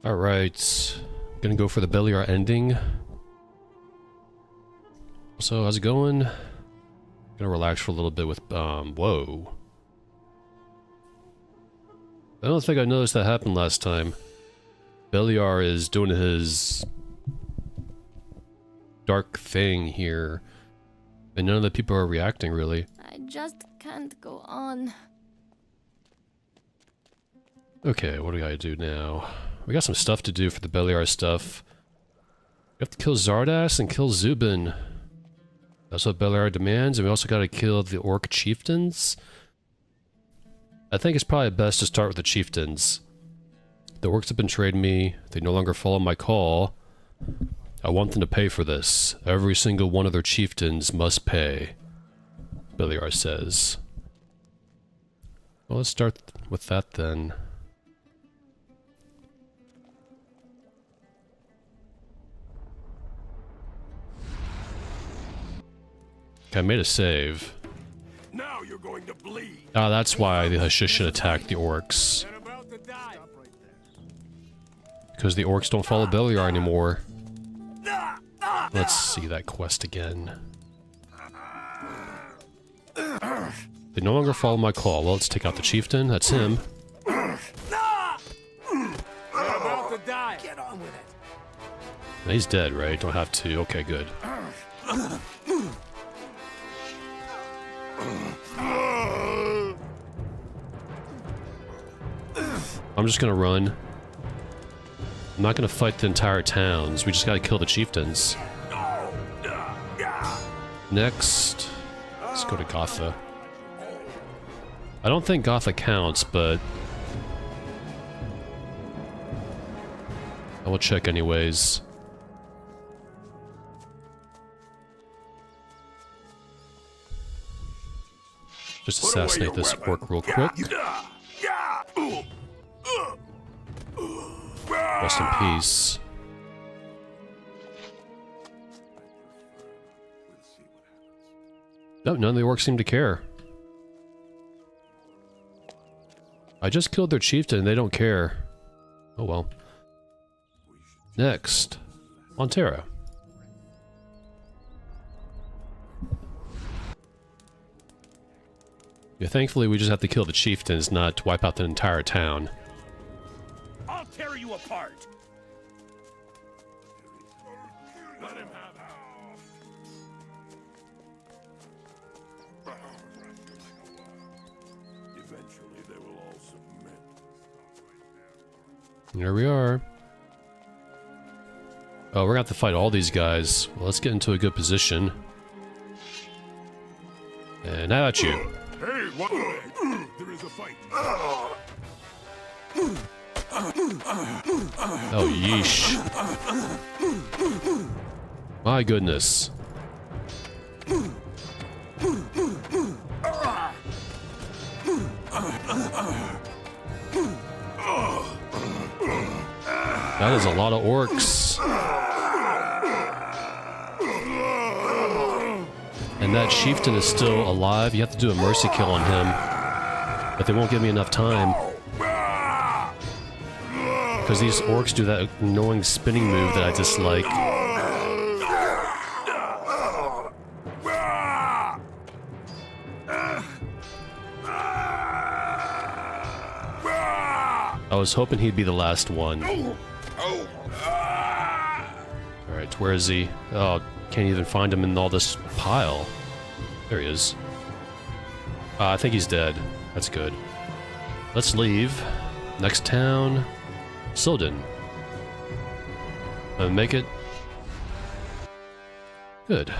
Alright, gonna go for the Beliar ending. So, how's it going? Gonna relax for a little bit with, whoa. I don't think I noticed that happened last time. Beliar is doing his dark thing here, and none of the people are reacting, really. I just can't go on. Okay, what do we gotta do now? We got some stuff to do for the Beliar stuff. We have to kill Zardas and kill Zubin. That's what Beliar demands, and we also gotta kill the Orc chieftains. I think it's probably best to start with the chieftains. The Orcs have betrayed me, they no longer follow my call. I want them to pay for this. Every single one of their chieftains must pay, Beliar says. Well, let's start with that then. Okay, I made a save. Now you're going to bleed. Ah, that's why the Hashish should attack the Orcs. Because the Orcs don't follow Beliar anymore. Let's see that quest again. They no longer follow my call. Well, let's take out the chieftain. That's him. Get on with it. He's dead, right? Don't have to. Okay, good. I'm just gonna run. I'm not gonna fight the entire towns. We just gotta kill the chieftains. Next, let's go to Gothic. I don't think Gothic counts, but I will check anyways. Just assassinate this orc real quick. Rest in peace. No, none of the orcs seem to care. I just killed their chieftain and they don't care. Oh well. Next, Montero. Yeah, thankfully we just have to kill the chieftains, not wipe out the entire town. I'll tear you apart. Let him have it. Eventually they will all submit. There we are. Oh, we're gonna have to fight all these guys. Well, let's get into a good position. And how about you? Hey, what? There is a fight. Oh, yeesh. My goodness. That is a lot of orcs. And that chieftain is still alive. You have to do a mercy kill on him. But they won't give me enough time. Because these orcs do that annoying spinning move that I dislike. I was hoping he'd be the last one. Alright, where is he? Oh, can't even find him in all this pile. There he is. I think he's dead. That's good. Let's leave. Next town, Silden. Make it. Good.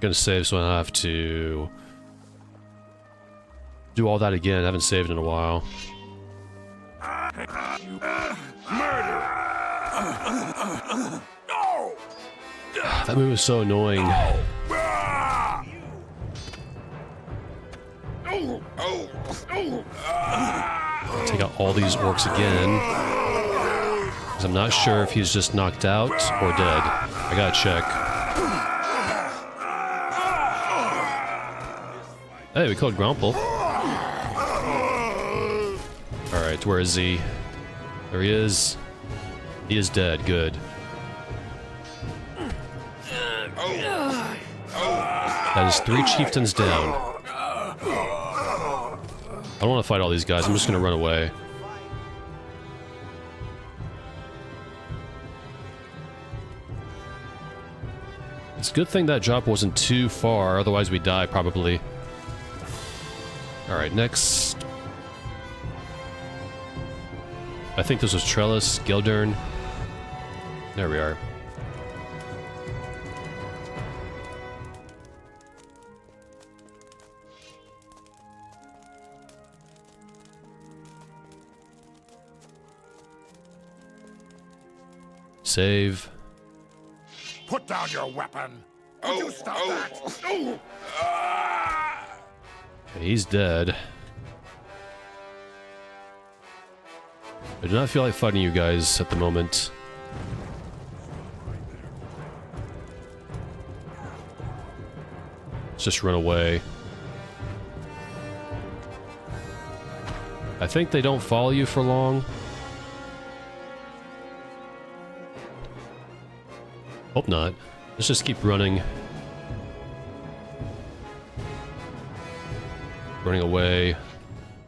Gonna save so I don't have to do all that again. I haven't saved in a while. Murder! That move is so annoying. Take out all these orcs again. 'Cause I'm not sure if he's just knocked out or dead. I gotta check. Hey, we killed Grumple. Alright, where is he? There he is. He is dead. Good. That is 3 chieftains down. I don't want to fight all these guys. I'm just going to run away. It's a good thing that drop wasn't too far, otherwise we'd die probably. Alright, next. I think this was Trellis, Gildern. There we are. Save. Put down your weapon. Would you stop that? Okay, he's dead. I do not feel like fighting you guys at the moment. Let's just run away. I think they don't follow you for long. Hope not. Let's just keep running. Running away.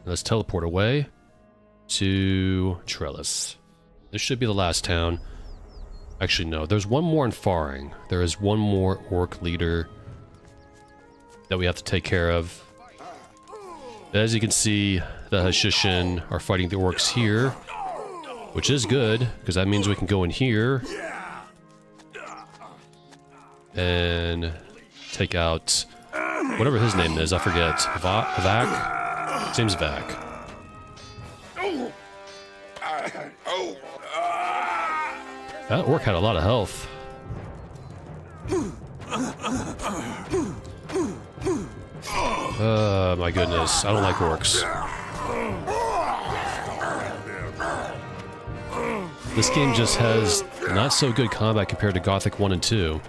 Let's teleport away to Trellis. This should be the last town. Actually, no. There's one more in Faring. There is one more orc leader that we have to take care of. As you can see, the Hashishin are fighting the orcs here, which is good, because that means we can go in here and take out whatever his name is. I forget. Vac? Seems Vac. That orc had a lot of health. My goodness. I don't like orcs. This game just has not so good combat compared to Gothic 1 and 2.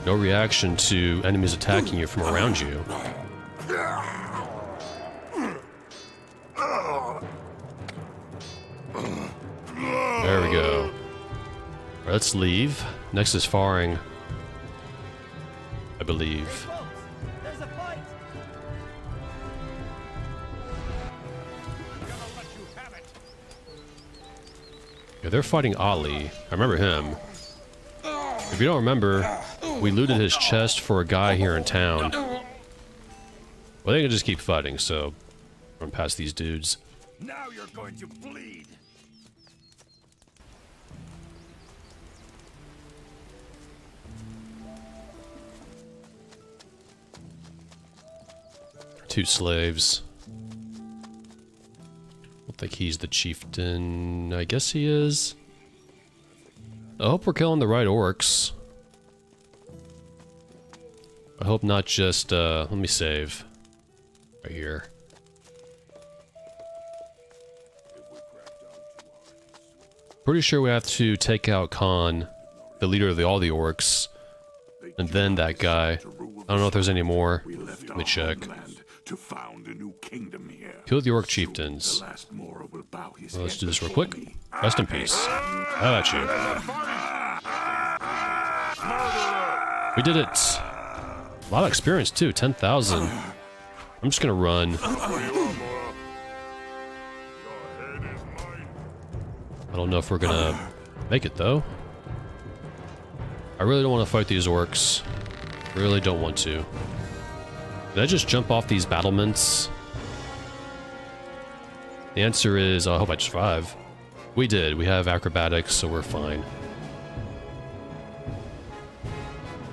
No reaction to enemies attacking you from around you. There we go. Alright, let's leave. Next is Faring, I believe. Yeah, they're fighting Ali. I remember him. If you don't remember, we looted his chest for a guy here in town. Well, they can just keep fighting, so run past these dudes. Now you're going to bleed. Two slaves. I don't think he's the chieftain. I guess he is. I hope we're killing the right orcs. I hope not just, let me save. Right here. Pretty sure we have to take out Khan, the leader of all the orcs, and then that guy. I don't know if there's any more. Let me check. To found a new kingdom here. Kill the orc chieftains. Well, let's do this real quick. Rest in peace. How about you? We did it. A lot of experience too, 10,000. I'm just gonna run. I don't know if we're gonna make it though. I really don't want to fight these orcs. Really don't want to. Did I just jump off these battlements? The answer is, I hope I survive. We did. We have acrobatics, so we're fine.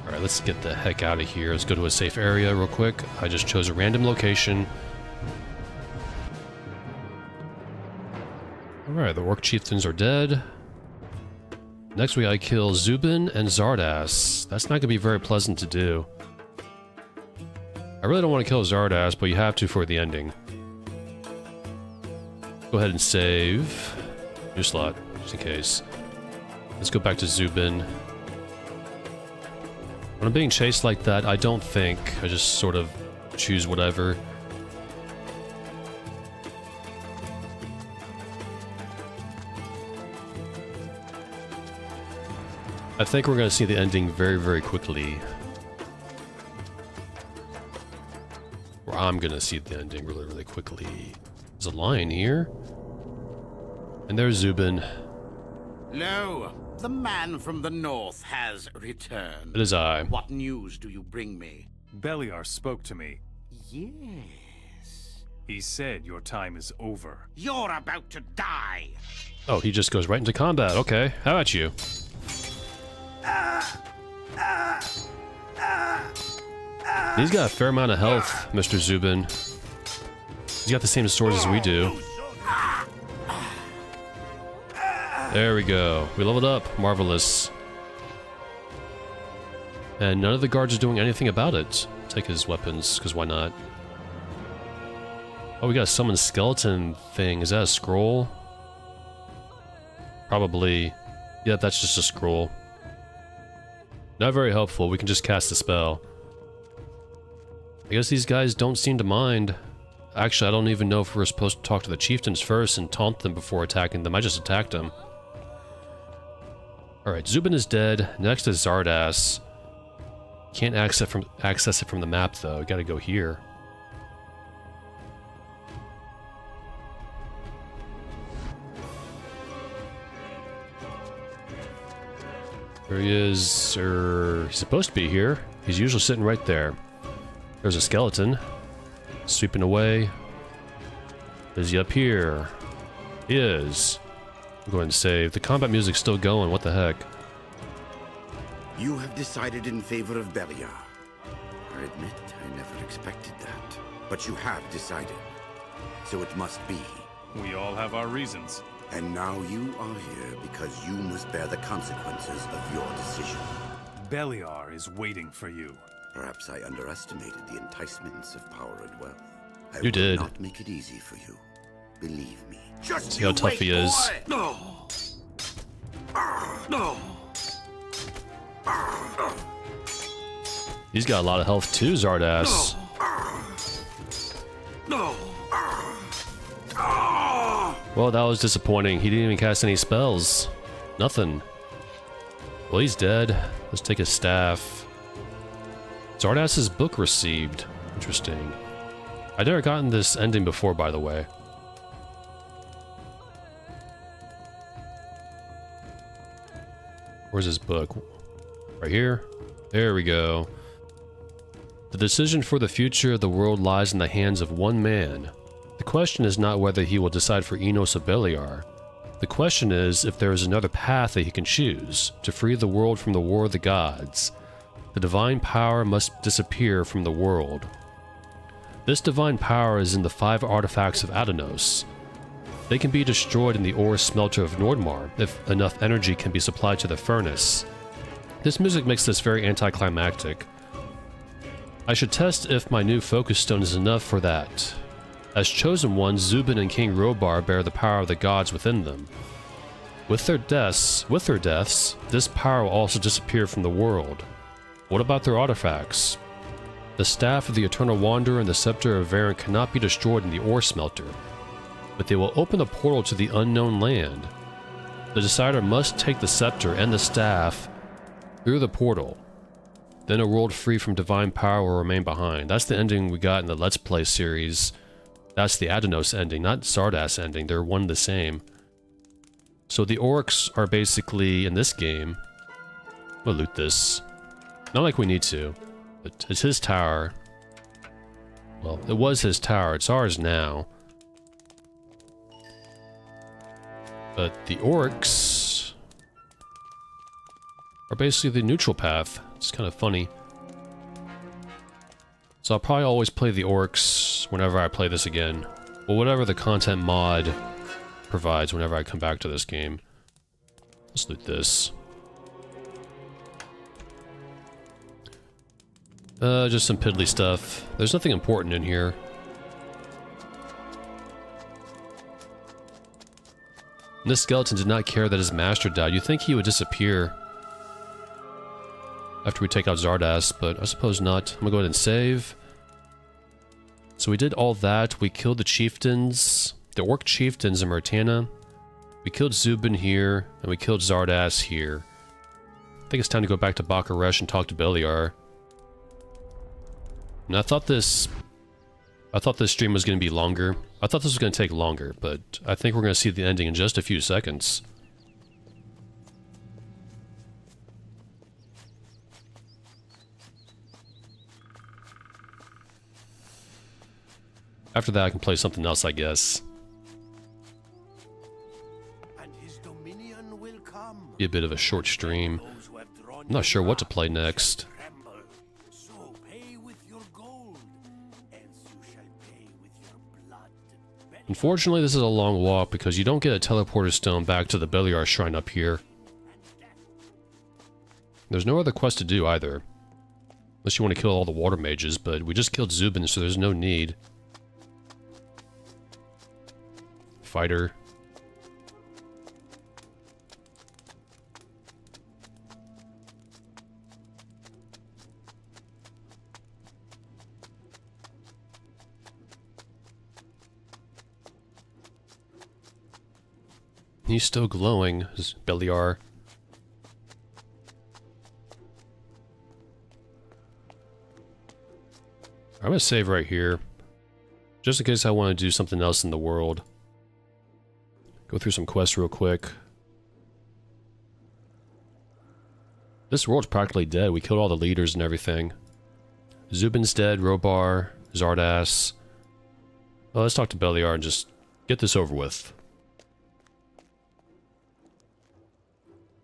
Alright, let's get the heck out of here. Let's go to a safe area real quick. I just chose a random location. Alright, the Orc Chieftains are dead. Next we gotta kill Zubin and Zardas. That's not gonna be very pleasant to do. I really don't want to kill Zardas, but you have to for the ending. Go ahead and save. New slot, just in case. Let's go back to Zubin. When I'm being chased like that, I don't think. I just sort of choose whatever. I think we're going to see the ending very, very quickly. Or I'm going to see the ending really, really quickly. There's a lion here. And there's Zubin. Lo, the man from the north has returned. It is I. What news do you bring me? Beliar spoke to me. Yes. He said your time is over. You're about to die. Oh, he just goes right into combat. Okay, how about you? He's got a fair amount of health, Mr. Zubin. He's got the same swords as we do. There we go. We leveled up. Marvelous. And none of the guards are doing anything about it. Take his weapons, because why not? Oh, we got a summon skeleton thing. Is that a scroll? Probably. Yeah, that's just a scroll. Not very helpful. We can just cast the spell. I guess these guys don't seem to mind. Actually, I don't even know if we're supposed to talk to the chieftains first and taunt them before attacking them. I just attacked them. Alright, Zubin is dead. Next is Zardas. Can't access it from the map, though. Gotta go here. There he is. He's supposed to be here. He's usually sitting right there. There's a skeleton. Sweeping away. Is he up here? He is. I'm going to save. The combat music's still going. What the heck? You have decided in favor of Beliar. I admit I never expected that. But you have decided. So it must be. We all have our reasons. And now you are here because you must bear the consequences of your decision. Beliar is waiting for you. Perhaps I underestimated the enticements of power and wealth. I You did. will not make it easy for you. Believe me. Just See how you tough wait, he is. boy. No. No. He's got a lot of health too, Zardas. No. Well, that was disappointing. He didn't even cast any spells. Nothing. Well, he's dead. Let's take his staff. Zardas's book received. Interesting. I'd never gotten this ending before, by the way. Where's his book? Right here? There we go. The decision for the future of the world lies in the hands of one man. The question is not whether he will decide for Enos of Beliar. The question is if there is another path that he can choose to free the world from the war of the gods. The divine power must disappear from the world. This divine power is in the 5 artifacts of Adanos. They can be destroyed in the ore smelter of Nordmar if enough energy can be supplied to the furnace. This music makes this very anticlimactic. I should test if my new focus stone is enough for that. As chosen ones, Zubin and King Robar bear the power of the gods within them. With their deaths, this power will also disappear from the world. What about their artifacts? The Staff of the Eternal Wanderer and the Scepter of Varen cannot be destroyed in the ore smelter, but they will open a portal to the unknown land. The Decider must take the Scepter and the Staff through the portal. Then a world free from divine power will remain behind. That's the ending we got in the Let's Play series. That's the Adanos ending, not Zardas ending. They're one and the same. So the orcs are basically, in this game... We'll loot this. Not like we need to. But it's his tower. Well, it was his tower. It's ours now. But the orcs... are basically the neutral path. It's kind of funny. So I'll probably always play the orcs whenever I play this again. Well, whatever the content mod provides whenever I come back to this game. Let's loot this. Just some piddly stuff. There's nothing important in here. And this skeleton did not care that his master died. You'd think he would disappear after we take out Zardas, but I suppose not. I'm gonna go ahead and save. So we did all that. We killed the chieftains, the orc chieftains in Mertana. We killed Zubin here, and we killed Zardas here. I think it's time to go back to Bakaresh and talk to Beliar. And I thought this stream was going to be longer. I thought this was going to take longer, but I think we're going to see the ending in just a few seconds. After that, I can play something else, I guess. And his dominion will come. Be a bit of a short stream. I'm not sure what to play next. So pay with your gold, else you shall pay with your blood. Unfortunately, this is a long walk because you don't get a teleporter stone back to the Beliar shrine up here. There's no other quest to do either. Unless you want to kill all the water mages, but we just killed Zubin, so there's no need. Fighter. He's still glowing, his Beliar. I'm gonna save right here. Just in case I want to do something else in the world. Go through some quests real quick. This world's practically dead. We killed all the leaders and everything. Zubin's dead, Robar, Zardas. Well, let's talk to Beliar and just get this over with.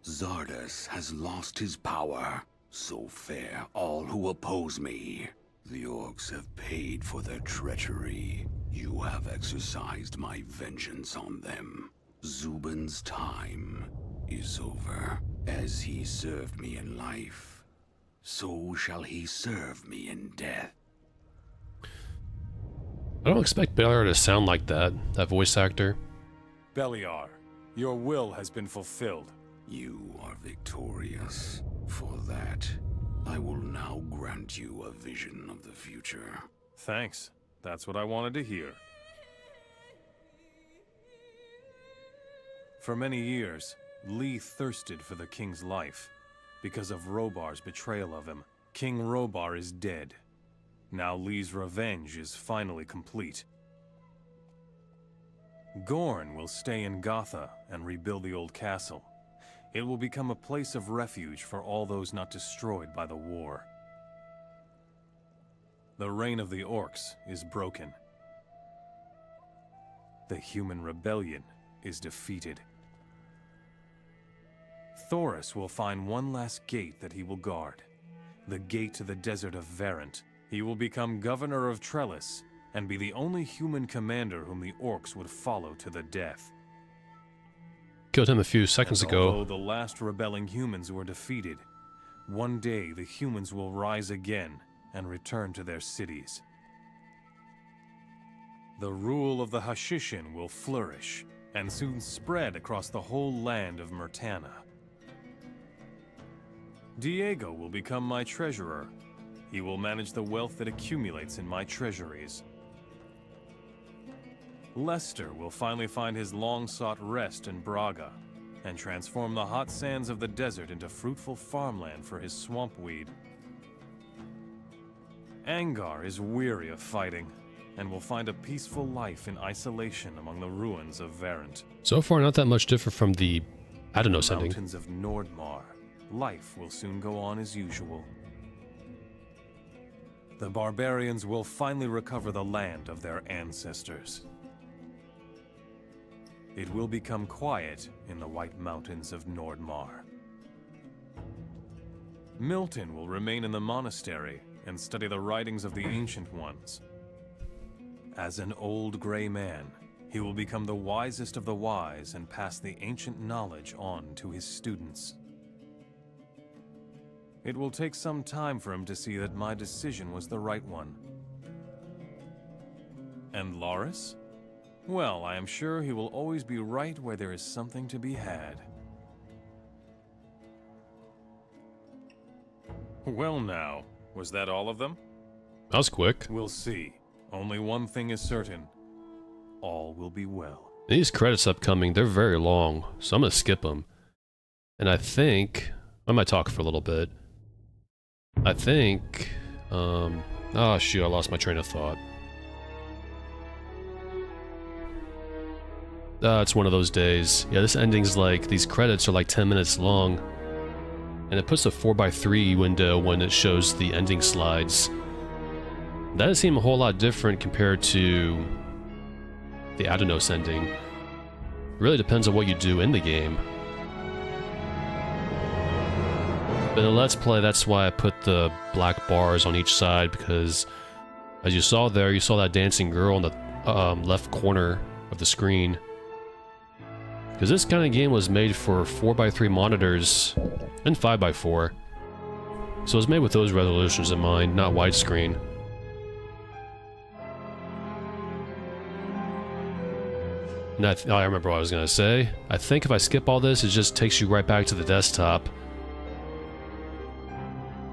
Zardas has lost his power. So fare all who oppose me. The orcs have paid for their treachery. You have exercised my vengeance on them. Zubin's time is over. As he served me in life, so shall he serve me in death. I don't expect Beliar to sound like that voice actor. Beliar, your will has been fulfilled. You are victorious. For that, I will now grant you a vision of the future. Thanks. That's what I wanted to hear. For many years, Lee thirsted for the king's life. Because of Robar's betrayal of him, King Robar is dead. Now Lee's revenge is finally complete. Gorn will stay in Gotha and rebuild the old castle. It will become a place of refuge for all those not destroyed by the war. The reign of the orcs is broken. The human rebellion is defeated. Thoris will find one last gate that he will guard. The gate to the desert of Verant. He will become governor of Trellis and be the only human commander whom the orcs would follow to the death. Killed him a few seconds ago. Although the last rebelling humans were defeated, one day the humans will rise again and return to their cities. The rule of the Hashishin will flourish and soon spread across the whole land of Mertana. Diego will become my treasurer. He will manage the wealth that accumulates in my treasuries. Lester will finally find his long-sought rest in Braga and transform the hot sands of the desert into fruitful farmland for his swampweed. Angar is weary of fighting and will find a peaceful life in isolation among the ruins of Verant. So far, not that much different from the Adenos ending. Mountains of Nordmar. Life will soon go on as usual. The barbarians will finally recover the land of their ancestors. It will become quiet in the White Mountains of Nordmar. Milton will remain in the monastery and study the writings of the Ancient Ones. As an old gray man, he will become the wisest of the wise and pass the ancient knowledge on to his students. It will take some time for him to see that my decision was the right one. And Loris? Well, I am sure he will always be right where there is something to be had. Well now, was that all of them? That was quick. We'll see. Only one thing is certain. All will be well. These credits upcoming, they're very long, so I'm gonna skip them. And I think... I might talk for a little bit. I think... oh shoot, I lost my train of thought. It's one of those days. Yeah, this ending's like... These credits are like 10 minutes long. And it puts a 4x3 window when it shows the ending slides. That doesn't seem a whole lot different compared to the Adenos ending. It really depends on what you do in the game. But in a Let's Play, that's why I put the black bars on each side, because as you saw there, you saw that dancing girl in the left corner of the screen. Because this kind of game was made for 4x3 monitors and 5x4. So it was made with those resolutions in mind, not widescreen. And I remember what I was going to say. I think if I skip all this, it just takes you right back to the desktop.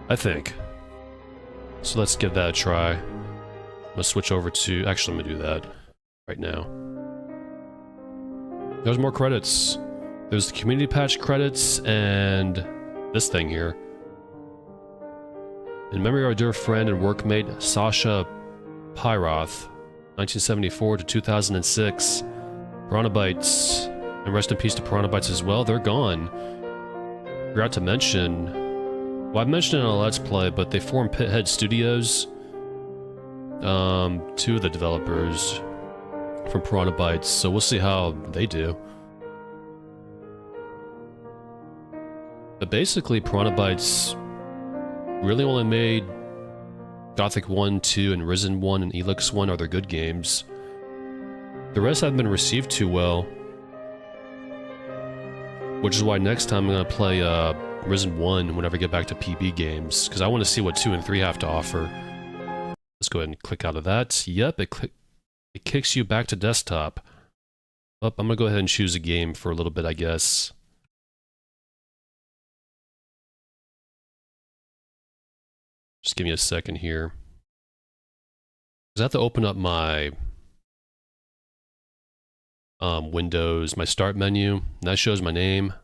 I think. So let's give that a try. I'm going to switch over to... Actually, I'm going to do that right now. There's more credits. There's the community patch credits and this thing here. In memory of our dear friend and workmate Sasha Pyroth, 1974 to 2006. Piranhabytes, and rest in peace to Piranhabytes as well, they're gone. Forgot to mention, well, I mentioned it in a Let's Play, but they formed Pithead Studios. Two of the developers from Piranhabytes, so we'll see how they do. But basically, Piranhabytes really only made Gothic 1, 2, and Risen 1 and Elix 1 are their good games. The rest haven't been received too well. Which is why next time I'm going to play Risen 1 whenever I get back to PB games, because I want to see what 2 and 3 have to offer. Let's go ahead and click out of that. Yep, it kicks you back to desktop. Oh, I'm going to go ahead and choose a game for a little bit, I guess. Just give me a second here. I have to open up my Windows, my start menu, and that shows my name.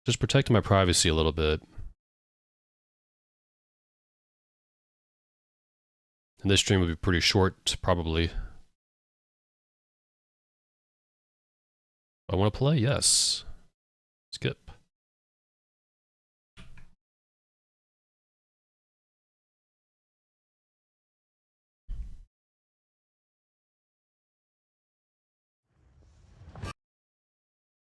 Just protecting my privacy a little bit. And this stream would be pretty short, probably. I want to play? Yes. Skip.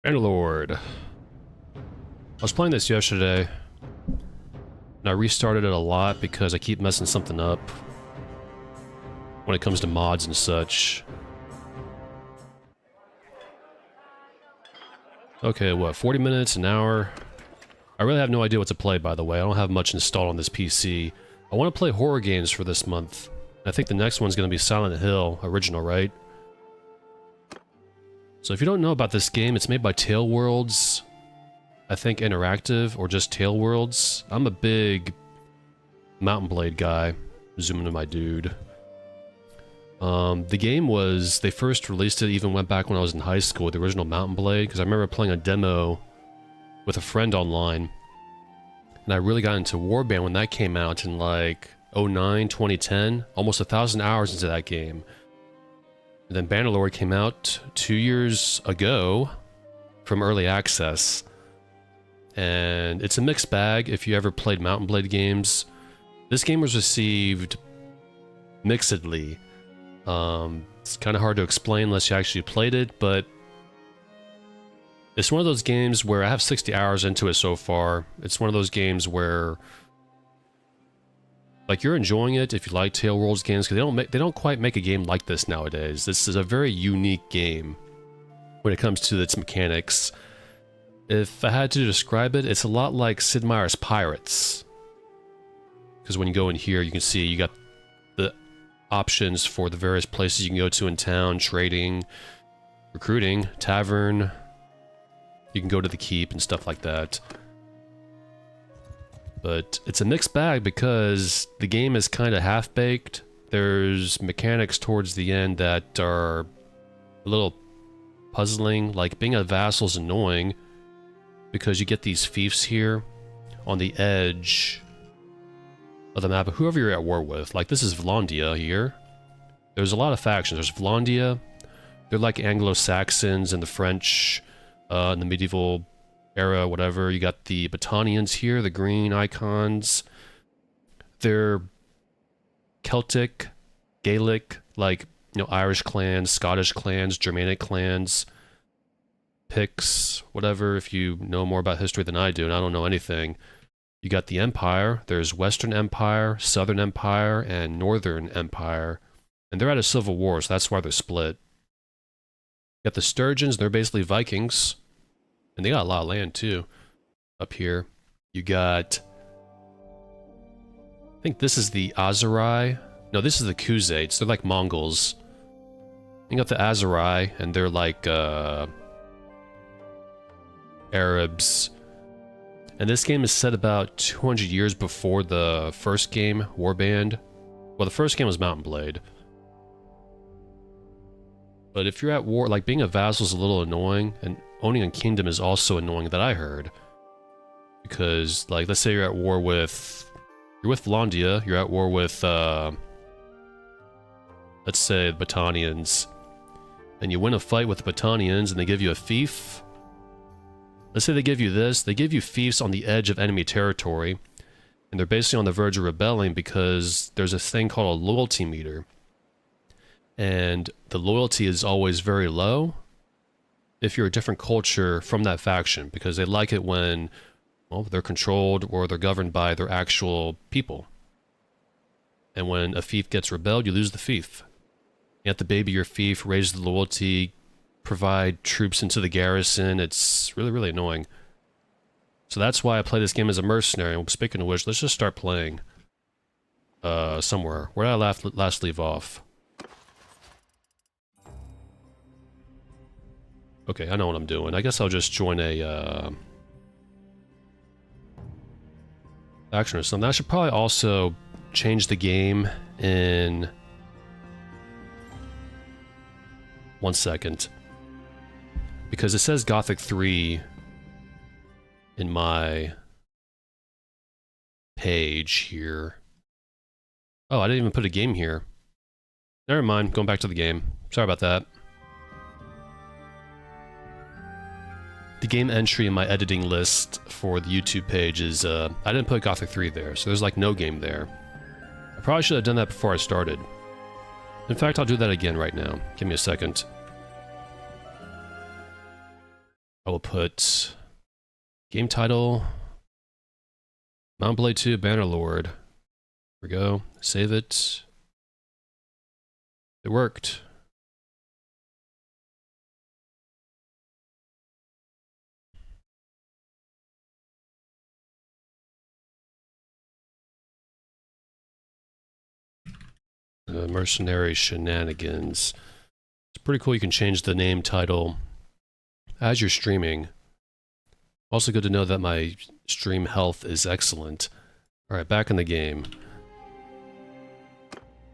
Bannerlord. I was playing this yesterday, and I restarted it a lot because I keep messing something up when it comes to mods and such. Okay, what, 40 minutes, an hour? I really have no idea what to play, by the way. I don't have much installed on this PC. I want to play horror games for this month. I think the next one's going to be Silent Hill, original, right? So if you don't know about this game, it's made by Tale Worlds, I think Interactive, or just Tale Worlds. I'm a big Mountain Blade guy. Zoom into my dude. The game was, they first released it, even went back when I was in high school, the original Mountain Blade, because I remember playing a demo with a friend online. And I really got into Warband when that came out in like 09, 2010, almost 1,000 hours into that game. And then Bannerlord came out 2 years ago from Early Access. And it's a mixed bag if you ever played Mountain Blade games. This game was received mixedly. It's kind of hard to explain unless you actually played it, but it's one of those games where I have 60 hours into it so far. It's one of those games where Like, you're enjoying it if you like Tale Worlds games, because they don't quite make a game like this nowadays. This is a very unique game when it comes to its mechanics. If I had to describe it, it's a lot like Sid Meier's Pirates. Because when you go in here, you can see you got the options for the various places you can go to in town, trading, recruiting, tavern. You can go to the keep and stuff like that. But it's a mixed bag because the game is kind of half-baked. There's mechanics towards the end that are a little puzzling. Like, being a vassal is annoying because you get these fiefs here on the edge of the map of whoever you're at war with. Like, this is Vlandia here. There's a lot of factions. There's Vlandia. They're like Anglo-Saxons and the French in the medieval era, whatever. You got the Battanians here, the green icons. They're Celtic, Gaelic, like, you know, Irish clans, Scottish clans, Germanic clans, Picts, whatever, if you know more about history than I do, and I don't know anything. You got the Empire. There's Western Empire, Southern Empire, and Northern Empire. And they're at a civil war, so that's why they're split. You got the Sturgeons, they're basically Vikings. And they got a lot of land, too, up here. You got... I think this is the Azerai. No, this is the Khuzaits. They're like Mongols. You got the Azerai, and they're like, Arabs. And this game is set about 200 years before the first game, Warband. Well, the first game was Mount and Blade. But if you're at war, like, being a vassal is a little annoying, and owning a kingdom is also annoying, that I heard. Because, like, let's say you're at war with... You're with Vlandia, you're at war with, let's say, the Battanians. And you win a fight with the Battanians, and they give you a fief. Let's say they give you this. They give you fiefs on the edge of enemy territory. And they're basically on the verge of rebelling because there's a thing called a loyalty meter. And the loyalty is always very low if you're a different culture from that faction, because they like it when, well, they're controlled or they're governed by their actual people. And when a fief gets rebelled, you lose the fief. You have to baby your fief, raise the loyalty, provide troops into the garrison. It's really, really annoying. So that's why I play this game as a mercenary. And speaking of which, let's just start playing somewhere. Where did I last leave off? Okay, I know what I'm doing. I guess I'll just join a action or something. I should probably also change the game in 1 second. Because it says Gothic 3 in my page here. Oh, I didn't even put a game here. Never mind, going back to the game. Sorry about that. The game entry in my editing list for the YouTube page is, I didn't put Gothic 3 there, so there's like no game there. I probably should have done that before I started. In fact, I'll do that again right now. Give me a second. I will put game title, Mount Blade 2 Bannerlord. There we go. Save it. It worked. Mercenary Shenanigans. It's pretty cool. You can change the name title as you're streaming. Also good to know that my stream health is excellent. Alright, back in the game.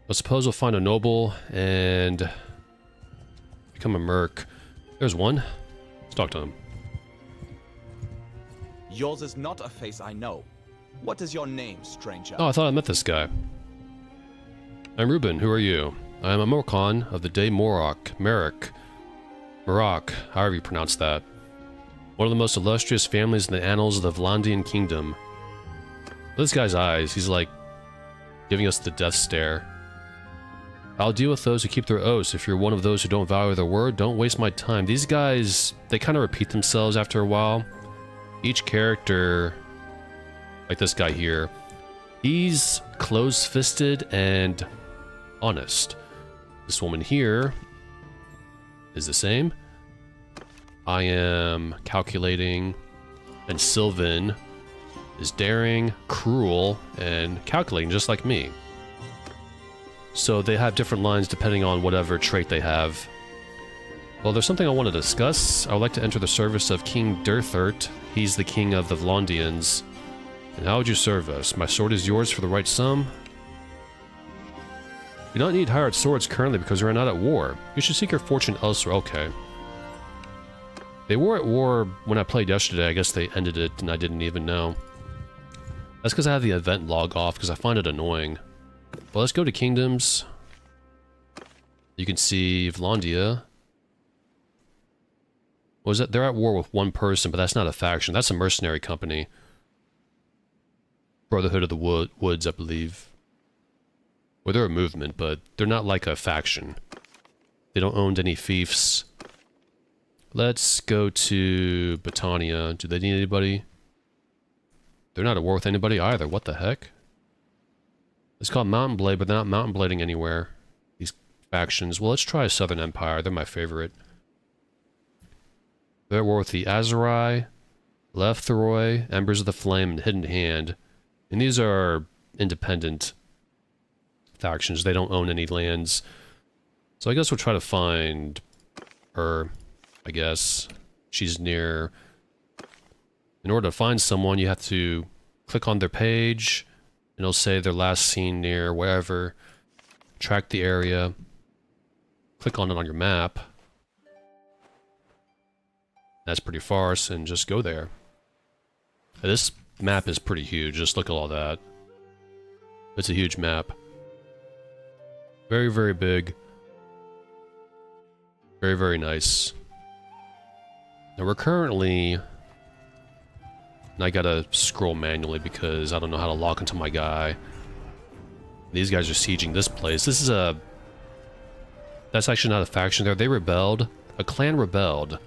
I suppose we'll find a noble and become a merc. There's one. Let's talk to him. Yours is not a face I know. What is your name, stranger? Oh, I thought I met this guy. I'm Ruben. Who are you? I am a Morcon of the Day Morok, Marok, however you pronounce that. One of the most illustrious families in the annals of the Vlandian kingdom. This guy's eyes, he's like giving us the death stare. I'll deal with those who keep their oaths. If you're one of those who don't value their word, don't waste my time. These guys, they kind of repeat themselves after a while. Each character, like this guy here, He's close-fisted and honest. This woman here is the same. I am calculating, and Sylvan is daring, cruel, and calculating just like me. So they have different lines depending on whatever trait they have. Well, there's something I want to discuss. I would like to enter the service of King Durthert. He's the king of the Vlondians. And how would you serve us? My sword is yours for the right sum. You don't need hired swords currently because we're not at war. You should seek your fortune elsewhere. Okay. They were at war when I played yesterday. I guess they ended it and I didn't even know. That's because I have the event log off because I find it annoying. Well, let's go to kingdoms. You can see Vlondia. Was it? They're at war with one person, but that's not a faction. That's a mercenary company. Brotherhood of the Woods, I believe. Well, they're a movement, but they're not like a faction. They don't own any fiefs. Let's go to Britannia. Do they need anybody? They're not at war with anybody either. What the heck? It's called Mountain Blade, but they're not mountain blading anywhere. These factions. Well, let's try Southern Empire. They're my favorite. They're at war with the Azurai, Lefthroi, Embers of the Flame, and Hidden Hand. And these are independent factions. They don't own any lands. So I guess we'll try to find her, I guess. She's near... In order to find someone, you have to click on their page, and it'll say their last seen near wherever. Track the area. Click on it on your map. That's pretty far, and just go there. This map is pretty huge. Just look at all that. It's a huge map. Very, very big. Very, very nice. Now we're currently... And I gotta scroll manually because I don't know how to lock into my guy. These guys are sieging this place. This is a... That's actually not a faction there. They rebelled. A clan rebelled.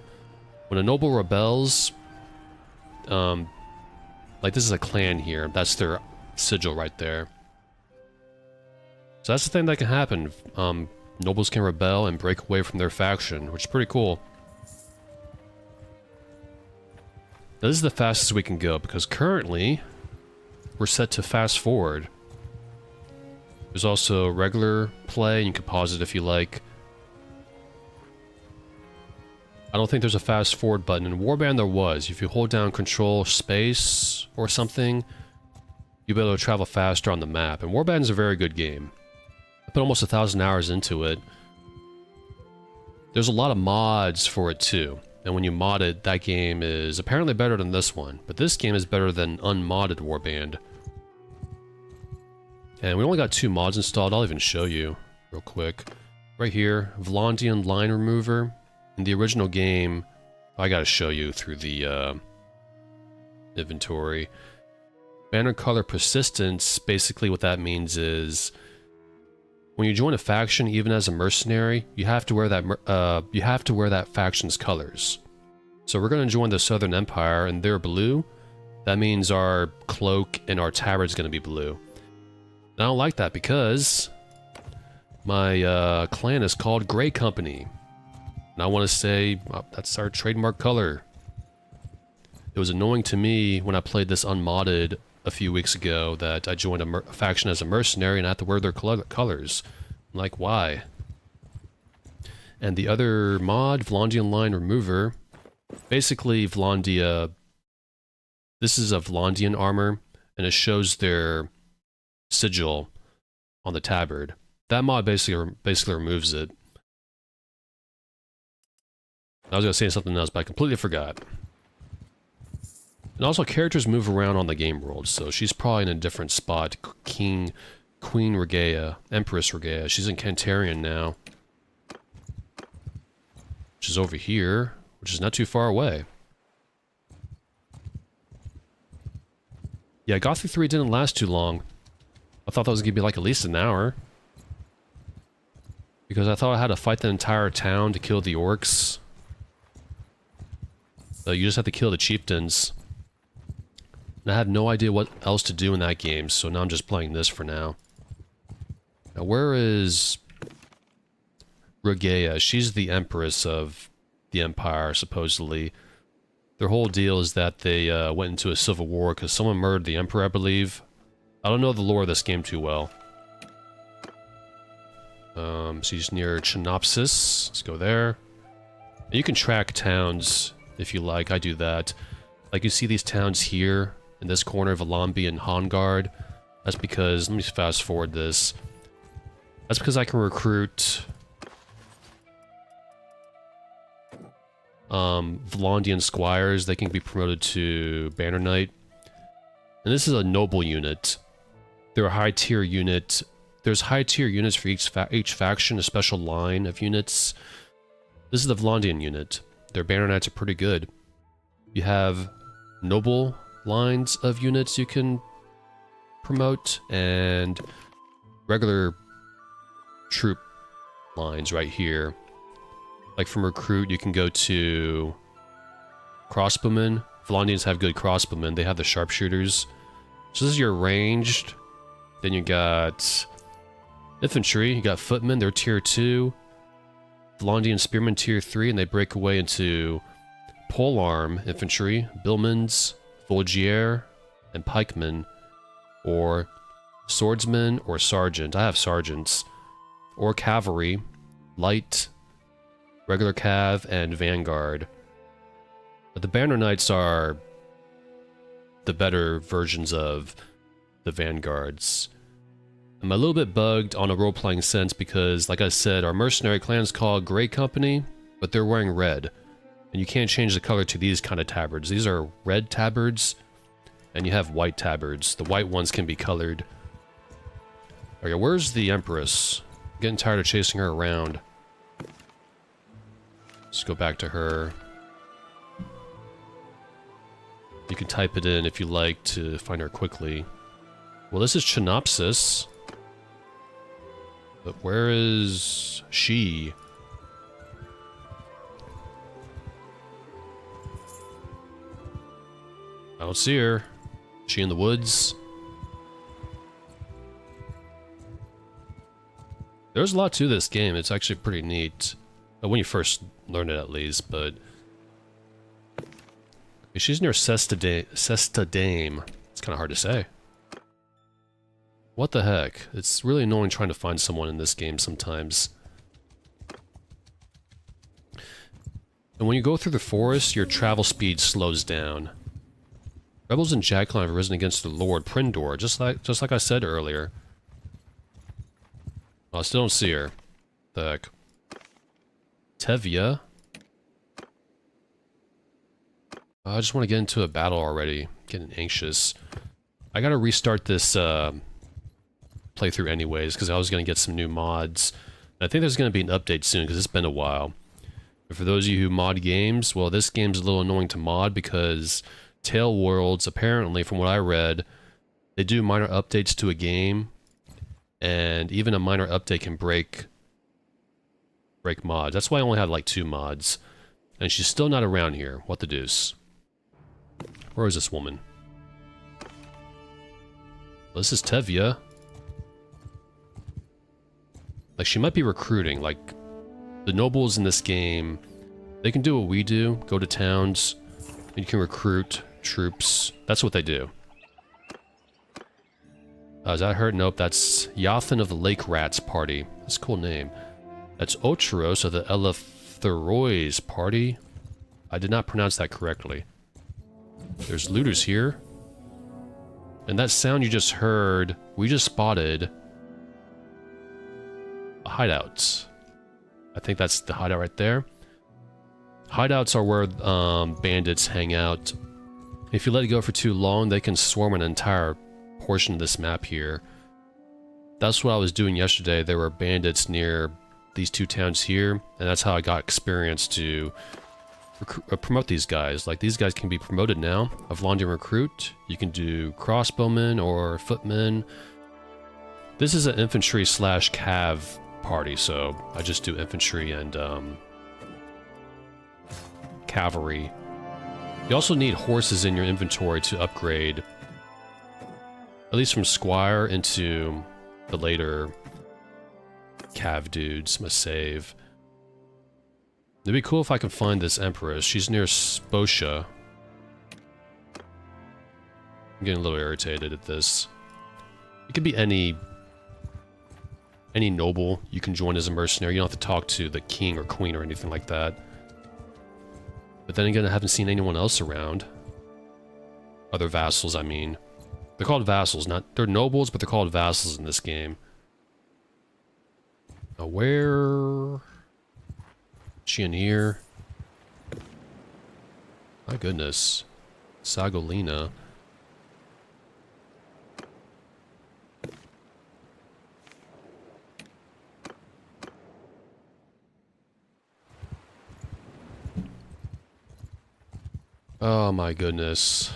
When a noble rebels... like this is a clan here. That's their sigil right there. So that's the thing that can happen. Nobles can rebel and break away from their faction, which is pretty cool. Now, this is the fastest we can go, because currently, we're set to fast forward. There's also regular play, and you can pause it if you like. I don't think there's a fast forward button. In Warband there was. If you hold down Control Space or something, you'll be able to travel faster on the map. And Warband is a very good game. I put almost 1,000 hours into it. There's a lot of mods for it too. And when you mod it, that game is apparently better than this one. But this game is better than unmodded Warband. And we only got 2 mods installed. I'll even show you real quick. Right here, Vlondian Line Remover. In the original game, I gotta show you through the inventory. Banner Color Persistence, basically what that means is... When you join a faction, even as a mercenary, you have to wear that faction's colors. So we're going to join the Southern Empire, and they're blue. That means our cloak and our tabard is going to be blue. And I don't like that because my clan is called Grey Company, and I want to say that's our trademark color. It was annoying to me when I played this unmodded a few weeks ago that I joined a faction as a mercenary and I have to wear their colors. I'm like, why? And the other mod, Vlondian Line Remover, basically Vlondia, this is a Vlondian armor, and it shows their sigil on the tabard. That mod basically removes it. I was going to say something else, but I completely forgot. And also, characters move around on the game world, so she's probably in a different spot. Queen Regea, Empress Regea. She's in Cantarian now. Which is over here, which is not too far away. Yeah, Gothic 3 didn't last too long. I thought that was going to be like at least an hour. Because I thought I had to fight the entire town to kill the orcs. So you just have to kill the chieftains. And I have no idea what else to do in that game, so now I'm just playing this for now. Now, where is Regea? She's the Empress of the Empire, supposedly. Their whole deal is that they went into a civil war because someone murdered the Emperor, I believe. I don't know the lore of this game too well. She's near Chinopsis. Let's go there. And you can track towns if you like. I do that. Like, you see these towns here in this corner of Alambi and Hongard. That's because, let me fast forward this. That's because I can recruit Vlondian squires. They can be promoted to Banner Knight. And this is a noble unit. They're a high tier unit. There's high tier units for each faction, a special line of units. This is the Vlondian unit. Their Banner Knights are pretty good. You have noble lines of units you can promote, and regular troop lines right here. Like from recruit, you can go to crossbowmen. Vlondians have good crossbowmen. They have the sharpshooters. So this is your ranged. Then you got infantry. You got footmen. They're tier 2. Vlondian spearmen tier 3, and they break away into polearm infantry, billmans, volgier, and pikemen, or swordsman or sergeant. I have sergeants. Or cavalry, light, regular cav, and vanguard. But the Banner Knights are the better versions of the vanguards. I'm a little bit bugged on a role-playing sense because, like I said, our mercenary clan is called Grey Company, but they're wearing red. And you can't change the color to these kind of tabards. These are red tabards, and you have white tabards. The white ones can be colored. Okay, where's the Empress? I'm getting tired of chasing her around. Let's go back to her. You can type it in if you like to find her quickly. Well, this is Chinopsis. But where is she? I don't see her. Is she in the woods? There's a lot to this game. It's actually pretty neat. When you first learn it, at least, but... She's near Sestadame. It's kind of hard to say. What the heck? It's really annoying trying to find someone in this game sometimes. And when you go through the forest, your travel speed slows down. Rebels in Jackline have risen against the Lord Prindor, just like I said earlier. Oh, I still don't see her. The heck? Tevia? I just want to get into a battle already. Getting anxious. I gotta restart this playthrough anyways, because I was gonna get some new mods. And I think there's gonna be an update soon, because it's been a while. But for those of you who mod games, well, this game's a little annoying to mod, because Tale Worlds, apparently, from what I read, they do minor updates to a game, and even a minor update can break mods. That's why I only have like 2 mods. And she's still not around here. What the deuce? Where is this woman? Well, this is Tevia. Like, she might be recruiting. Like, the nobles in this game, they can do what we do. Go to towns. And you can recruit troops. That's what they do. Is that her? Nope, that's Yathan of the Lake Rats party. That's a cool name. That's Ocheros of the Eletherois party. I did not pronounce that correctly. There's looters here. And that sound you just heard, we just spotted a hideout. I think that's the hideout right there. Hideouts are where bandits hang out. If you let it go for too long, they can swarm an entire portion of this map here. That's what I was doing yesterday. There were bandits near these 2 towns here, and that's how I got experience to promote these guys. Like, these guys can be promoted now. A Vlondian recruit. You can do crossbowmen or footmen. This is an infantry / cav party, so I just do infantry and cavalry. You also need horses in your inventory to upgrade At least from Squire into the later Cav dudes. Must save. It'd be cool if I can find this Empress. She's near Sposha. I'm getting a little irritated at this. It could be any noble you can join as a mercenary. You don't have to talk to the king or queen or anything like that. But then again, I haven't seen anyone else around. Other vassals, I mean. They're called vassals, they're nobles, but they're called vassals in this game. Now where... She in here? My goodness. Sagolina. Oh my goodness.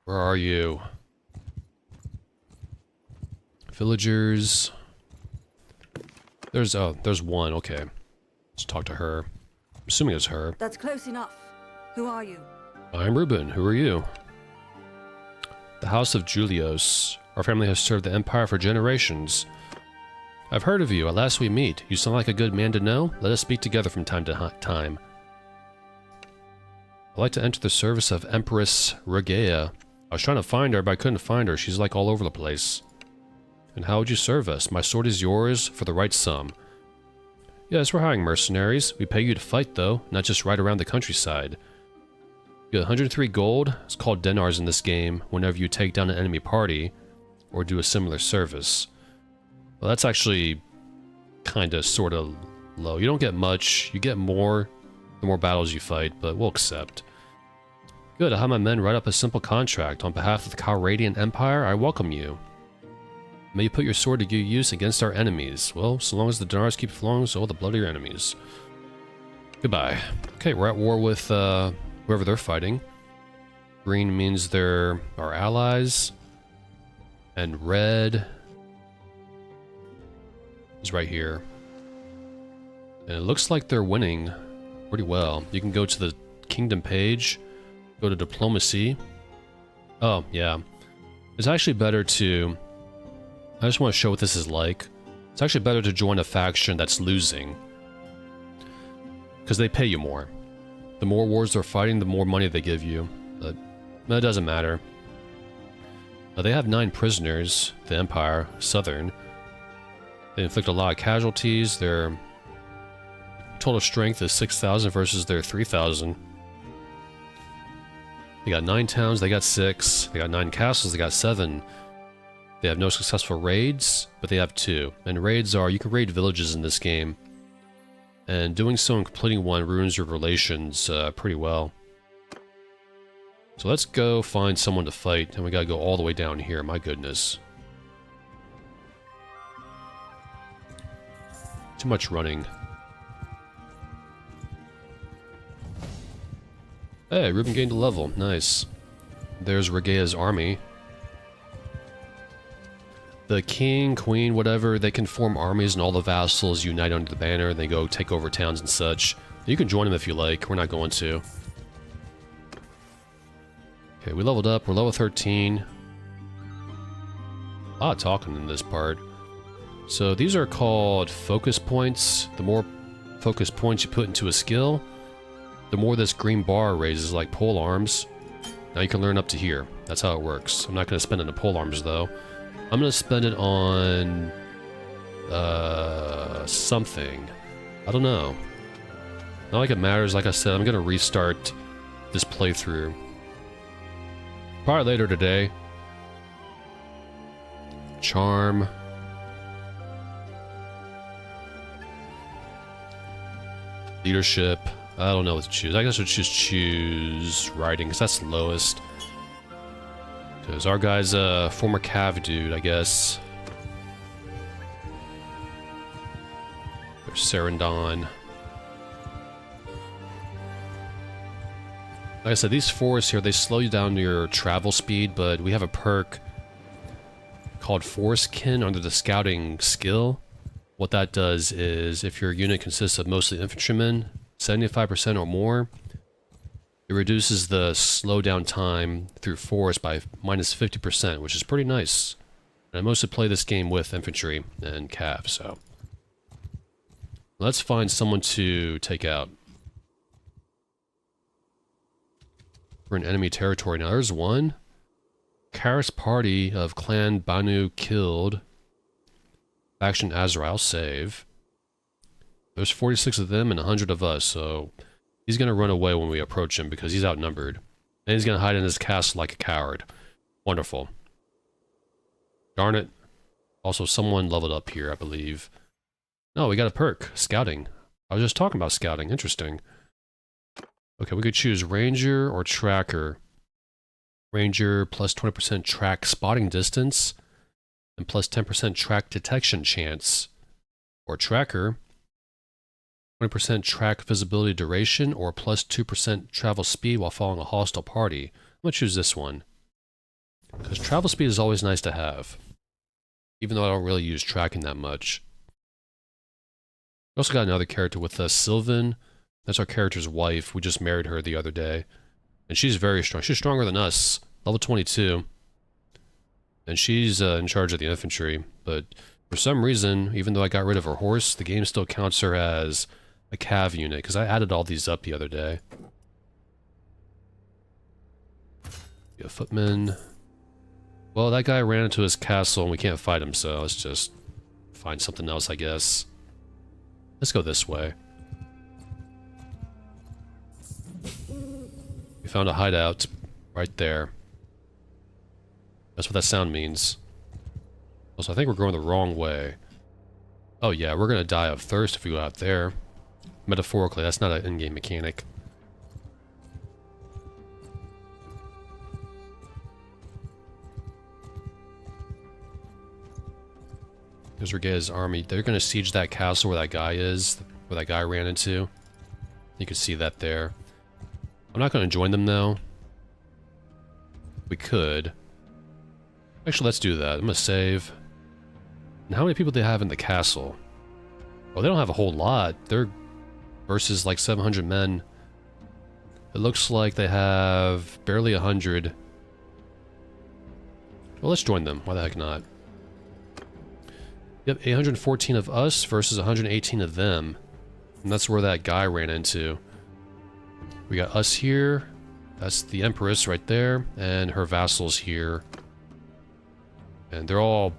Where are you? Villagers. There's one, okay. Let's talk to her. I'm assuming it's her. That's close enough. Who are you? I'm Ruben. Who are you? The House of Julios. Our family has served the Empire for generations. I've heard of you. At last we meet. You sound like a good man to know. Let us speak together from time to time. I'd like to enter the service of Empress Regea. I was trying to find her, but I couldn't find her. She's like all over the place. And how would you serve us? My sword is yours for the right sum. Yes, we're hiring mercenaries. We pay you to fight, though, not just ride around the countryside. You get 103 gold. It's called denars in this game whenever you take down an enemy party or do a similar service. Well, that's actually kind of sort of low. You don't get much. You get more the more battles you fight, but we'll accept. Good, I'll have my men write up a simple contract. On behalf of the Calradian Empire, I welcome you. May you put your sword to good use against our enemies. Well, so long as the dinars keep flowing, so will the blood of your enemies. Goodbye. Okay, we're at war with whoever they're fighting. Green means they're our allies. And red is right here. And it looks like they're winning pretty well. You can go to the kingdom page, go to diplomacy. Oh, yeah. It's actually better to... I just want to show what this is like. It's actually better to join a faction that's losing. Because they pay you more. The more wars they're fighting, the more money they give you. But it doesn't matter. They have 9 prisoners, the Empire, Southern. They inflict a lot of casualties. Their total strength is 6,000 versus their 3,000. They got 9 towns, they got 6. They got 9 castles, they got 7. They have no successful raids, but they have 2. And raids are, you can raid villages in this game. And doing so and completing one ruins your relations pretty well. So let's go find someone to fight, and we gotta go all the way down here, my goodness. Too much running. Hey, Ruben gained a level, nice. There's Regea's army. The king, queen, whatever, they can form armies and all the vassals unite under the banner, and they go take over towns and such. You can join them if you like, we're not going to. Okay, we leveled up, we're level 13. A lot of talking in this part. So these are called focus points. The more focus points you put into a skill, the more this green bar raises, like pole arms. Now you can learn up to here. That's how it works. I'm not going to spend it on pole arms though. I'm going to spend it on something. I don't know. Not like it matters. Like I said, I'm going to restart this playthrough. Probably later today. Charm. Leadership. I don't know what to choose. I guess I'll just choose writing, because that's the lowest. Because our guy's a former Cav dude, I guess. There's Sarandon. Like I said, these forests here, they slow you down your travel speed, but we have a perk called Forestkin under the scouting skill. What that does is, if your unit consists of mostly infantrymen, 75% or more, It reduces the slowdown time through forest by minus 50%, which is pretty nice. And I mostly play this game with infantry and cav, so... Let's find someone to take out. We're in enemy territory now. There's one. Karis party of Clan Banu killed. Faction Azrael save. There's 46 of them and 100 of us, so... He's gonna run away when we approach him because he's outnumbered. And he's gonna hide in his castle like a coward. Wonderful. Darn it. Also, someone leveled up here, I believe. No, we got a perk. Scouting. I was just talking about scouting. Interesting. Okay, we could choose Ranger or Tracker. Ranger plus 20% track spotting distance and plus 10% track detection chance. Or Tracker. 20% track visibility duration or plus 2% travel speed while following a hostile party. I'm going to choose this one. Because travel speed is always nice to have. Even though I don't really use tracking that much. We also got another character with us, Sylvan. That's our character's wife. We just married her the other day. And she's very strong. She's stronger than us. Level 22. And she's in charge of the infantry. But for some reason, even though I got rid of her horse, the game still counts her as a cav unit, because I added all these up the other day. A footman. Well, that guy ran into his castle and we can't fight him, so let's just find something else, I guess. Let's go this way. We found a hideout right there. That's what that sound means. Also, I think we're going the wrong way. Oh yeah, we're gonna die of thirst if we go out there. Metaphorically, that's not an in-game mechanic. Here's Regae's army. They're gonna siege that castle where that guy is, where that guy ran into. You can see that there. I'm not gonna join them though. We could. Actually, let's do that. I'm gonna save. And how many people do they have in the castle? Well, they don't have a whole lot. They're versus like 700 men. It looks like they have barely 100. Well, let's join them. Why the heck not? Yep, 814 of us versus 118 of them. And that's where that guy ran into. We got us here. That's the Empress right there. And her vassals here. And they're all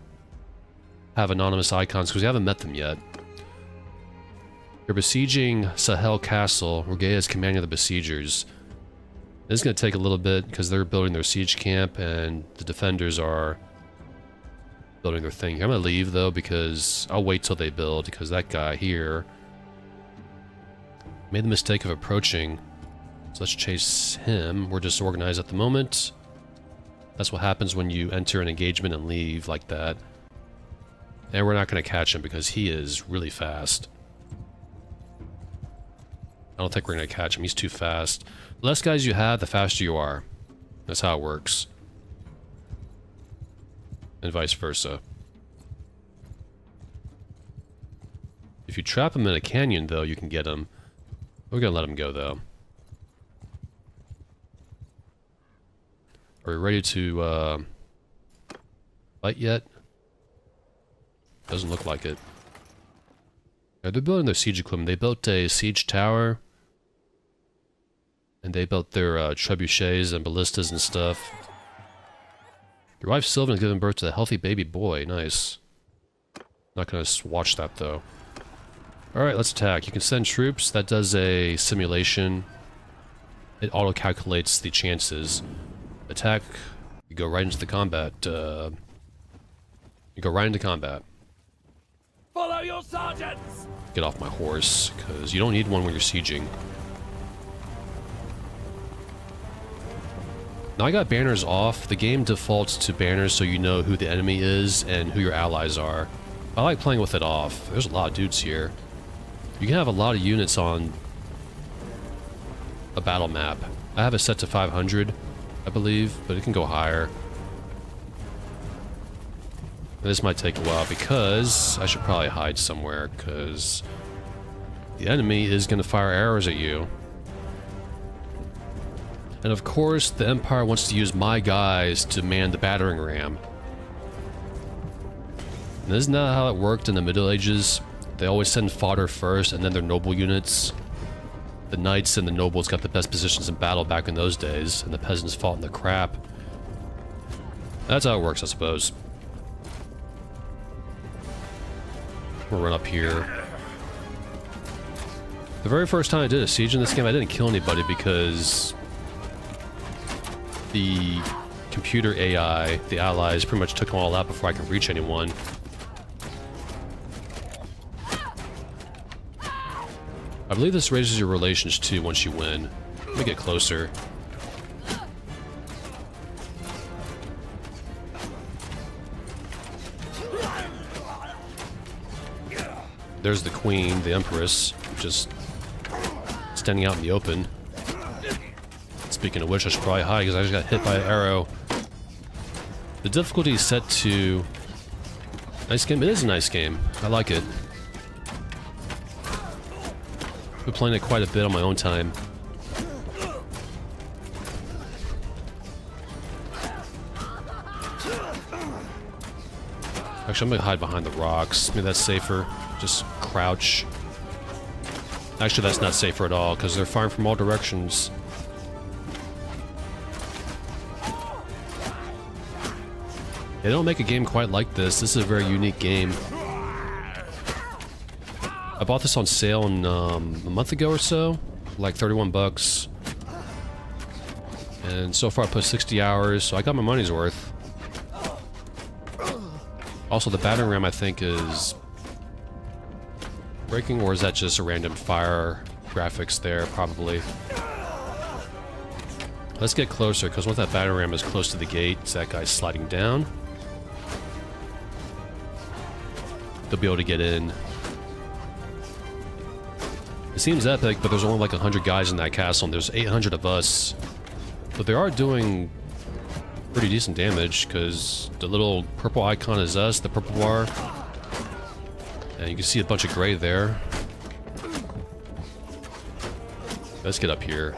have anonymous icons because we haven't met them yet. They're besieging Sahel Castle. Regae is commanding the besiegers. It's going to take a little bit because they're building their siege camp and the defenders are building their thing. I'm going to leave though because I'll wait till they build because that guy here made the mistake of approaching. So let's chase him. We're disorganized at the moment. That's what happens when you enter an engagement and leave like that. And we're not going to catch him because he is really fast. I don't think we're going to catch him. He's too fast. The less guys you have, the faster you are. That's how it works. And vice versa. If you trap him in a canyon, though, you can get him. We're going to let him go, though. Are we ready to fight yet? Doesn't look like it. Yeah, they're building their siege equipment. They built a siege tower. And they built their trebuchets and ballistas and stuff. Your wife Sylvan has given birth to a healthy baby boy. Nice. Not gonna watch that though. Alright, let's attack. You can send troops. That does a simulation. It auto-calculates the chances. Attack. You go right into the combat. You go right into combat. Follow your sergeants! Get off my horse, because you don't need one when you're sieging. Now I got banners off. The game defaults to banners so you know who the enemy is and who your allies are. I like playing with it off. There's a lot of dudes here. You can have a lot of units on a battle map. I have it set to 500, I believe, but it can go higher. And this might take a while because I should probably hide somewhere because the enemy is going to fire arrows at you. And of course, the Empire wants to use my guys to man the battering ram. And isn't that how it worked in the Middle Ages? They always send fodder first and then their noble units. The knights and the nobles got the best positions in battle back in those days, and the peasants fought in the crap. That's how it works, I suppose. We'll run up here. The very first time I did a siege in this game, I didn't kill anybody because the computer AI, the allies, pretty much took them all out before I could reach anyone. I believe this raises your relations too once you win. Let me get closer. There's the queen, the empress, just standing out in the open. Speaking of which, I should probably hide because I just got hit by an arrow. The difficulty is set to... Nice game? It is a nice game. I like it. I've been playing it quite a bit on my own time. Actually, I'm gonna hide behind the rocks. Maybe that's safer. Just crouch. Actually, that's not safer at all, because they're firing from all directions. They don't make a game quite like this. This is a very unique game. I bought this on sale a month ago or so, like 31 bucks. And so far I put 60 hours, so I got my money's worth. Also, the battering ram I think is breaking, or is that just a random fire graphics there? Probably. Let's get closer, because once that battering ram is close to the gate, that guy's sliding down. They'll be able to get in. It seems epic, but there's only like 100 guys in that castle, and there's 800 of us. But they are doing pretty decent damage, because the little purple icon is us, the purple bar. And you can see a bunch of gray there. Let's get up here.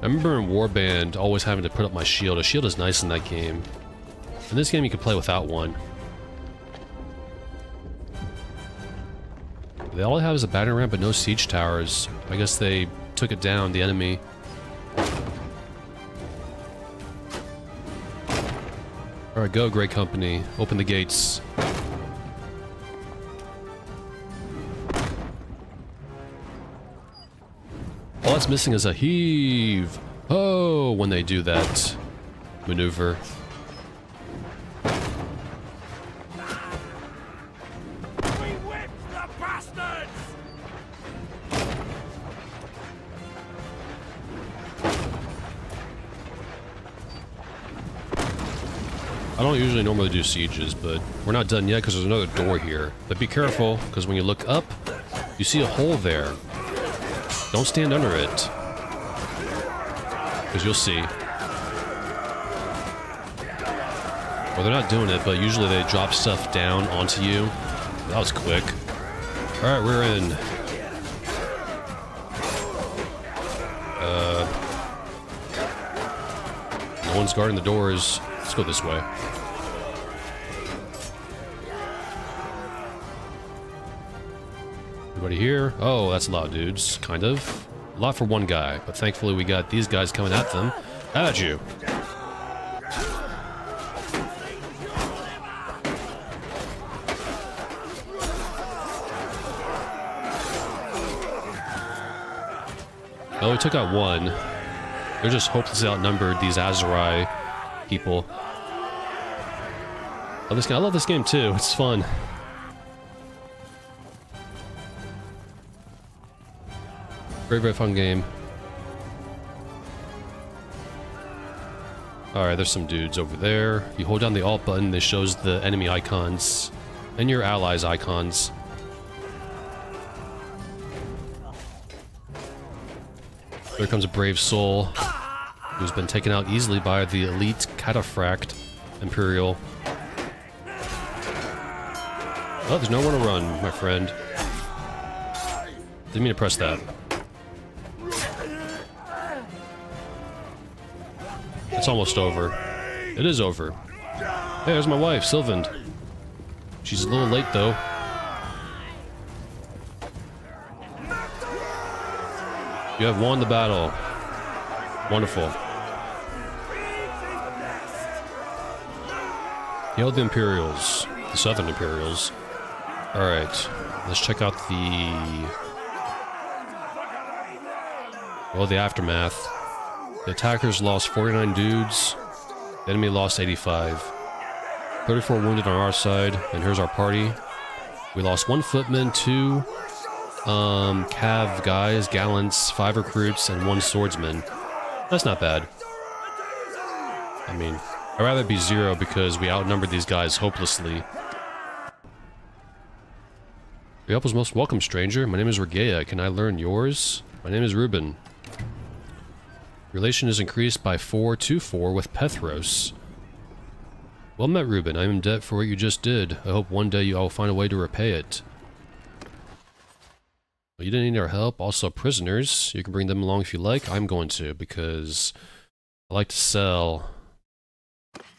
I remember in Warband always having to put up my shield. A shield is nice in that game. In this game you can play without one. They all have is a battering ram but no siege towers. I guess they took it down, the enemy. Alright, go, Grey Company. Open the gates. All that's missing is a heave. Oh, when they do that maneuver. We whipped the bastards! I don't usually normally do sieges, but we're not done yet because there's another door here. But be careful, because when you look up, you see a hole there. Don't stand under it, because you'll see. Well, they're not doing it, but usually they drop stuff down onto you. That was quick. Alright, we're in. No one's guarding the doors. Let's go this way. Anybody here? Oh, that's a lot of dudes, kind of. A lot for one guy, but thankfully we got these guys coming at them. At you. Oh, we took out one. They're just hopelessly outnumbered, these Azurai people. Oh, this guy, I love this game too. It's fun. Very, very fun game. Alright, there's some dudes over there. You hold down the Alt button, it shows the enemy icons and your allies' icons. There comes a brave soul who's been taken out easily by the elite Cataphract Imperial. Oh, there's nowhere to run, my friend. Didn't mean to press that. It's almost over. It is over. Hey, there's my wife, Sylvan. She's a little late, though. You have won the battle. Wonderful. Hail the Imperials. The Southern Imperials. Alright. Let's check out the... well, the aftermath. The attackers lost 49 dudes. The enemy lost 85. 34 wounded on our side. And here's our party. We lost 1 footman, 2 cav guys, gallants, 5 recruits, and 1 swordsman. That's not bad. I mean, I'd rather be 0 because we outnumbered these guys hopelessly. Your help was most welcome, stranger. My name is Regea. Can I learn yours? My name is Reuben. Relation is increased by 4 to 4 with Pethros. Well met, Reuben. I am in debt for what you just did. I hope one day you all find a way to repay it. Well, you didn't need our help. Also, prisoners. You can bring them along if you like. I'm going to, because I like to sell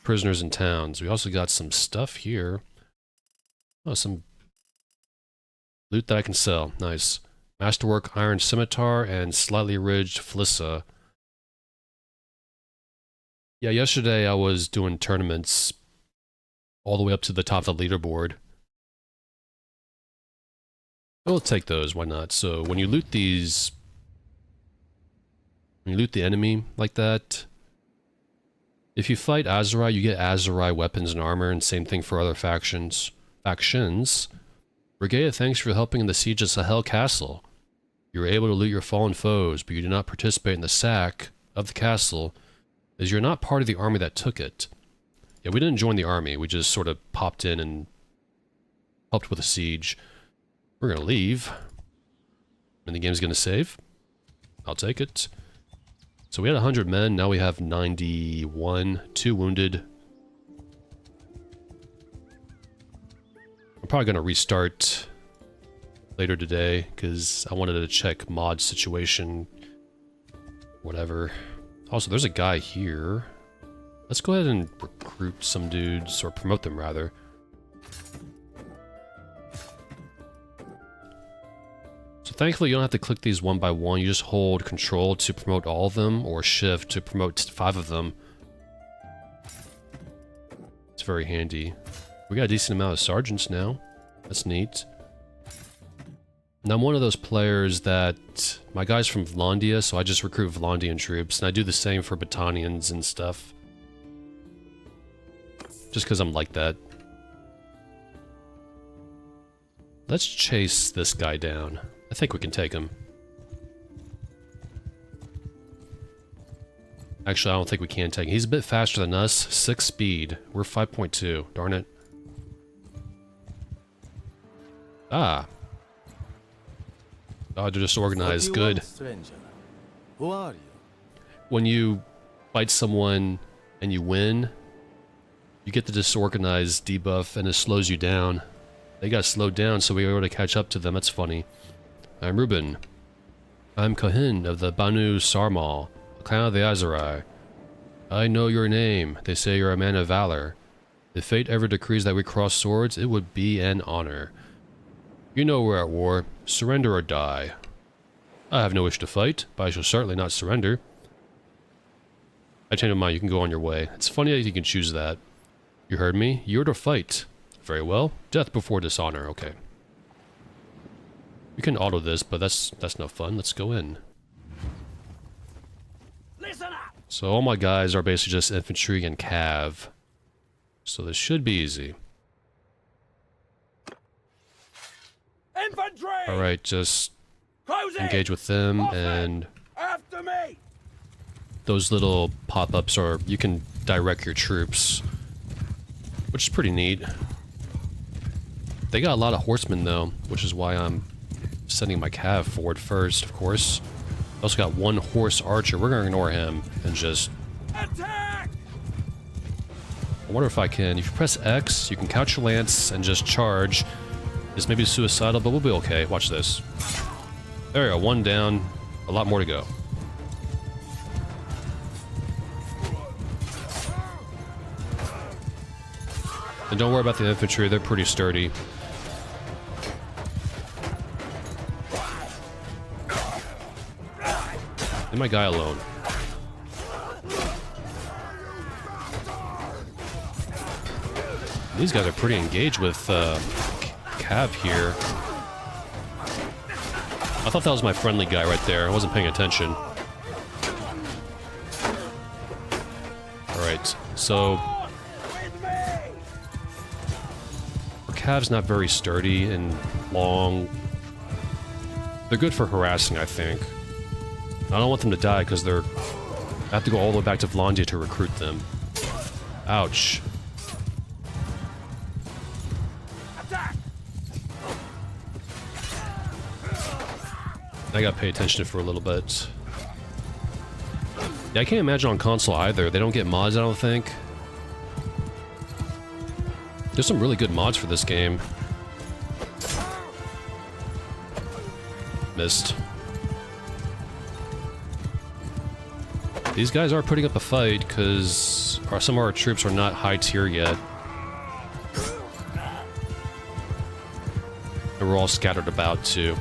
prisoners in towns. We also got some stuff here. Oh, some loot that I can sell. Nice. Masterwork Iron Scimitar and Slightly Ridged Flissa. Yeah, yesterday I was doing tournaments all the way up to the top of the leaderboard. We'll take those, why not? So when you loot these... when you loot the enemy like that... if you fight Azurai, you get Azurai weapons and armor, and same thing for other factions. Regea, thanks for helping in the siege of Sahel Castle. You were able to loot your fallen foes, but you did not participate in the sack of the castle, as you're not part of the army that took it. Yeah, we didn't join the army, we just sort of popped in and helped with the siege. We're gonna leave. And the game's gonna save. I'll take it. So we had 100 men, now we have 91, 2 wounded. I'm probably gonna restart later today, because I wanted to check mod situation. Whatever. Also, there's a guy here. Let's go ahead and recruit some dudes, or promote them rather. So thankfully you don't have to click these one by one, you just hold control to promote all of them, or shift to promote 5 of them. It's very handy. We got a decent amount of sergeants now. That's neat. Now I'm one of those players that... my guy's from Vlandia, so I just recruit Vlandian troops, and I do the same for battalions and stuff. Just because I'm like that. Let's chase this guy down. I think we can take him. Actually, I don't think we can take him. He's a bit faster than us. 6 speed. We're 5.2. Darn it. Ah. Oh, they're disorganized. Good. Who are you? When you fight someone and you win, you get the disorganized debuff and it slows you down. They got slowed down, so we were able to catch up to them. That's funny. I'm Reuben. I'm Kohin of the Banu Sarmal, clan of the Azurai. I know your name. They say you're a man of valor. If fate ever decrees that we cross swords, it would be an honor. You know we're at war. Surrender or die. I have no wish to fight, but I shall certainly not surrender. I changed my mind. You can go on your way. It's funny that you can choose that. You heard me. You're to fight. Very well. Death before dishonor. Okay. We can auto this, but that's no fun. Let's go in. Listen up. So all my guys are basically just infantry and cav. So this should be easy. Infantry. Alright, just Close engage with them, and after me. those little pop-ups are, you can direct your troops, which is pretty neat. They got a lot of horsemen though, which is why I'm sending my cav forward first, of course. Also got 1 horse archer. We're gonna ignore him and just Attack! I wonder if I can, if you press X, you can couch your lance and just charge. This may be suicidal, but we'll be okay. Watch this. There we go, 1 down, a lot more to go. And don't worry about the infantry, they're pretty sturdy. Leave my guy alone. These guys are pretty engaged with Cav here. I thought that was my friendly guy right there. I wasn't paying attention. Alright, so... Our Cav's not very sturdy and long. They're good for harassing, I think. I don't want them to die because they're... I have to go all the way back to Vlandia to recruit them. Ouch. I gotta pay attention for a little bit. Yeah, I can't imagine on console either. They don't get mods, I don't think. There's some really good mods for this game. Missed. These guys are putting up a fight because some of our troops are not high tier yet. And we're all scattered about too.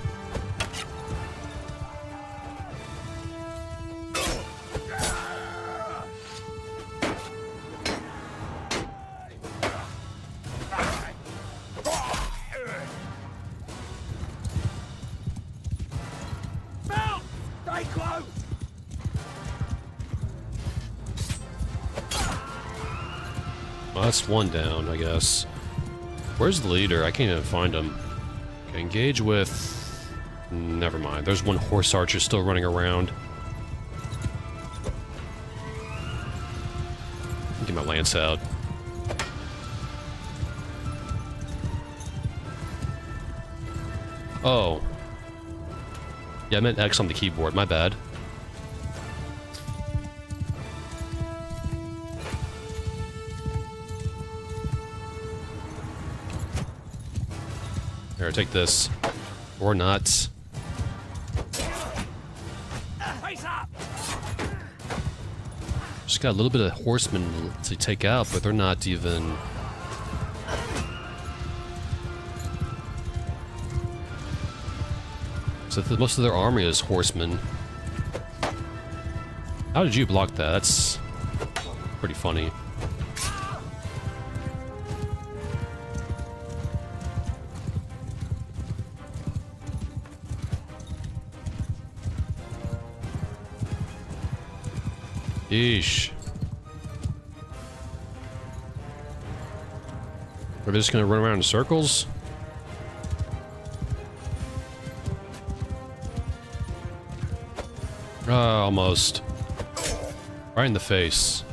Well, that's one down, I guess. Where's the leader? I can't even find him. Okay, engage with... Never mind. There's one horse archer still running around. Get my lance out. Oh. Yeah, I meant X on the keyboard. My bad. Here, take this. Or not. Just got a little bit of horsemen to take out, but they're not even... So most of their army is horsemen. How did you block that? That's pretty funny. Yeesh. Are they just gonna run around in circles? Almost. Right in the face.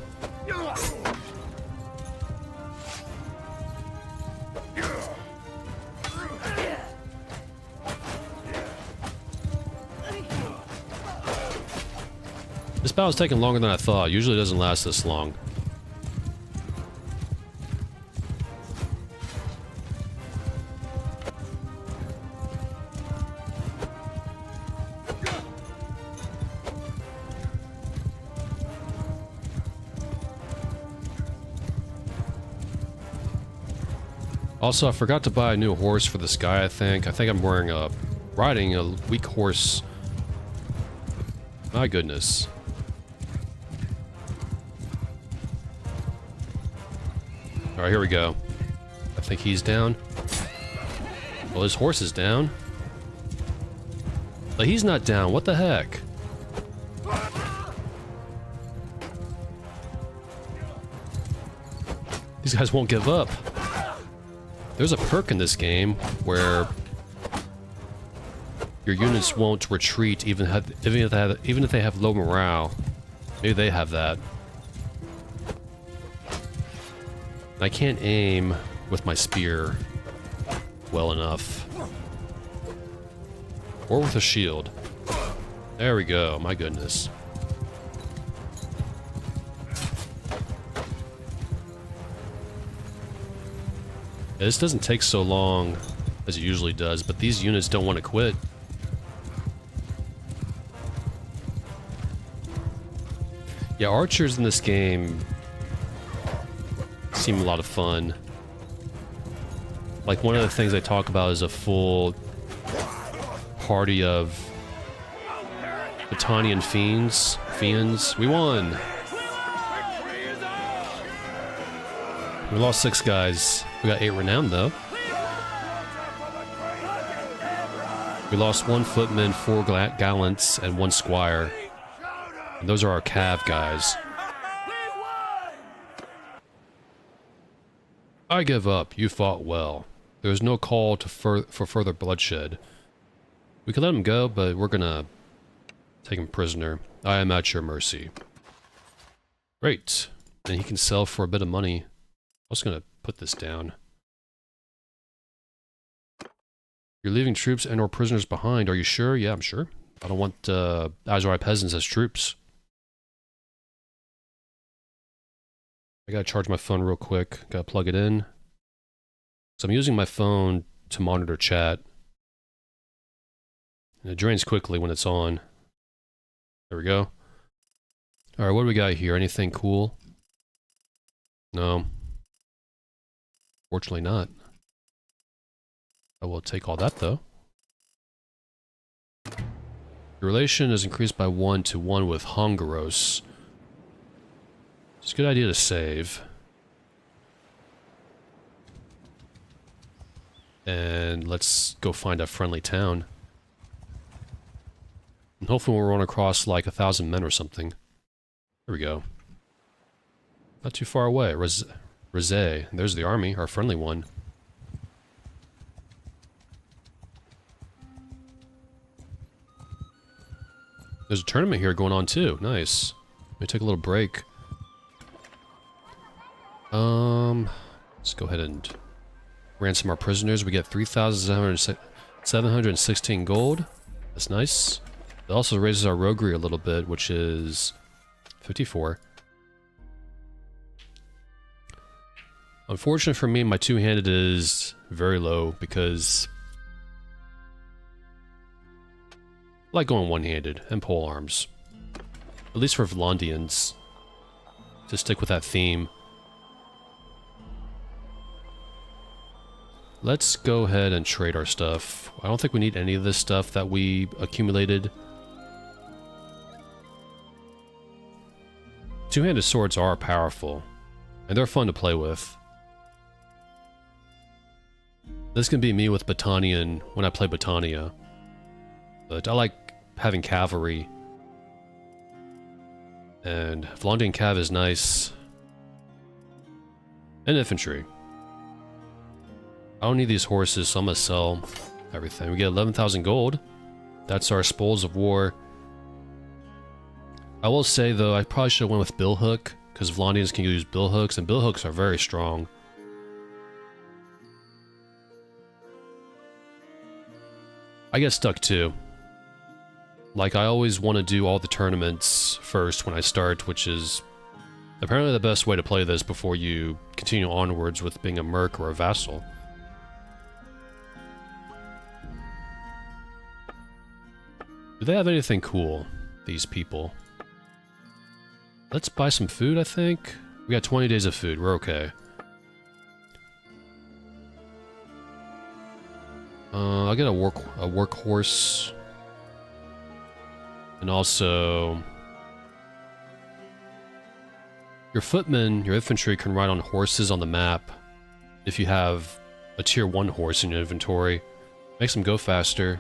This battle's taking longer than I thought. Usually it doesn't last this long. Also, I forgot to buy a new horse for this guy, I think. I think I'm riding a weak horse. My goodness. Alright, here we go. I think he's down. Well, his horse is down. But he's not down. What the heck? These guys won't give up. There's a perk in this game where your units won't retreat even if they have low morale. Maybe they have that. I can't aim with my spear well enough. Or with a shield. There we go, my goodness. Yeah, this doesn't take so long as it usually does, but these units don't want to quit. Yeah, archers in this game seem a lot of fun. Like, one of the things they talk about is a full party of Battanian fiends. We won! We lost 6 guys. We got 8 renown, though. We lost 1 footman, 4 gallants, and 1 squire. And those are our cav guys. I give up. You fought well. There is no call to for further bloodshed. We can let him go, but we're gonna take him prisoner. I am at your mercy. Great. And he can sell for a bit of money. I was gonna put this down. You're leaving troops and or prisoners behind. Are you sure? Yeah, I'm sure. I don't want Azori peasants as troops. I gotta charge my phone real quick. Gotta plug it in. So I'm using my phone to monitor chat. And it drains quickly when it's on. There we go. Alright, what do we got here? Anything cool? No. Fortunately not. I will take all that though. Your relation is increased by 1 to 1 with Hongaros. It's a good idea to save. And let's go find a friendly town. And hopefully we'll run across like 1,000 men or something. There we go. Not too far away. Rizé. There's the army, our friendly one. There's a tournament here going on too. Nice. Let me take a little break. Let's go ahead and ransom our prisoners. We get 3,716 gold. That's nice. It also raises our roguery a little bit, which is 54. Unfortunate for me, my two-handed is very low because I like going one-handed and pole arms. At least for Vlandians. To stick with that theme. Let's go ahead and trade our stuff. I don't think we need any of this stuff that we accumulated. Two-handed swords are powerful, and they're fun to play with. This can be me with Battanian when I play Battania. But I like having cavalry. And Vlandian cav is nice. And infantry. I don't need these horses, so I'm gonna sell everything. We get 11,000 gold. That's our spoils of war. I will say though, I probably should have went with billhook, because Vlandians can use billhooks, and billhooks are very strong. I get stuck too. Like, I always want to do all the tournaments first when I start, which is apparently the best way to play this before you continue onwards with being a merc or a vassal. Do they have anything cool, these people? Let's buy some food, I think. We got 20 days of food, we're okay. I'll get a workhorse. And also, your footmen, your infantry can ride on horses on the map if you have a tier 1 horse in your inventory. Makes them go faster.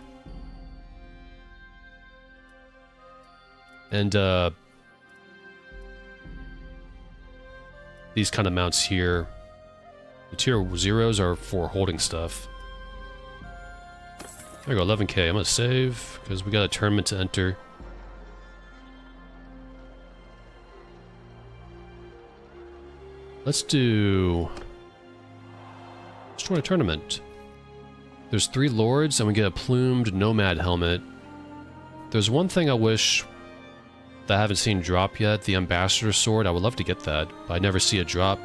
And these kind of mounts here, the tier 0s are for holding stuff. There we go, 11k. I'm gonna save because we got a tournament to enter. Let's join a tournament. There's 3 lords and we get a plumed nomad helmet. There's one thing I wish that I haven't seen drop yet, the ambassador sword. I would love to get that, but I never see it drop.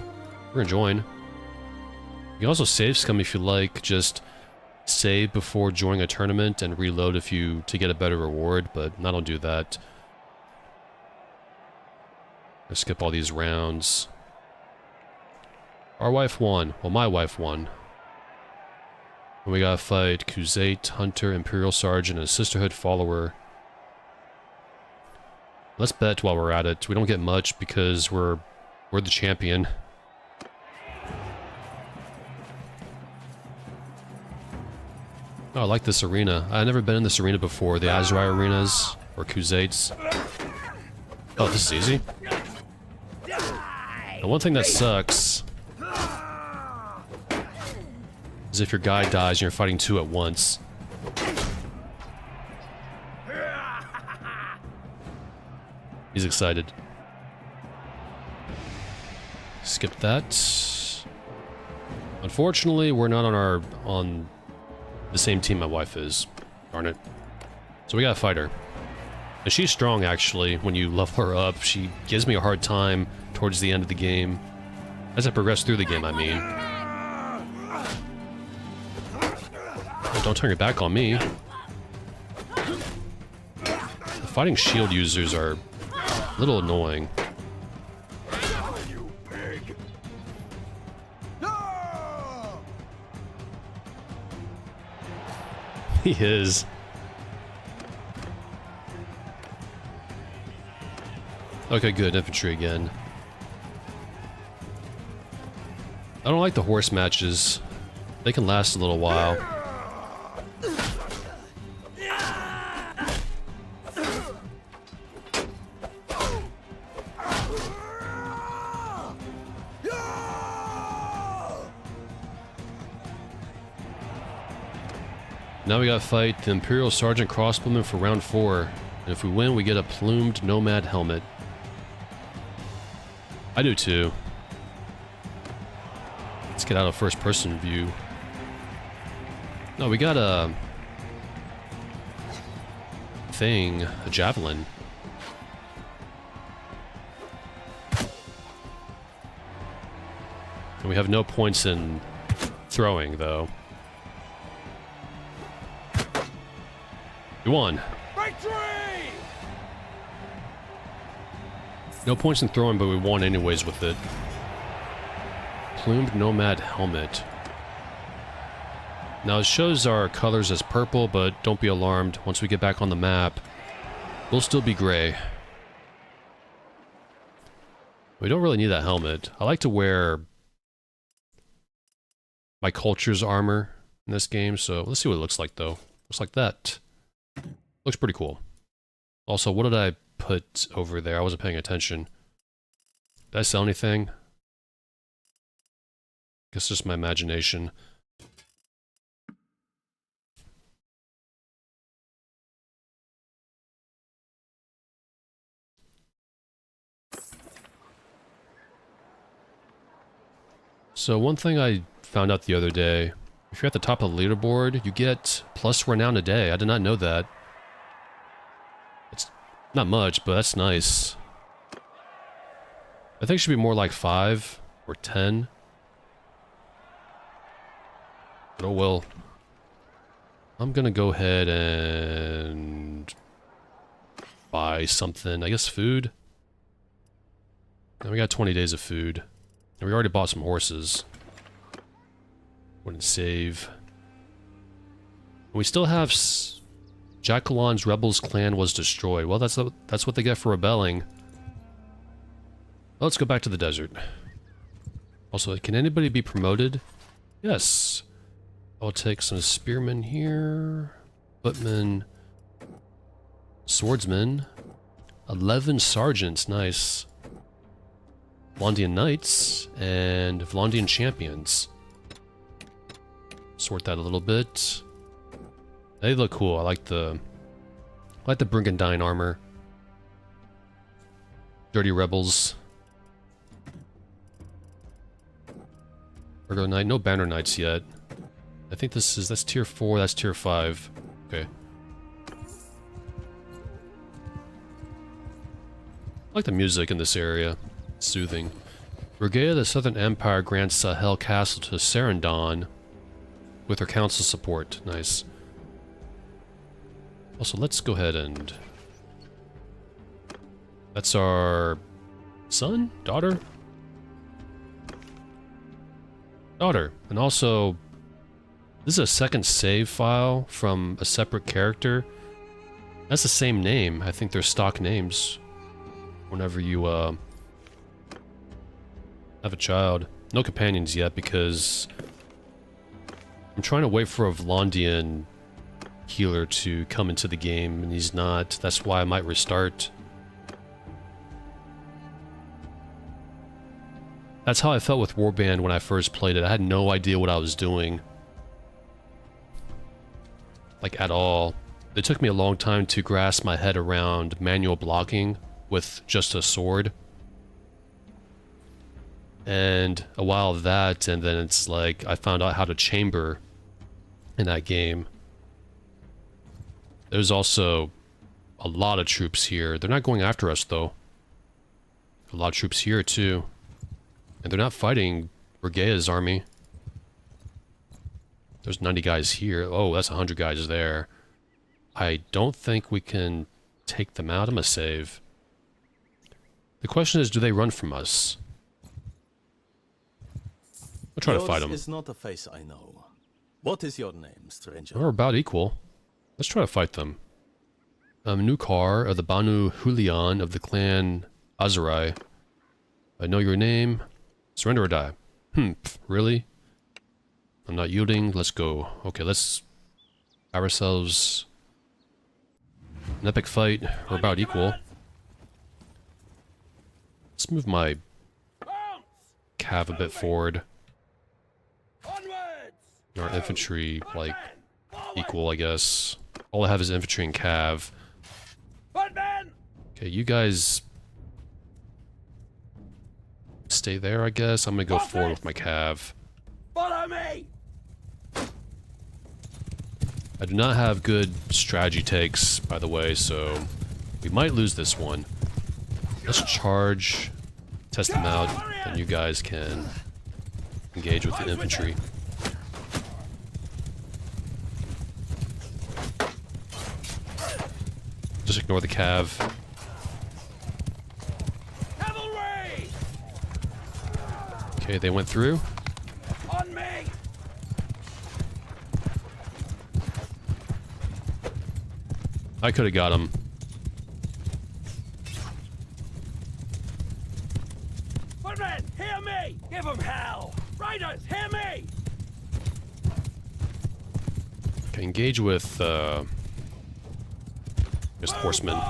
We're gonna join. You can also save scum if you like, just save before joining a tournament and reload if you to get a better reward, but I don't do that. I skip all these rounds. Our wife won. Well, my wife won. And we gotta fight Khuzait, Hunter, Imperial Sergeant, and Sisterhood Follower. Let's bet while we're at it. We don't get much because we're the champion. Oh, I like this arena. I've never been in this arena before. The Azrai arenas or Khuzait's. Oh, this is easy. The one thing that sucks is if your guy dies and you're fighting two at once. He's excited. Skip that. Unfortunately, we're not on the same team my wife is. Darn it. So we gotta fight her. And she's strong, actually, when you level her up. She gives me a hard time towards the end of the game. As I progress through the game, I mean. Oh, don't turn your back on me. The fighting shield users are a little annoying. He is. Okay, good. Infantry again. I don't like the horse matches. They can last a little while. Now we gotta fight the Imperial Sergeant Crossbowman for round 4. And if we win, we get a plumed Nomad helmet. I do too. Let's get out of first person view. No, we got a thing, a javelin. And we have no points in throwing, though. We won. Victory! No points in throwing, but we won anyways with it. Plumed Nomad helmet. Now it shows our colors as purple, but don't be alarmed. Once we get back on the map, we'll still be gray. We don't really need that helmet. I like to wear my culture's armor in this game, so let's see what it looks like though. Looks like that. Looks pretty cool. Also, what did I put over there? I wasn't paying attention. Did I sell anything? Guess just my imagination. So one thing I found out the other day, if you're at the top of the leaderboard, you get plus renown a day. I did not know that. It's not much, but that's nice. I think it should be more like 5 or 10. But oh well. I'm gonna go ahead and buy something. I guess food. Now we got 20 days of food. And we already bought some horses. Wouldn't save. We still have Jacqueline's Rebels clan was destroyed. Well, that's what they get for rebelling. Well, let's go back to the desert. Also, can anybody be promoted? Yes. I'll take some spearmen here. Footmen. Swordsmen. 11 sergeants. Nice. Vlondian Knights and Vlondian Champions. Sort that a little bit. They look cool. I like the Brigandine armor. Dirty Rebels. Virgo Knight. No Banner Knights yet. I think that's tier 4. That's tier 5. Okay. I like the music in this area. Soothing. Brigade of the Southern Empire grants Sahel Castle to Sarandon with her council support. Nice. Also, let's go ahead and... That's our... son? Daughter? Daughter. And also... This is a second save file from a separate character. That's the same name. I think they're stock names. Whenever you, have a child. No companions yet because I'm trying to wait for a Vlondian healer to come into the game, and he's not. That's why I might restart. That's how I felt with Warband when I first played it. I had no idea what I was doing. Like, at all. It took me a long time to grasp my head around manual blocking with just a sword. And a while of that, and then it's like I found out how to chamber in that game. There's also a lot of troops here. They're not going after us, though. A lot of troops here, too. And they're not fighting Brigea's army. There's 90 guys here. Oh, that's 100 guys there. I don't think we can take them out. I'm gonna save. The question is, do they run from us? I'll try to fight them. Is not a face I know. What is your name, stranger? We're about equal. Let's try to fight them. Nukar of the Banu Hulian of the clan Azurai. I know your name. Surrender or die. Really? I'm not yielding. Let's go. Okay, let's have ourselves an epic fight. We're about equal. Let's move my cav a bit forward. Our infantry, like, equal, I guess. All I have is infantry and cav. Okay, you guys stay there, I guess. I'm gonna go forward with my cav. Follow me! I do not have good strategy takes, by the way, so we might lose this one. Let's charge, test them out, and you guys can engage with the infantry. Just ignore the cav. Cavalry! Okay, they went through. On me! I could have got him. Footmen, hear me! Give them hell! Riders, hear me! Okay, engage with, just horsemen.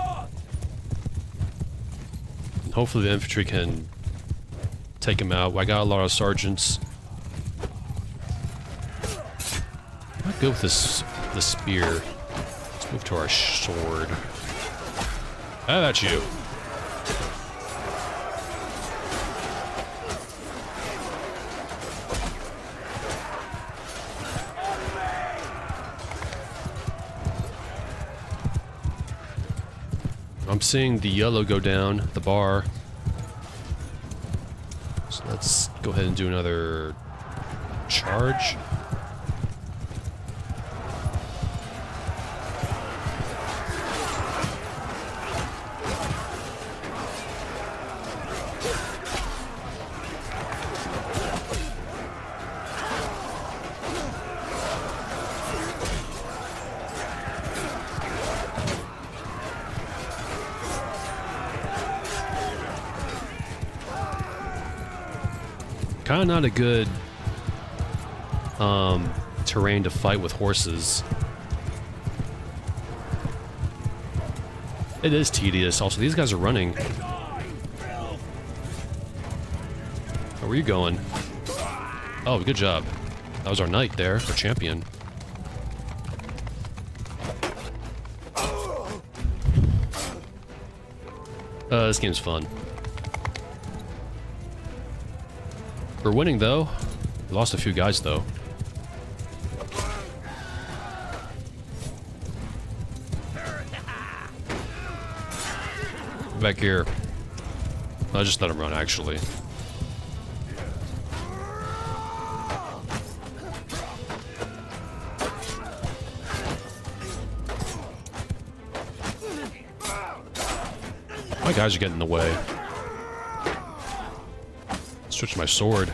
And hopefully the infantry can take him out. I got a lot of sergeants. I'm not good with this spear. Let's move to our sword. Ah, that's you. I'm seeing the yellow go down, the bar. So let's go ahead and do another charge. Kind of not a good terrain to fight with horses. It is tedious. Also, these guys are running. Where were you going? Oh, good job. That was our knight there, our champion. This game's fun. We're winning, though. We lost a few guys, though. Back here. I'll just let him run, actually. My guys are getting in the way. Switch my sword.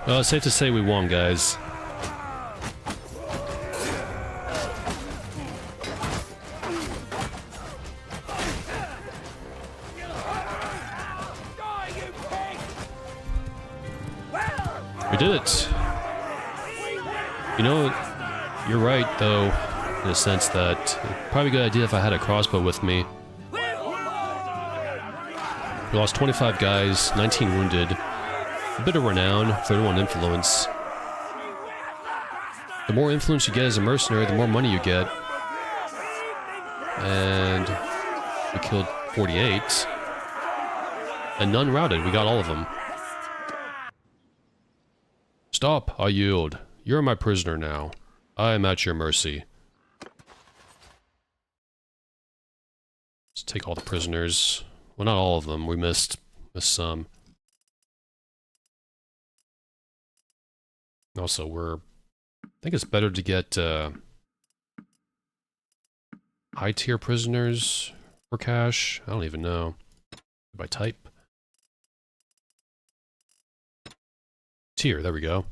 Well, it's safe to say we won, guys. We did it. You know, you're right, though, in a sense that probably a good idea if I had a crossbow with me. We lost 25 guys, 19 wounded, a bit of renown, 31 influence. The more influence you get as a mercenary, the more money you get. And we killed 48. And none routed, we got all of them. Stop, I yield. You're my prisoner now. I am at your mercy. Let's take all the prisoners. Well, not all of them. We missed some. Also, I think it's better to get high-tier prisoners for cash. I don't even know. By type. Tier, there we go.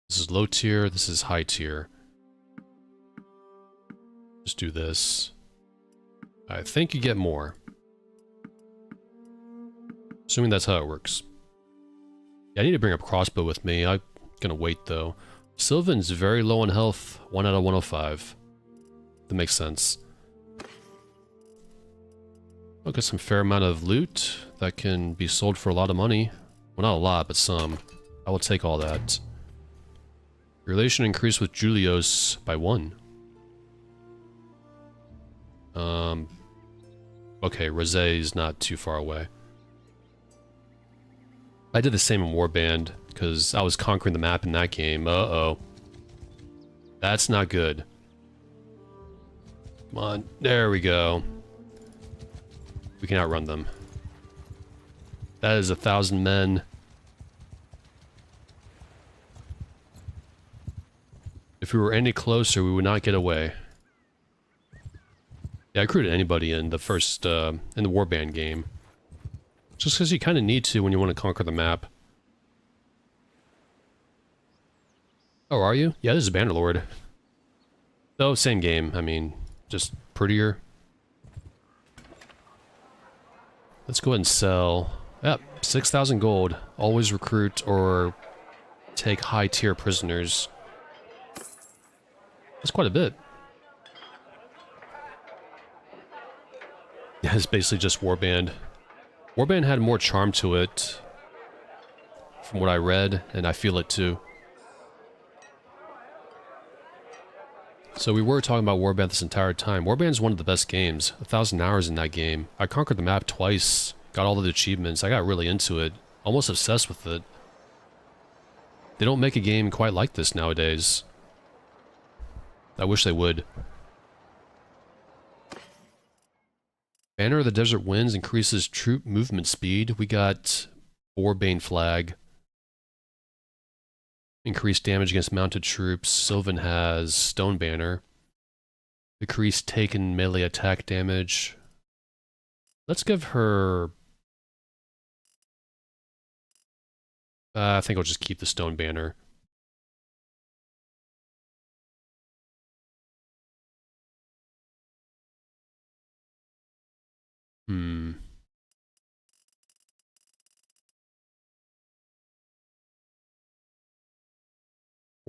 This is low tier, this is high tier. Just do this. I think you get more. Assuming that's how it works. Yeah, I need to bring up crossbow with me. I'm gonna wait though. Sylvan's very low on health, 1 out of 105. That makes sense. I'll get some fair amount of loot that can be sold for a lot of money. Well, not a lot, but some. I will take all that. Relation increased with Julios by 1. Okay, Rosé is not too far away. I did the same in Warband, because I was conquering the map in that game. Uh-oh. That's not good. Come on, there we go. We can outrun them. That is 1,000 men. If we were any closer, we would not get away. Yeah, I recruited anybody in the first, in the Warband game. Just because you kind of need to when you want to conquer the map. Oh, are you? Yeah, this is Bannerlord. Oh, same game. I mean, just prettier. Let's go ahead and sell. Yep, 6,000 gold. Always recruit or take high-tier prisoners. That's quite a bit. Yeah, it's basically just Warband. Warband had more charm to it, from what I read, and I feel it too. So we were talking about Warband this entire time. Warband's one of the best games. 1,000 hours in that game. I conquered the map twice, got all of the achievements. I got really into it, almost obsessed with it. They don't make a game quite like this nowadays. I wish they would. Banner of the Desert Winds increases troop movement speed. We got Bane Flag. Increased damage against mounted troops. Sylvan has Stone Banner. Decreased taken melee attack damage. Let's give her... I think I'll just keep the Stone Banner.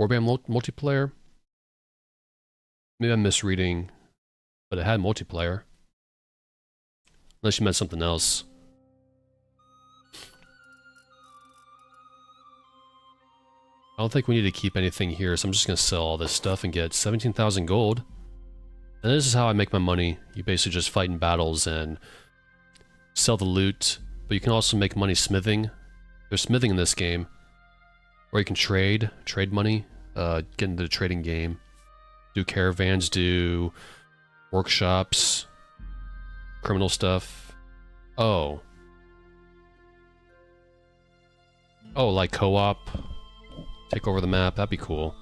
Warband multiplayer? Maybe I'm misreading, but it had multiplayer. Unless you meant something else. I don't think we need to keep anything here, so I'm just going to sell all this stuff and get 17,000 gold. And this is how I make my money. You basically just fight in battles and sell the loot, but you can also make money smithing. There's smithing in this game, where you can trade money, get into the trading game, do caravans, do workshops, criminal stuff. Oh, like co-op, take over the map, that'd be cool.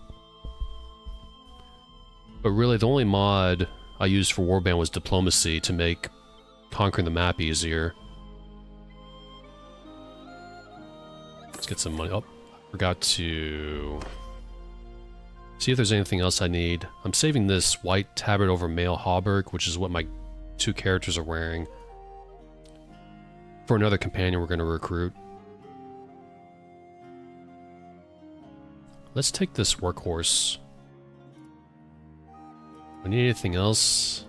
But really, the only mod I used for Warband was diplomacy to make conquering the map easier. Let's get some money. Oh, Forgot to see if there's anything else I need. I'm saving this white tabard over mail hauberk, which is what my 2 characters are wearing, for another companion we're going to recruit. Let's take this workhorse. We need anything else?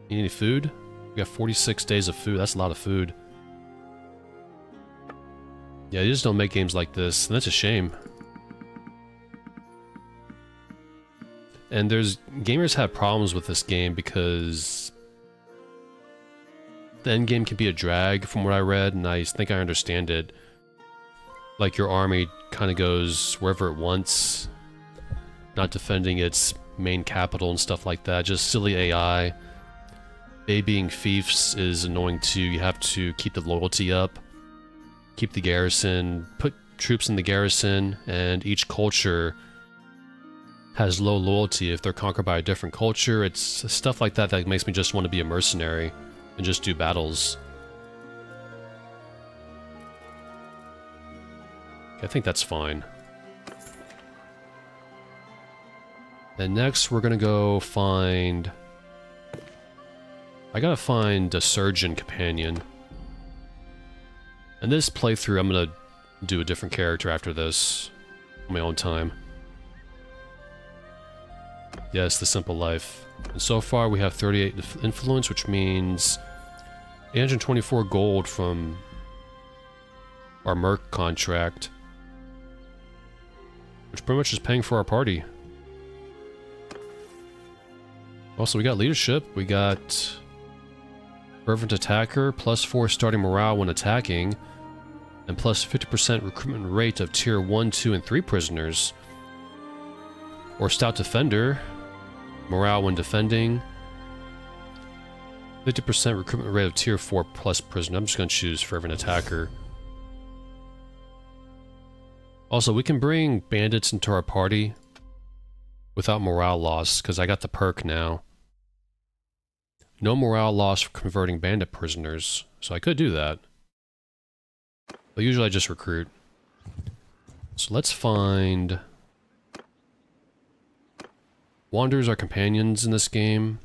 Need any food? We got 46 days of food. That's a lot of food. Yeah, you just don't make games like this, and that's a shame. And gamers have problems with this game because the end game can be a drag from what I read, and I think I understand it. Like your army kind of goes wherever it wants, not defending its main capital and stuff like that. Just silly AI. They being fiefs is annoying too. You have to keep the loyalty up, keep the garrison, put troops in the garrison, and each culture has low loyalty if they're conquered by a different culture. It's stuff like that that makes me just want to be a mercenary and just do battles. I think that's fine. And next we're gonna go find... I gotta find a surgeon companion. In this playthrough I'm gonna do a different character after this, on my own time. Yes, the simple life. And so far we have 38 influence, which means 824 gold from our merc contract, which pretty much is paying for our party. Also, we got leadership, we got fervent attacker, +4 starting morale when attacking, and plus 50% recruitment rate of tier 1, 2, and 3 prisoners. Or stout defender, morale when defending, 50% recruitment rate of tier 4 plus prisoner. I'm just going to choose fervent attacker. Also, we can bring bandits into our party without morale loss, because I got the perk now. No morale loss for converting bandit prisoners, so I could do that. But usually I just recruit. So let's find... Wanderers are companions in this game.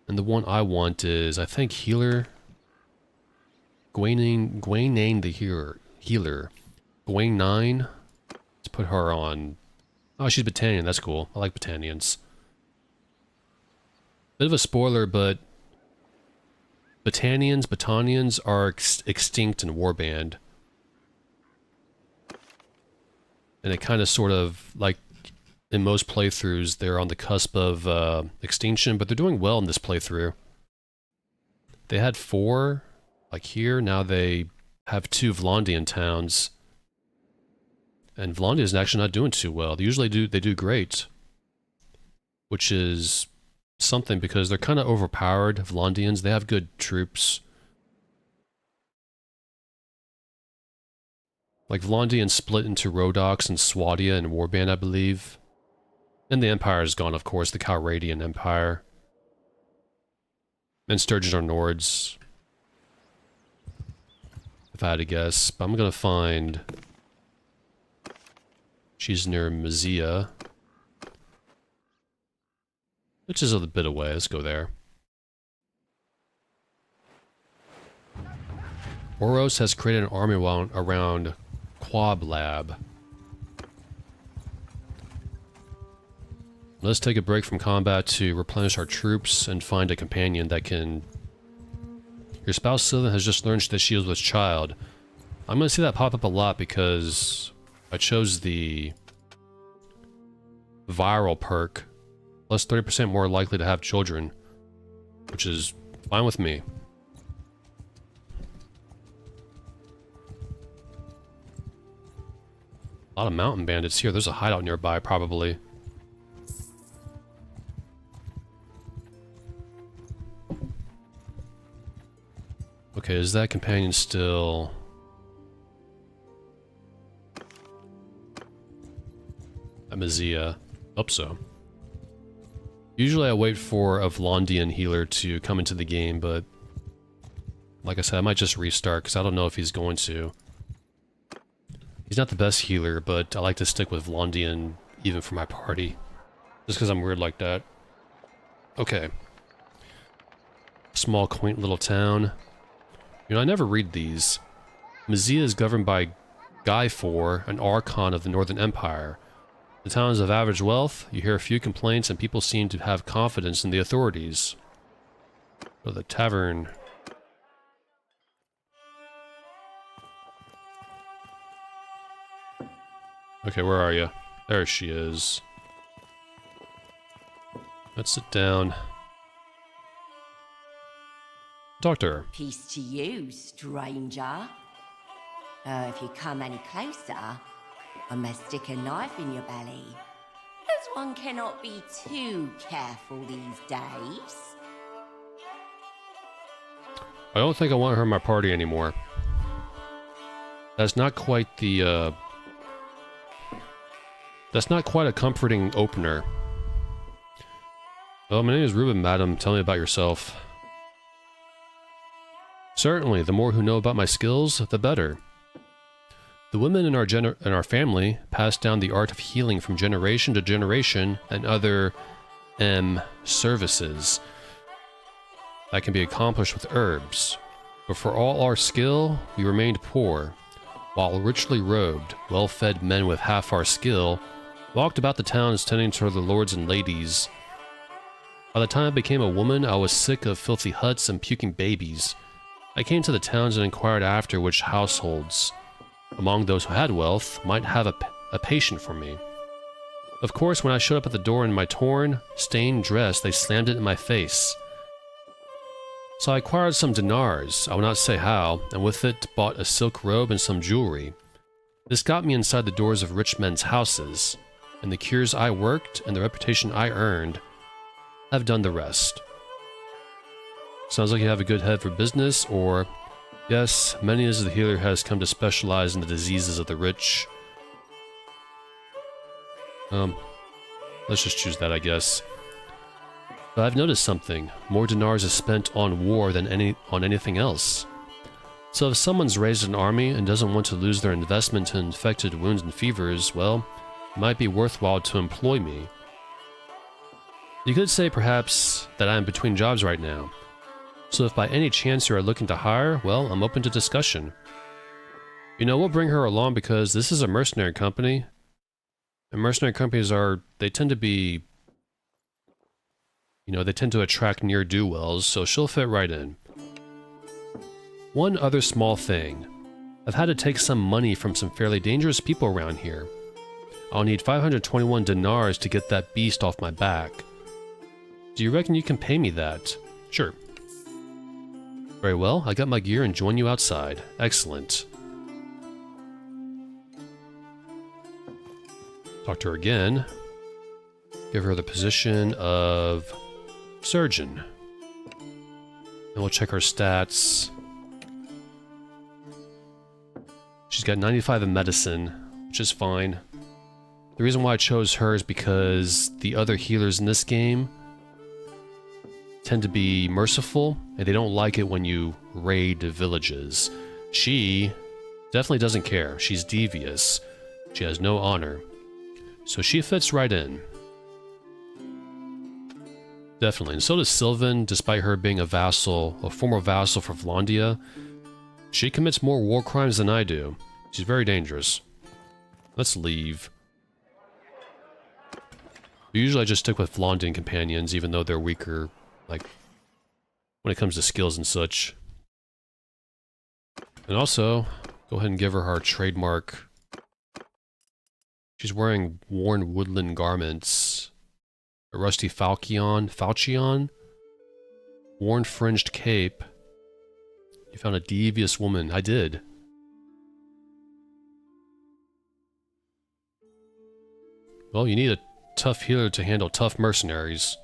And the one I want is, I think, healer. Gwainane the healer. Gwaine 9. Let's put her on. Oh, she's Battanian. That's cool. I like Battanians. Bit of a spoiler, but Battanians are extinct in Warband. And it kind of sort of, like in most playthroughs, they're on the cusp of extinction, but they're doing well in this playthrough. They had 4, like here, now they have 2 Vlandian towns. And Vlandia is actually not doing too well. They usually do great. Which is something because they're kind of overpowered, Vlandians. They have good troops. Like Vlandians split into Rhodoks and Swadia and Warband, I believe. And the Empire is gone, of course, the Calradian Empire. And Sturgeon are Nords. If I had to guess. But I'm gonna find... She's near Mazia. Which is a bit away. Let's go there. Oros has created an army around Quab Lab. Let's take a break from combat to replenish our troops and find a companion that can... Your spouse Sylvan has just learned that she is with child. I'm going to see that pop up a lot because I chose the viral perk. Plus 30% more likely to have children, which is fine with me. A lot of mountain bandits here. There's a hideout nearby, probably. Okay, is that companion still... Amazia? Hope so. Usually I wait for a Vlandian healer to come into the game, but... Like I said, I might just restart, because I don't know if he's going to. He's not the best healer, but I like to stick with Vlondian even for my party. Just because I'm weird like that. Okay. Small, quaint little town. You know, I never read these. Mazia is governed by Guy IV, an Archon of the Northern Empire. The town is of average wealth, you hear a few complaints, and people seem to have confidence in the authorities. Go to the tavern. Okay, where are you? There she is. Let's sit down. Doctor. Peace to you, stranger. If you come any closer, I must stick a knife in your belly. As one cannot be too careful these days. I don't think I want her in my party anymore. That's not quite the, that's not quite a comforting opener. Well, my name is Ruben, madam. Tell me about yourself. Certainly, the more who know about my skills, the better. The women in our family passed down the art of healing from generation to generation and other, services that can be accomplished with herbs. But for all our skill, we remained poor, while richly robed, well-fed men with half our skill walked about the towns tending to the lords and ladies. By the time I became a woman, I was sick of filthy huts and puking babies. I came to the towns and inquired after which households, among those who had wealth, might have a patient for me. Of course, when I showed up at the door in my torn, stained dress, they slammed it in my face. So I acquired some dinars, I will not say how, and with it bought a silk robe and some jewelry. This got me inside the doors of rich men's houses, and the cures I worked and the reputation I earned have done the rest. Sounds like you have a good head for business, or yes, many as the healer has come to specialize in the diseases of the rich. Let's just choose that, I guess. But I've noticed something. More dinars is spent on war than on anything else. So if someone's raised an army and doesn't want to lose their investment to infected wounds and fevers, well, it might be worthwhile to employ me. You could say, perhaps, that I am between jobs right now. So if by any chance you are looking to hire, well, I'm open to discussion. You know, we'll bring her along because this is a mercenary company. And mercenary companies they tend to be, you know, they tend to attract ne'er-do-wells, so she'll fit right in. One other small thing. I've had to take some money from some fairly dangerous people around here. I'll need 521 dinars to get that beast off my back. Do you reckon you can pay me that? Sure. Very well, I got my gear and join you outside. Excellent. Talk to her again. Give her the position of surgeon. And we'll check her stats. She's got 95 in medicine, which is fine. The reason why I chose her is because the other healers in this game tend to be merciful, and they don't like it when you raid villages. She definitely doesn't care. She's devious. She has no honor. So she fits right in. Definitely. And so does Sylvan, despite her being a vassal, a former vassal for Vlondia. She commits more war crimes than I do. She's very dangerous. Let's leave. Usually I just stick with Vlondian companions, even though they're weaker, like, when it comes to skills and such. And also, go ahead and give her our trademark. She's wearing worn woodland garments. A rusty falchion? Worn fringed cape. You found a devious woman. I did. Well, you need a tough healer to handle tough mercenaries.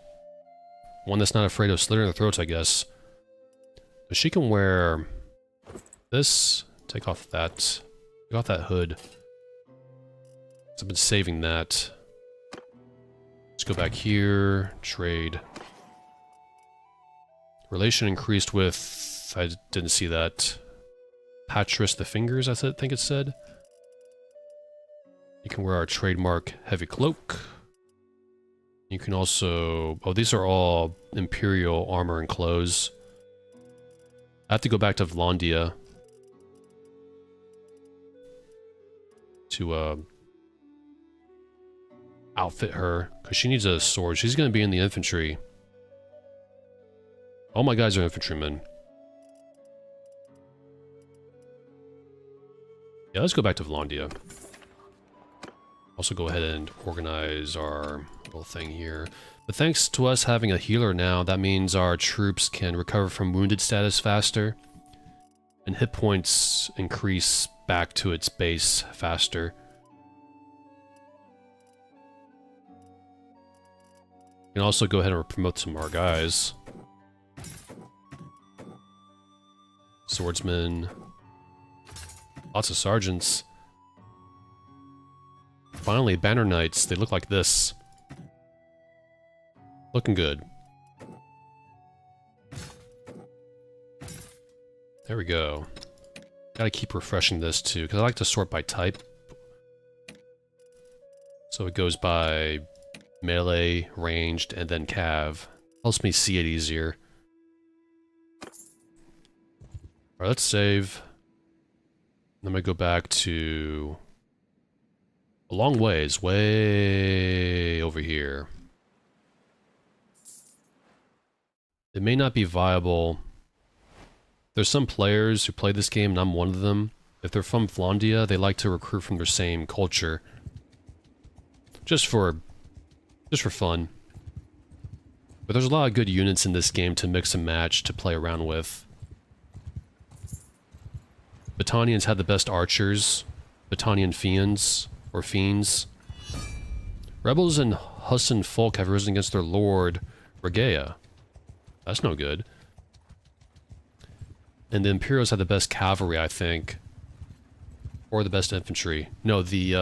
One that's not afraid of slitting their throats, I guess. But she can wear this. Take off that. Take off that hood. I've been saving that. Let's go back here. Trade. Relation increased with... I didn't see that. Patris the Fingers, I think it said. You can wear our trademark heavy cloak. You can also... Oh, these are all Imperial armor and clothes. I have to go back to Vlandia to outfit her, because she needs a sword. She's going to be in the infantry. All my guys are infantrymen. Yeah, let's go back to Vlandia. Also go ahead and organize our little thing here. But thanks to us having a healer now, that means our troops can recover from wounded status faster. And hit points increase back to its base faster. We can also go ahead and promote some of our guys. Swordsmen. Lots of sergeants. Finally, Banner Knights. They look like this. Looking good. There we go. Gotta keep refreshing this too, because I like to sort by type. So it goes by melee, ranged, and then cav. Helps me see it easier. Alright, let's save. I'm gonna go back to a long ways, way over here. It may not be viable. There's some players who play this game, and I'm one of them. If they're from Vlandia, they like to recruit from their same culture. Just for fun. But there's a lot of good units in this game to mix and match, to play around with. Battanians had the best archers. Battanian fiends, or fiends. Rebels and Hussan folk have risen against their lord, Regea. That's no good. And the Imperials had the best cavalry, I think. Or the best infantry. No, the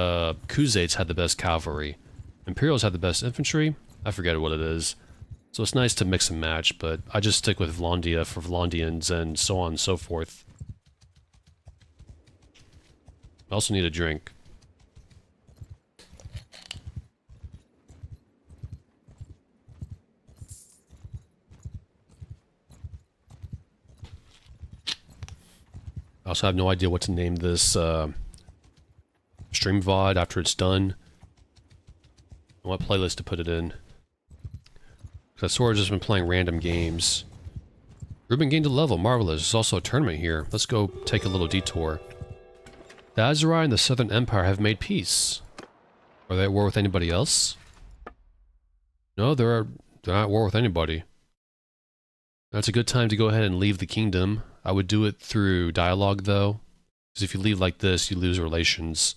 Khuzaits had the best cavalry. Imperials had the best infantry? I forget what it is. So it's nice to mix and match, but I just stick with Vlandia for Vlandians and so on and so forth. I also need a drink. I also have no idea what to name this stream VOD after it's done. And what playlist to put it in. Because I've sort of just been playing random games. Ruben gained a level, marvelous. There's also a tournament here. Let's go take a little detour. The Azerai and the Southern Empire have made peace. Are they at war with anybody else? No, they're not at war with anybody. That's a good time to go ahead and leave the kingdom. I would do it through dialogue, though. Because if you leave like this, you lose relations.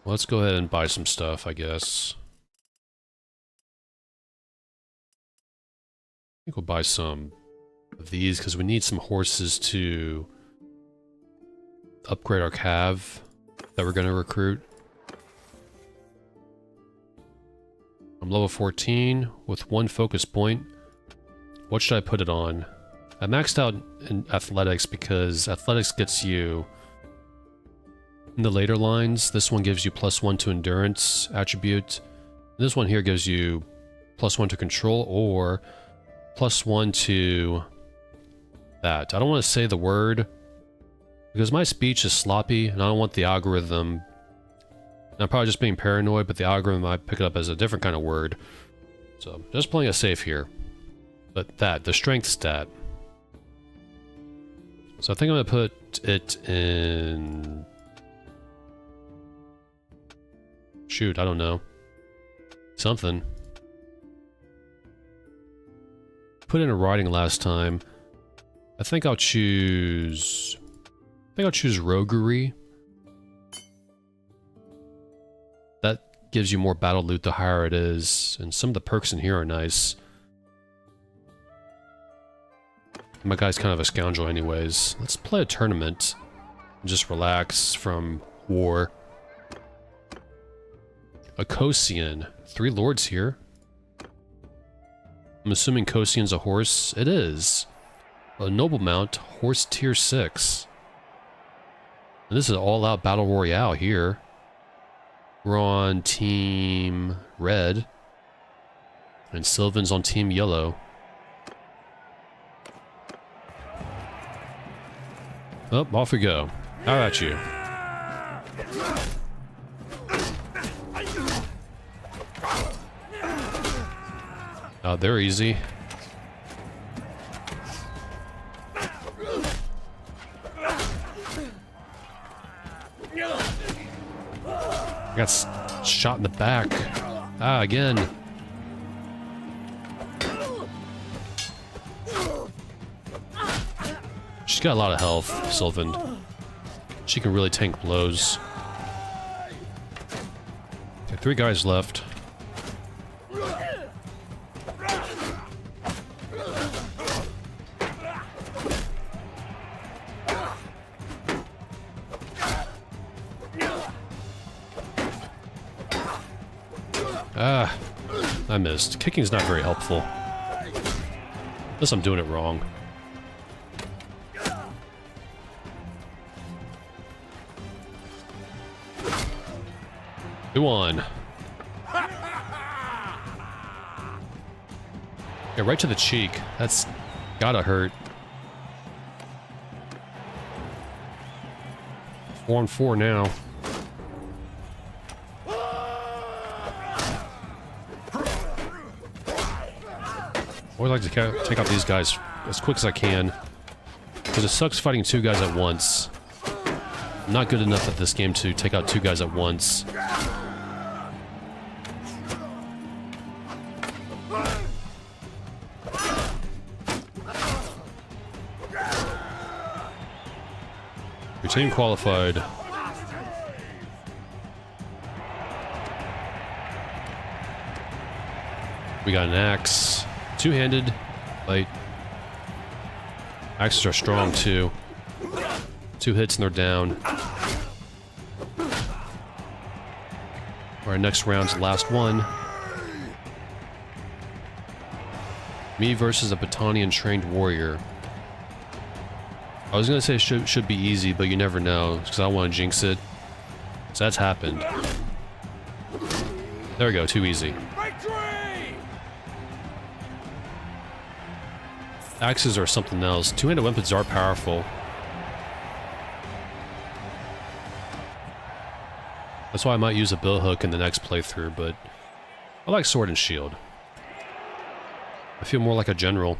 Well, let's go ahead and buy some stuff, I guess. I think we'll buy some of these, because we need some horses to upgrade our cav that we're going to recruit. I'm level 14 with 1 focus point. What should I put it on? I maxed out in athletics because athletics gets you in the later lines. This one gives you +1 to endurance attribute. This one here gives you +1 to control or +1 to that. I don't want to say the word because my speech is sloppy and I don't want the algorithm. I'm probably just being paranoid, but the algorithm might pick it up as a different kind of word. So just playing it safe here. But the strength stat. So I think I'm going to put it in... Shoot, I don't know. Something. Put in a riding last time. I think I'll choose... roguery. That gives you more battle loot the higher it is. And some of the perks in here are nice. My guy's kind of a scoundrel anyways. Let's play a tournament. And just relax from war. A Kosian. 3 lords here. I'm assuming Kosian's a horse. It is. A noble mount. Horse tier 6. And this is all-out battle royale here. We're on Team Red. And Sylvan's on Team Yellow. Oh, off we go. How about you? Oh, they're easy. I got shot in the back. Ah, again. She's got a lot of health, Sylvan. She can really tank blows. Okay, 3 guys left. Ah, I missed. Kicking's not very helpful. Unless I'm doing it wrong. Go on. Yeah, right to the cheek. That's gotta hurt. 4-on-4 now. I always like to take out these guys as quick as I can, because it sucks fighting 2 guys at once. I'm not good enough at this game to take out 2 guys at once. Your team qualified. We got an axe. Two-handed, light. Axes are strong too. 2 hits and they're down. Alright, next round's the last one. Me versus a Battanian trained warrior. I was gonna say it should be easy, but you never know, because I don't want to jinx it. So that's happened. There we go, too easy. Axes are something else. Two-handed weapons are powerful. That's why I might use a billhook in the next playthrough, but I like sword and shield. I feel more like a general.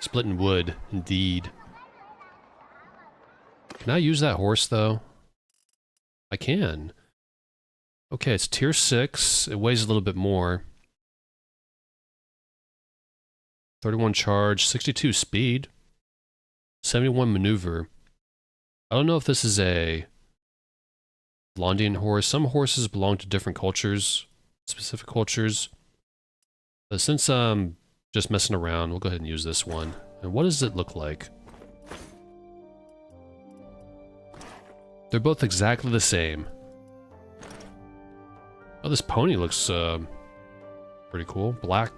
Splitting wood, indeed. Can I use that horse, though? I can. Okay, it's tier 6. It weighs a little bit more. 31 charge, 62 speed, 71 maneuver. I don't know if this is a Londian horse. Some horses belong to different cultures, specific cultures. But since I'm just messing around, we'll go ahead and use this one. And what does it look like? They're both exactly the same. Oh, this pony looks pretty cool. Black.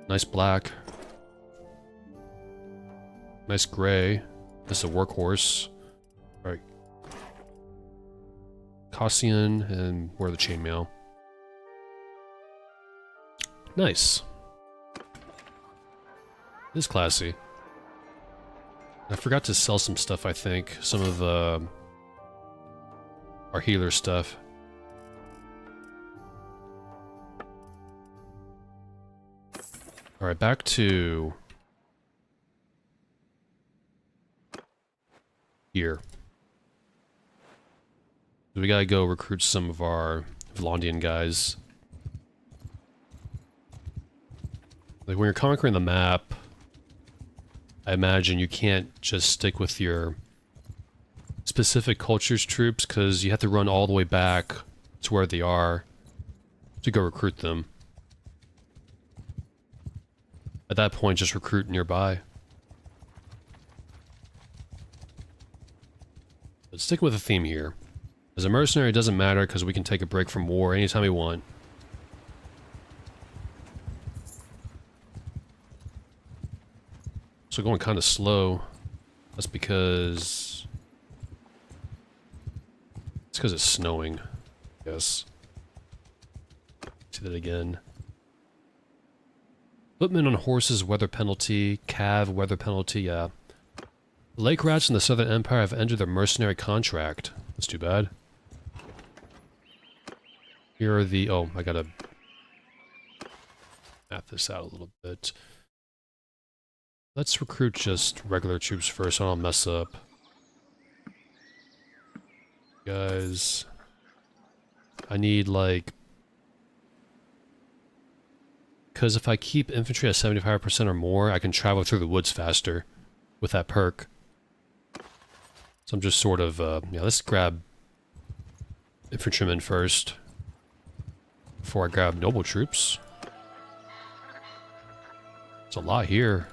Nice black. Nice gray. This is a workhorse. Alright. Cassian and wear the chainmail. Nice. This is classy. I forgot to sell some stuff, I think. Some of our healer stuff. Alright, back to here. We gotta go recruit some of our Vlondian guys. Like, when you're conquering the map, I imagine you can't just stick with your specific culture's troops, because you have to run all the way back to where they are to go recruit them. At that point, just recruit nearby. But stick with the theme here. As a mercenary, it doesn't matter because we can take a break from war anytime we want. So going kind of slow. That's because It's because it's snowing. Yes. See that again. Footmen on horses, weather penalty. Cav, weather penalty, yeah. The Lake Rats in the Southern Empire have ended their mercenary contract. That's too bad. Here are the... Oh, I gotta map this out a little bit. Let's recruit just regular troops first, so I don't mess up. Guys... I need, like... Because if I keep infantry at 75% or more, I can travel through the woods faster with that perk. So I'm just sort of, yeah, let's grab infantrymen first before I grab noble troops. There's a lot here.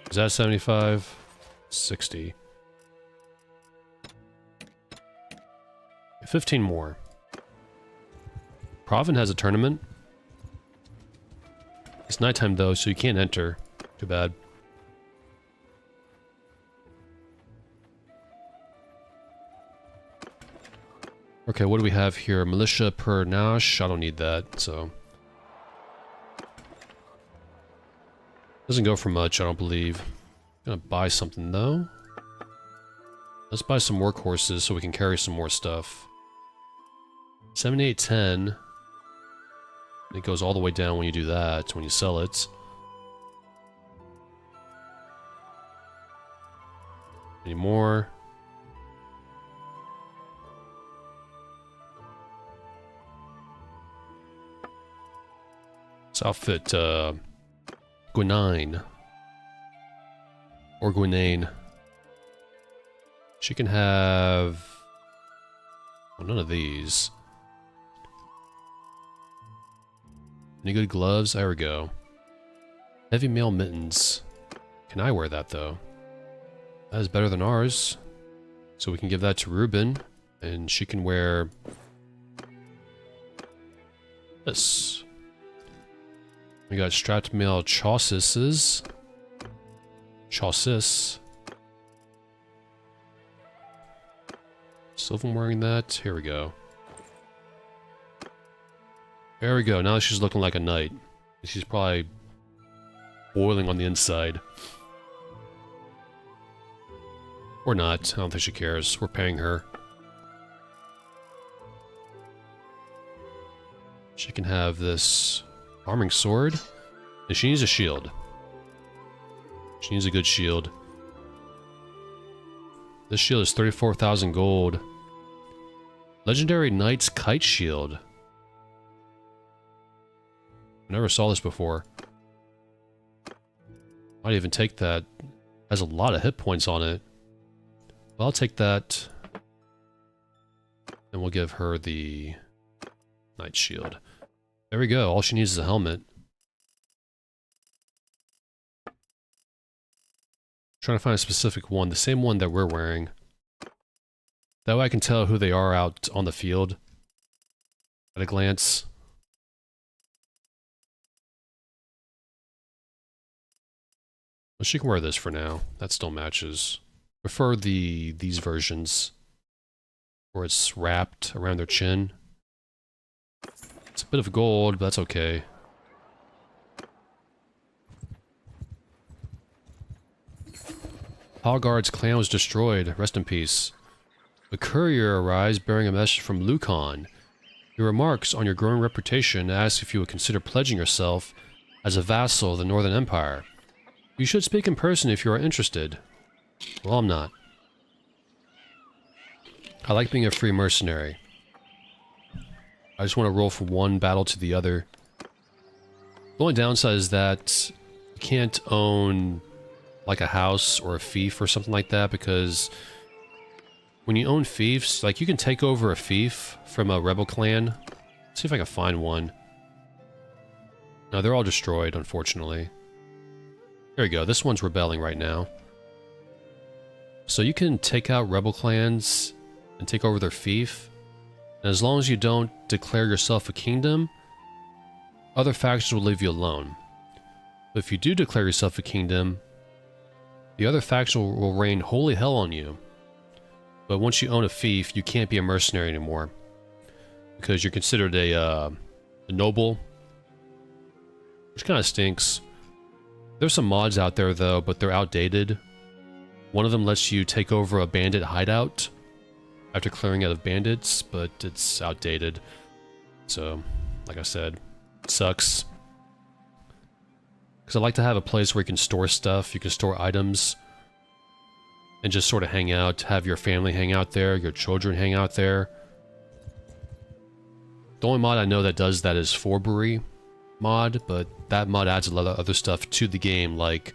Is that 75? 60. 15 more. Provin has a tournament. It's nighttime though, so you can't enter. Too bad. Okay, what do we have here? Militia per Nash. I don't need that, so. Doesn't go for much, I don't believe. Gonna buy something though. Let's buy some workhorses so we can carry some more stuff. 7810. It goes all the way down when you do that, when you sell it. Any more? Let's outfit Gwenine. Or Gwenane. She can have... well, none of these. Any good gloves? There we go. Heavy mail mittens. Can I wear that though? That is better than ours. So we can give that to Ruben. And she can wear... this. We got strapped mail chausses. Chaussis. Sylvan wearing that. Here we go. There we go. Now she's looking like a knight. She's probably boiling on the inside. Or not. I don't think she cares. We're paying her. She can have this arming sword. And she needs a shield. She needs a good shield. This shield is 34,000 gold. Legendary Knight's Kite Shield. I never saw this before. Might even take that. Has a lot of hit points on it. Well, I'll take that. And we'll give her the Knight Shield. There we go. All she needs is a helmet. Trying to find a specific one. The same one that we're wearing. That way I can tell who they are out on the field. At a glance. Well, she can wear this for now. That still matches. Prefer these versions. Where it's wrapped around their chin. It's a bit of gold, but that's okay. Hallgard's clan was destroyed. Rest in peace. A courier arrives bearing a message from Lucan. He remarks on your growing reputation and asks if you would consider pledging yourself as a vassal of the Northern Empire. You should speak in person if you are interested. Well, I'm not. I like being a free mercenary. I just want to roll from one battle to the other. The only downside is that you can't own like a house or a fief or something like that, because when you own fiefs, like you can take over a fief from a rebel clan. Let's see if I can find one. No, they're all destroyed, unfortunately. There you go, this one's rebelling right now. So you can take out rebel clans and take over their fief. And as long as you don't declare yourself a kingdom, other factions will leave you alone. But if you do declare yourself a kingdom, The other faction will rain holy hell on you. But once you own a fief, you can't be a mercenary anymore. Because you're considered a noble. Which kind of stinks. There's some mods out there though, but they're outdated. One of them lets you take over a bandit hideout after clearing out of bandits, but it's outdated. So, like I said, it sucks. Because I like to have a place where you can store stuff, you can store items, and just sort of hang out, have your family hang out there, your children hang out there. The only mod I know that does that is Forbury mod, but that mod adds a lot of other stuff to the game, like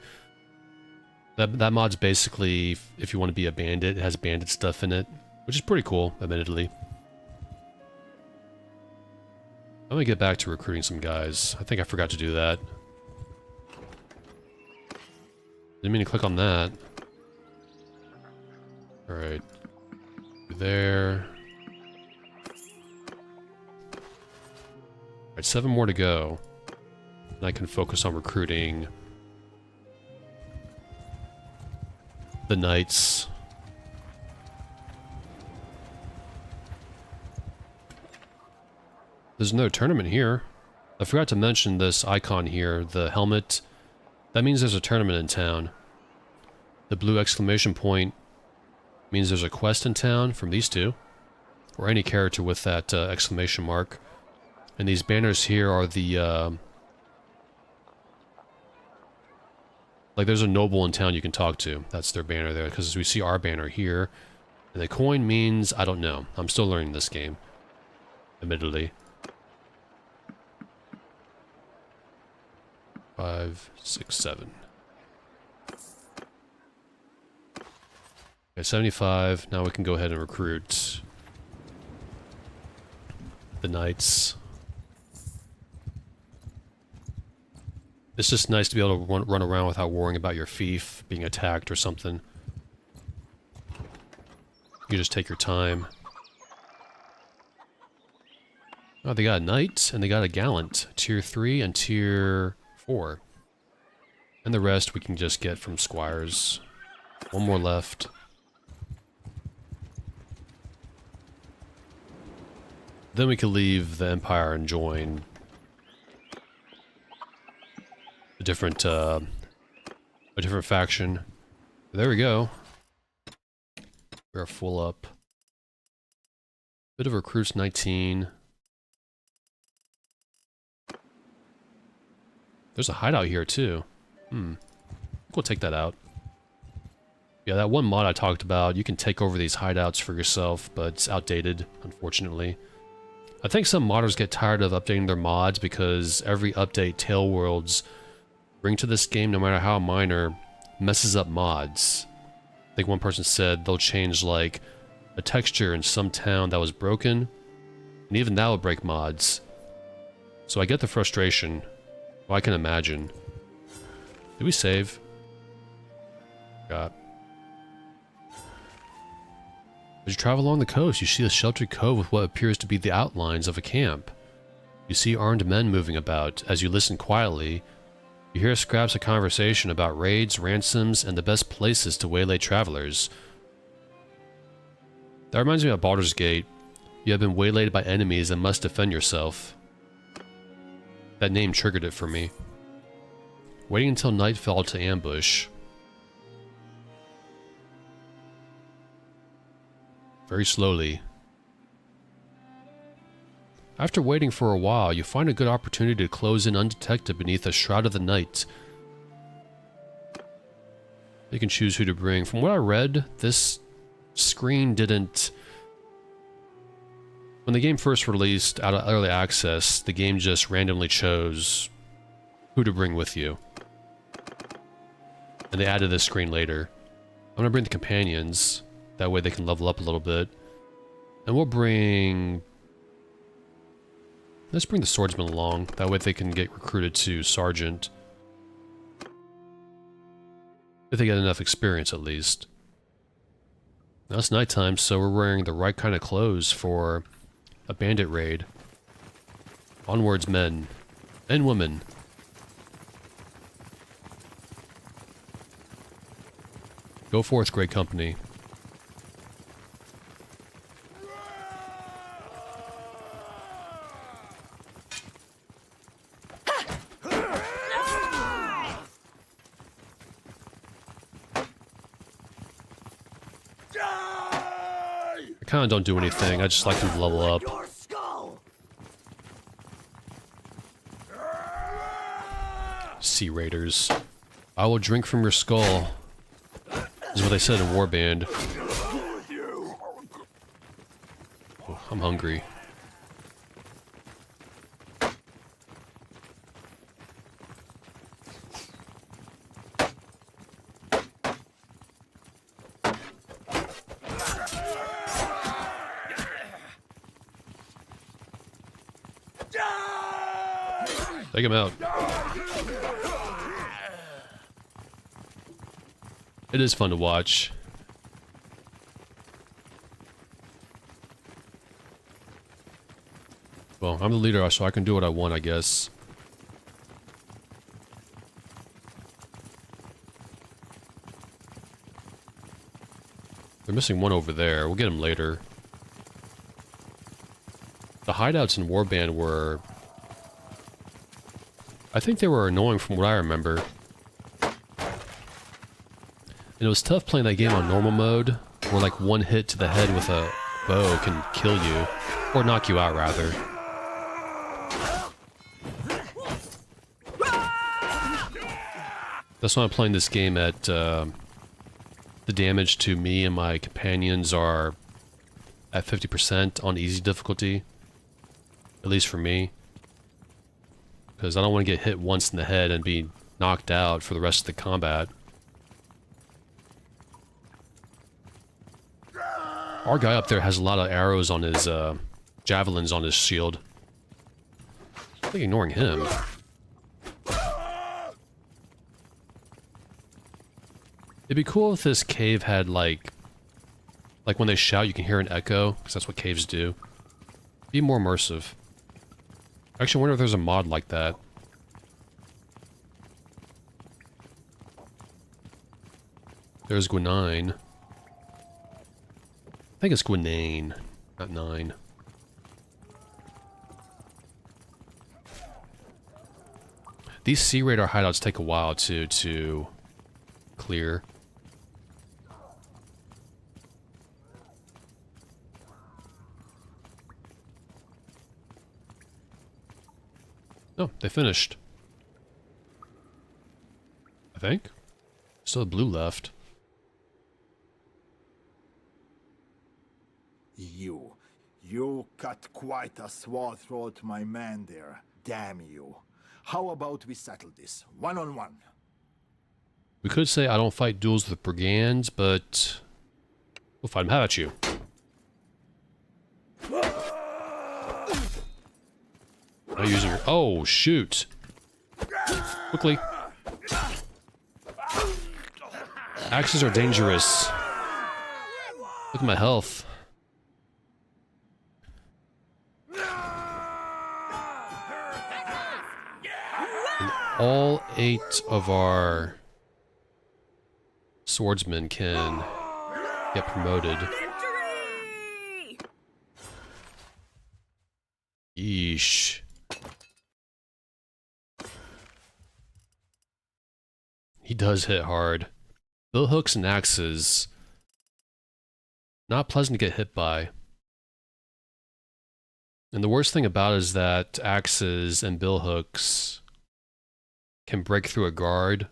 that mod's basically if you want to be a bandit, it has bandit stuff in it, which is pretty cool, admittedly. I'm gonna get back to recruiting some guys. I think I forgot to do that. Didn't mean to click on that. Alright. There. Alright, 7 more to go. And I can focus on recruiting the knights. There's another tournament here. I forgot to mention this icon here, the helmet. That means there's a tournament in town. The blue exclamation point means there's a quest in town from these two. Or any character with that exclamation mark. And these banners here are the... like there's a noble in town you can talk to. That's their banner there, because we see our banner here. And the coin means... I don't know. I'm still learning this game. Admittedly. 5, 6, 7. Okay, 75. Now we can go ahead and recruit the knights. It's just nice to be able to run around without worrying about your fief being attacked or something. You just take your time. Oh, they got a knight and they got a gallant. Tier 3 and tier 4. And the rest we can just get from squires. One more left. Then we can leave the Empire and join a different faction. There we go. We're full up. Bit of recruits 19. There's a hideout here too. We'll take that out. Yeah, that one mod I talked about, you can take over these hideouts for yourself, but it's outdated, unfortunately. I think some modders get tired of updating their mods because every update Tale Worlds bring to this game, no matter how minor, messes up mods. I think one person said they'll change like a texture in some town that was broken, and even that would break mods. So I get the frustration. Well, I can imagine. Did we save? Got. As you travel along the coast, you see a sheltered cove with what appears to be the outlines of a camp. You see armed men moving about. As you listen quietly, you hear scraps of conversation about raids, ransoms, and the best places to waylay travelers. That reminds me of Baldur's Gate. You have been waylaid by enemies and must defend yourself. That name triggered it for me. Waiting until night fell to ambush. Very slowly. After waiting for a while, you find a good opportunity to close in undetected beneath a shroud of the night. You can choose who to bring. From what I read, this screen didn't... When the game first released out of early access, the game just randomly chose who to bring with you. And they added this screen later. I'm gonna bring the companions. That way they can level up a little bit. And we'll bring... Let's bring the swordsman along. That way they can get recruited to sergeant. If they get enough experience, at least. Now it's nighttime, so we're wearing the right kind of clothes for a bandit raid. Onwards, men. And women. Go forth, great company. I kind of don't do anything. I just like to level up. Sea Raiders. I will drink from your skull. Is what they said in Warband. Oh, I'm hungry. Take him out. It is fun to watch. Well, I'm the leader, so I can do what I want, I guess. They're missing one over there. We'll get him later. The hideouts in Warband were... I think they were annoying from what I remember. And it was tough playing that game on normal mode, where like one hit to the head with a bow can kill you. Or knock you out, rather. That's why I'm playing this game at, the damage to me and my companions are at 50% on easy difficulty. At least for me. Because I don't want to get hit once in the head and be knocked out for the rest of the combat. Our guy up there has a lot of arrows on his, javelins on his shield. I think ignoring him. It'd be cool if this cave had, like when they shout you can hear an echo, because that's what caves do. Be more immersive. Actually, I wonder if there's a mod like that. There's Gwenine. I think it's Gwenane, not 9. These Sea Raider hideouts take a while to clear. Oh, they finished. I think. Still blue left. You cut quite a sword throat, my man there. Damn you. How about we settle this, one-on-one? We could say I don't fight duels with brigands, but we'll fight them. How about you? Not using your... Oh, shoot. Quickly. Axes are dangerous. Look at my health. And all 8 of our swordsmen can get promoted. Yeesh. He does hit hard. Bill hooks and axes. Not pleasant to get hit by. And the worst thing about it is that axes and bill hooks can break through a guard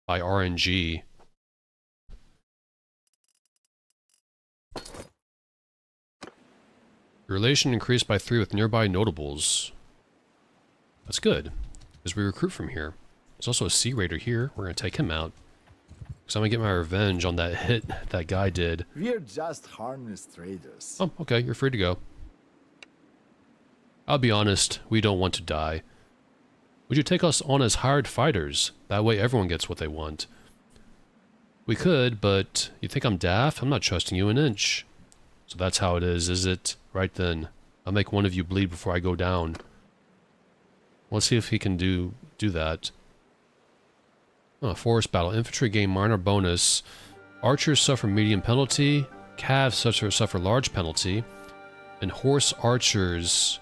by RNG. Your relation increased by 3 with nearby notables. That's good, because we recruit from here. There's also a Sea Raider here. We're going to take him out. Because I'm going to get my revenge on that hit that guy did. We're just harmless traders. Oh, okay. You're free to go. I'll be honest. We don't want to die. Would you take us on as hired fighters? That way everyone gets what they want. We could, but you think I'm daft? I'm not trusting you an inch. So that's how it is it? Right then. I'll make one of you bleed before I go down. Let's see if he can do that. Oh, forest battle. Infantry gain minor bonus Archers suffer medium penalty, calves suffer large penalty, and horse archers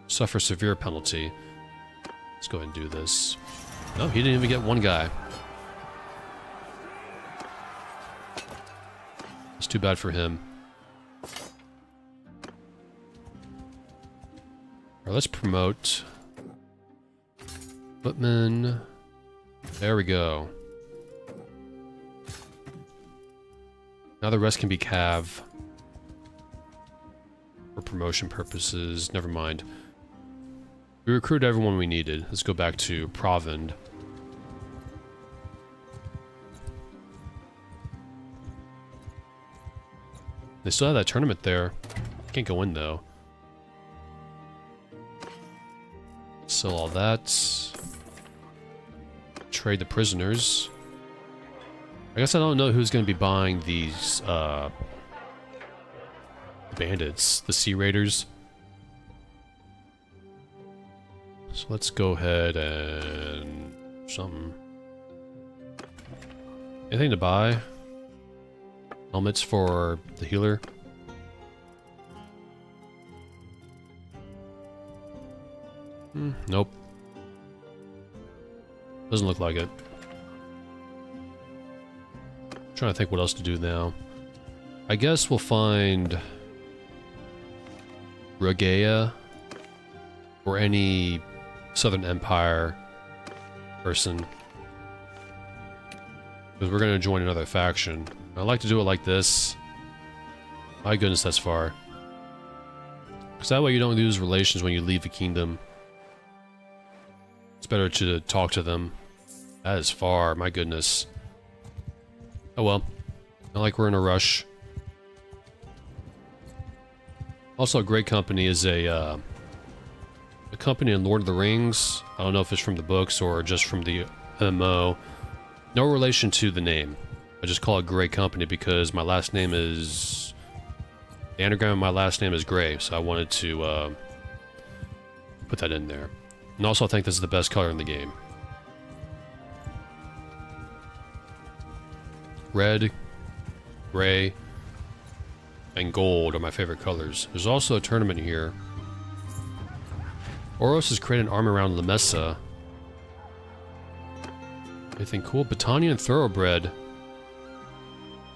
suffer severe penalty. Let's go ahead and do this. No, he didn't even get one guy. It's too bad for him. Alright, let's promote footman. There we go. Now the rest can be cav. For promotion purposes. Never mind. We recruited everyone we needed. Let's go back to Provend. They still have that tournament there. Can't go in though. Sell all that. Trade the prisoners. I guess I don't know who's going to be buying these bandits, the Sea Raiders. So let's go ahead and something. Anything to buy? Helmets for the healer. Nope. Doesn't look like it. Trying to think what else to do now. I guess we'll find Regea or any Southern Empire person. Because we're going to join another faction. I like to do it like this. My goodness, that's far. Because that way you don't lose relations when you leave a kingdom. It's better to talk to them. That is far, my goodness. Oh well. Not like we're in a rush. Also, Great Company is a company in Lord of the Rings. I don't know if it's from the books or just from the MMO. No relation to the name. I just call it Great Company because my last name is... The anagram of my last name is Gray, so I wanted to put that in there. And also I think this is the best color in the game. Red, gray, and gold are my favorite colors. There's also a tournament here. Oros has created an army around Lamessa. Anything cool? Battanian Thoroughbred.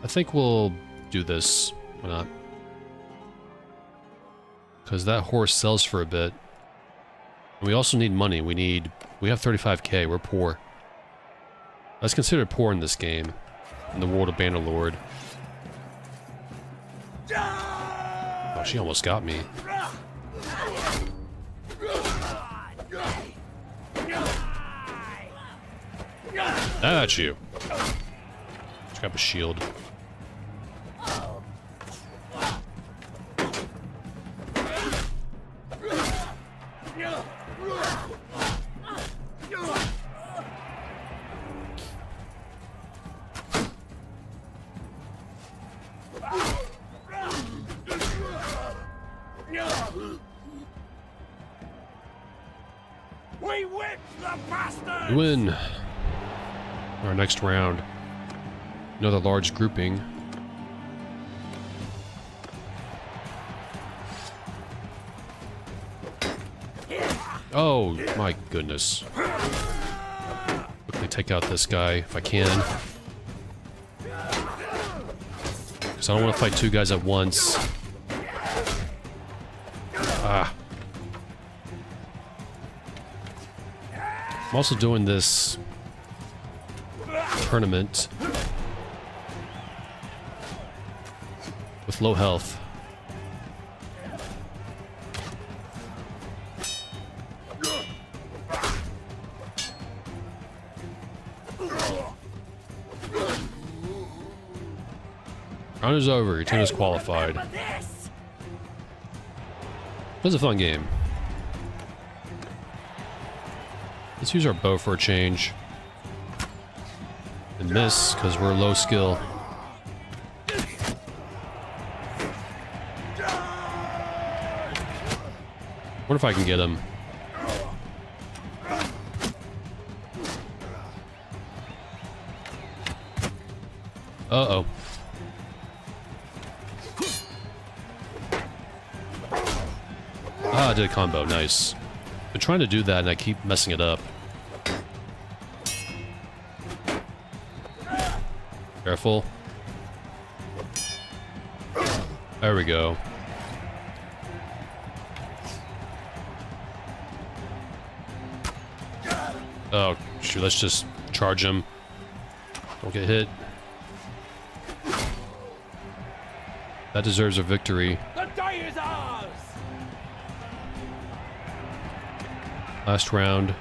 I think we'll do this. Why not? Because that horse sells for a bit. And we also need money. We have 35k. We're poor. That's considered poor in this game. In the world of Bannerlord. Oh, she almost got me. That's you. Let's grab a shield. We win. Our next round. Another large grouping. Oh my goodness. Quickly take out this guy if I can. Because I don't want to fight two guys at once. Ah. I'm also doing this tournament with low health. Round is over. Your team is qualified. It was a fun game. Let's use our bow for a change. And miss, because we're low skill. What if I can get him? Uh-oh. Ah, I did a combo. Nice. Been trying to do that and I keep messing it up. Careful. There we go. Oh, shoot, let's just charge him. Don't get hit. That deserves a victory. The day is ours! Last round.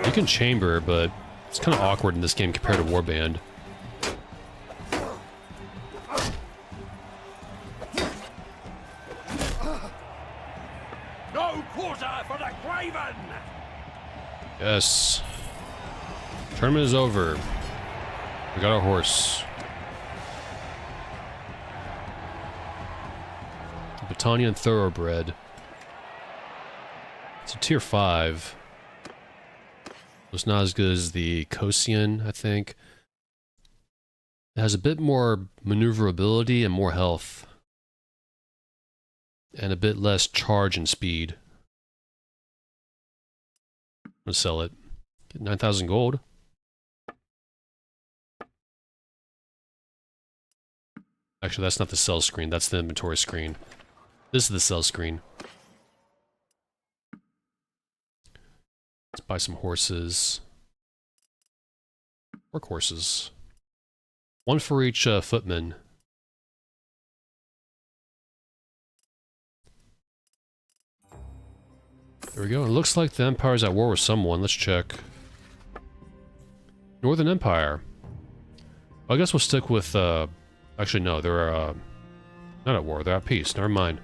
You can chamber, but it's kind of awkward in this game compared to Warband. No quarter for the craven! Yes. Tournament is over. We got our horse. The Battanian Thoroughbred. It's a tier 5. It's not as good as the Kosian, I think. It has a bit more maneuverability and more health. And a bit less charge and speed. I'm gonna sell it. Get 9,000 gold. Actually, that's not the sell screen. That's the inventory screen. This is the sell screen. Let's buy some horses. Workhorses. One for each footman. There we go. It looks like the Empire's at war with someone. Let's check. Northern Empire. Well, I guess we'll stick with, actually, no, they're, not at war. They're at peace. Never mind.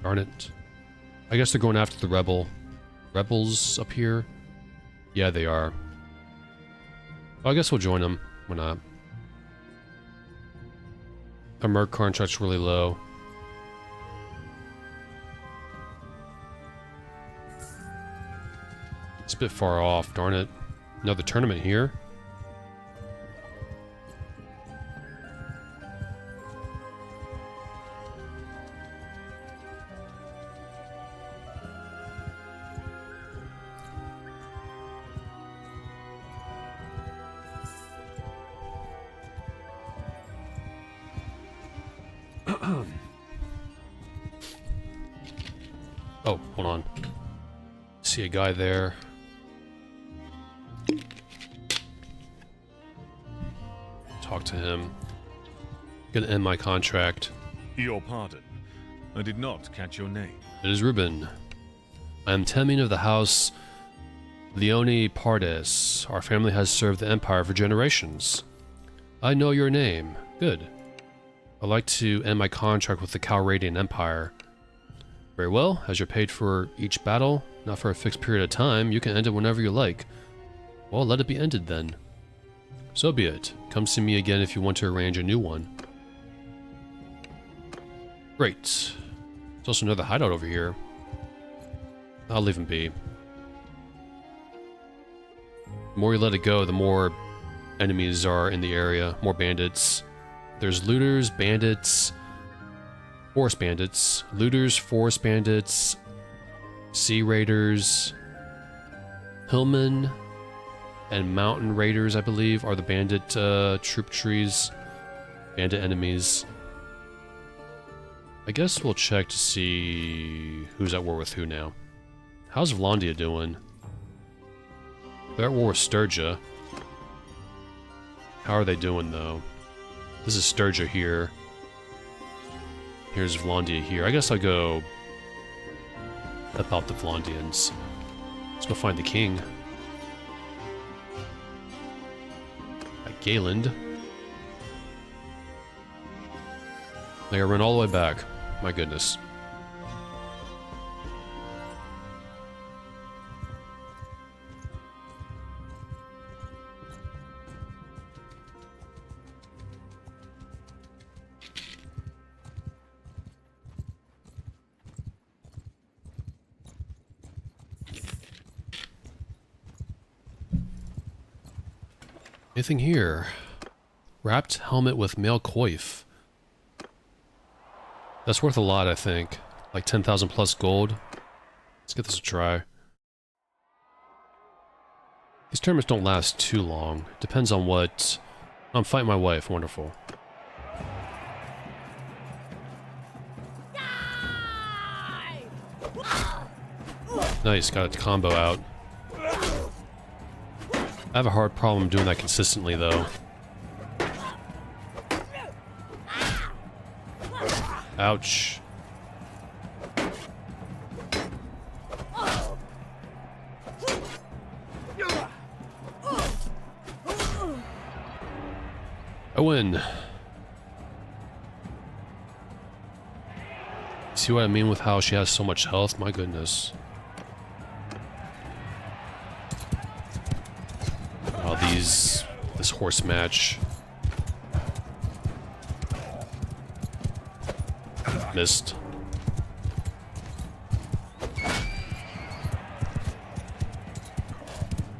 Darn it. I guess they're going after the rebels up here. Yeah, they are. Well, I guess we'll join them. Why not? Our merc contract's really low. It's a bit far off, darn it. Another tournament here. Oh, hold on. See a guy there. Talk to him. Gonna end my contract. Your pardon. I did not catch your name. It is Ruben. I am Temin of the house Leone Pardes. Our family has served the Empire for generations. I know your name. Good. I'd like to end my contract with the Calradian Empire. Very well, as you're paid for each battle, not for a fixed period of time, you can end it whenever you like. Well, let it be ended then. So be it. Come see me again if you want to arrange a new one. Great. There's also another hideout over here. I'll leave him be. The more you let it go, the more enemies are in the area. More bandits. There's looters, bandits, forest bandits, looters, forest bandits, sea raiders, hillmen, and mountain raiders, I believe, are the bandit troop trees, bandit enemies. I guess we'll check to see who's at war with who now. How's Vlandia doing? They're at war with Sturgia. How are they doing, though? This is Sturgia here. Here's Vlandia here. I guess I'll go help out the Vlandians. Let's go find the king. At Galand. I gotta run all the way back. My goodness. Anything here? Wrapped helmet with male coif. That's worth a lot, I think. Like 10,000 plus gold. Let's give this a try. These tournaments don't last too long. Depends on what... I'm fighting my wife. Wonderful. Nice, got a combo out. I have a hard problem doing that consistently, though. Ouch. I win. See what I mean with how she has so much health? My goodness. Oh, this horse match. Missed.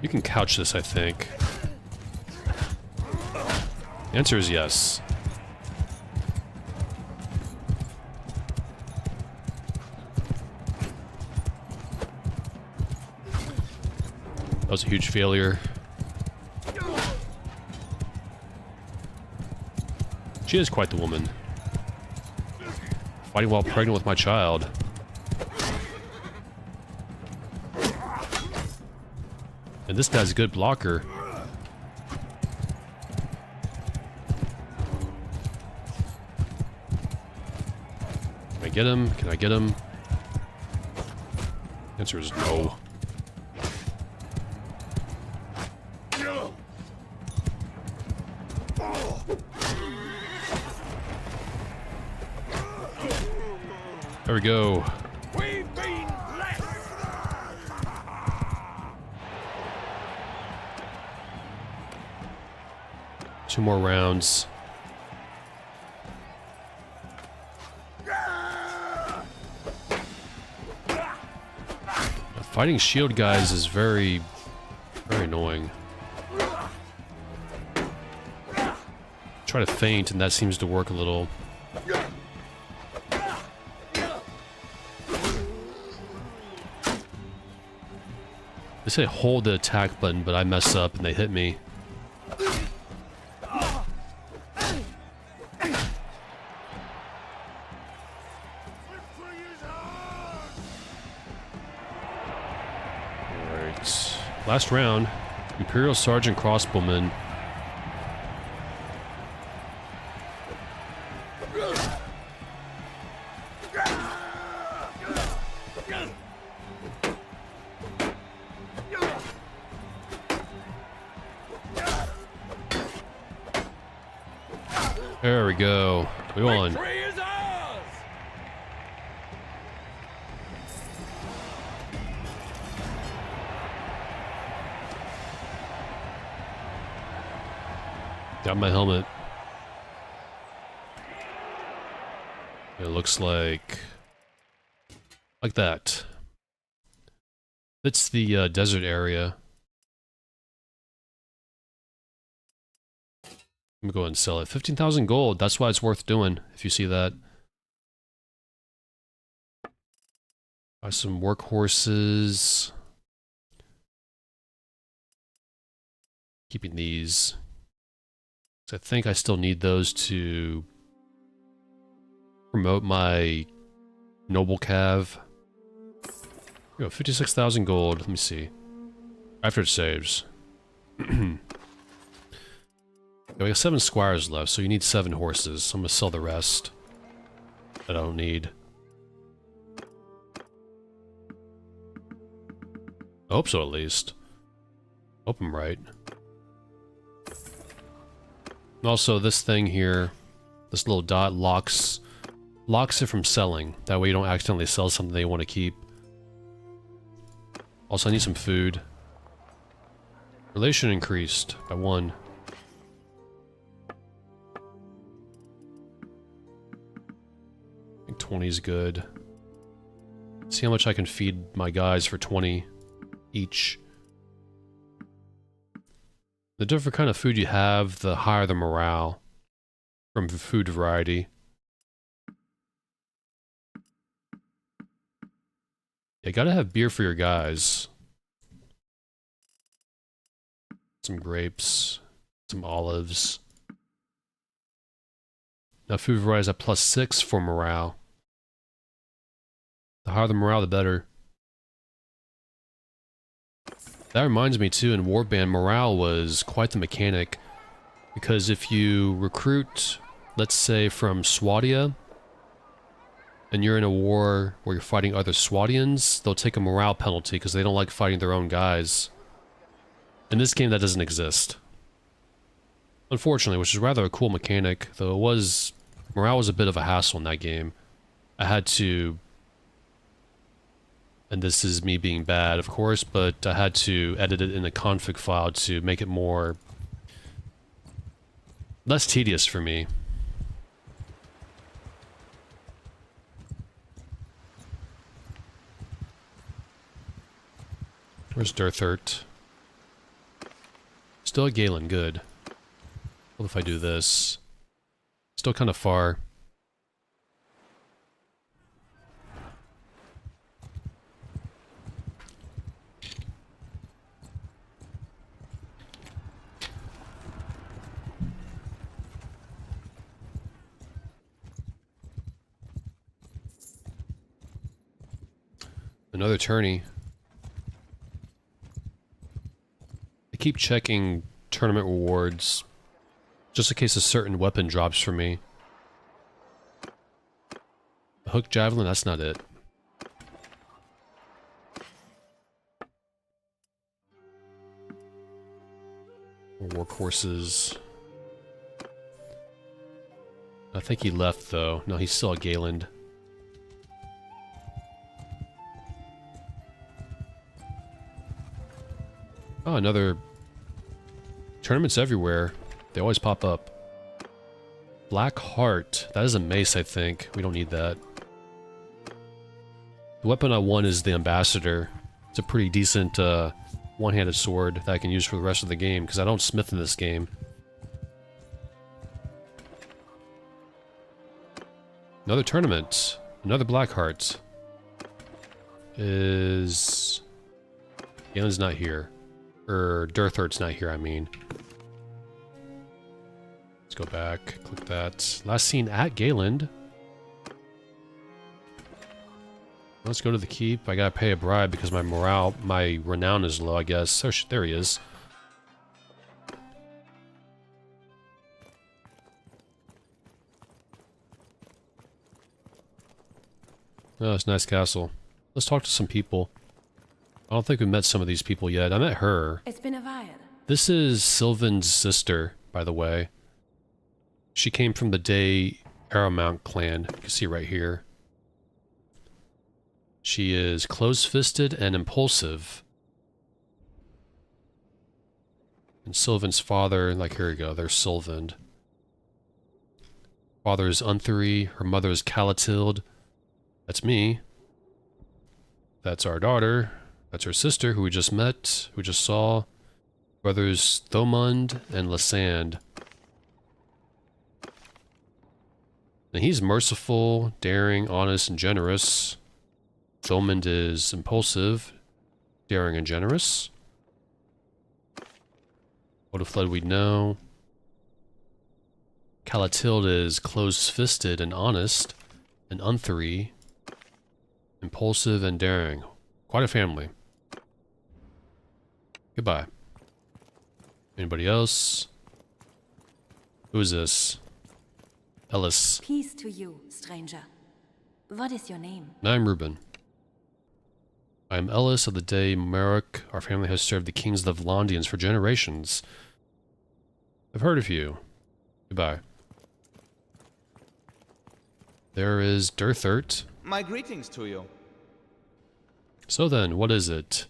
You can couch this, I think. The answer is yes. That was a huge failure. She is quite the woman. Fighting while pregnant with my child. And this guy's a good blocker. Can I get him? Can I get him? Answer is no. There we go. We've been blessed. 2 more rounds. Fighting shield guys is very annoying. Try to feint and that seems to work a little. They say hold the attack button, but I mess up and they hit me. Alright. Last round. Imperial Sergeant Crossbowman. There we go. We won. Got my helmet. It looks like that. It's the desert area. Let me go ahead and sell it. 15,000 gold. That's why it's worth doing, if you see that. Buy some workhorses. Keeping these. I think I still need those to promote my noble cav. Go 56,000 gold. Let me see. After it saves. We got 7 squires left, so you need 7 horses. So I'm gonna sell the rest that I don't need. I hope so, at least. Hope I'm right. And also, this thing here, this little dot locks it from selling. That way you don't accidentally sell something that you want to keep. Also, I need some food. Relation increased by 1. I think 20 is good. See how much I can feed my guys for 20 each. The different kind of food you have, the higher the morale from food variety. You gotta have beer for your guys. Some grapes, some olives. Now food variety is at +6 for morale. The higher the morale, the better. That reminds me too, in Warband, morale was quite the mechanic. Because if you recruit, let's say from Swadia, and you're in a war where you're fighting other Swadians, they'll take a morale penalty because they don't like fighting their own guys. In this game, that doesn't exist. Unfortunately, which is rather a cool mechanic, though morale was a bit of a hassle in that game. I had to, and this is me being bad, of course, but I had to edit it in a config file to make it less tedious for me. Where's Durthert? Still at Galen, good. What if I do this? Still kind of far. Another tourney. I keep checking tournament rewards just in case a certain weapon drops for me. A hook javelin, that's not it. Workhorses. I think he left though. No, he's still at Galen. Oh, another... Tournaments everywhere. They always pop up. Black Heart. That is a mace, I think. We don't need that. The weapon I want is the Ambassador. It's a pretty decent one-handed sword that I can use for the rest of the game, because I don't smith in this game. Another tournament. Another Black Heart. Galen's not here. Durthert's not here, I mean. Let's go back, click that. Last seen at Galen. Let's go to the keep. I gotta pay a bribe because my renown is low, I guess. Oh, there he is. Oh, it's a nice castle. Let's talk to some people. I don't think we met some of these people yet. I met her. It's been a while. This is Sylvan's sister, by the way. She came from the Day Aramount clan. You can see right here. She is close-fisted and impulsive. And Sylvan's father, like here we go, there's Sylvan. Father is Unthery, her mother is Calatilde. That's me. That's our daughter. That's her sister, who we just met, who we just saw. Brothers Thomund and Lysand. And he's merciful, daring, honest, and generous. Thomund is impulsive, daring, and generous. Odafled we know. Calatilde is close-fisted and honest, and Unthery, impulsive and daring. Quite a family. Goodbye. Anybody else? Who is this? Ellis. Peace to you, stranger. What is your name? I'm Reuben. I am Ellis of the Day Merrick. Our family has served the kings of the Vlandians for generations. I've heard of you. Goodbye. There is Durthert. My greetings to you. So then, what is it?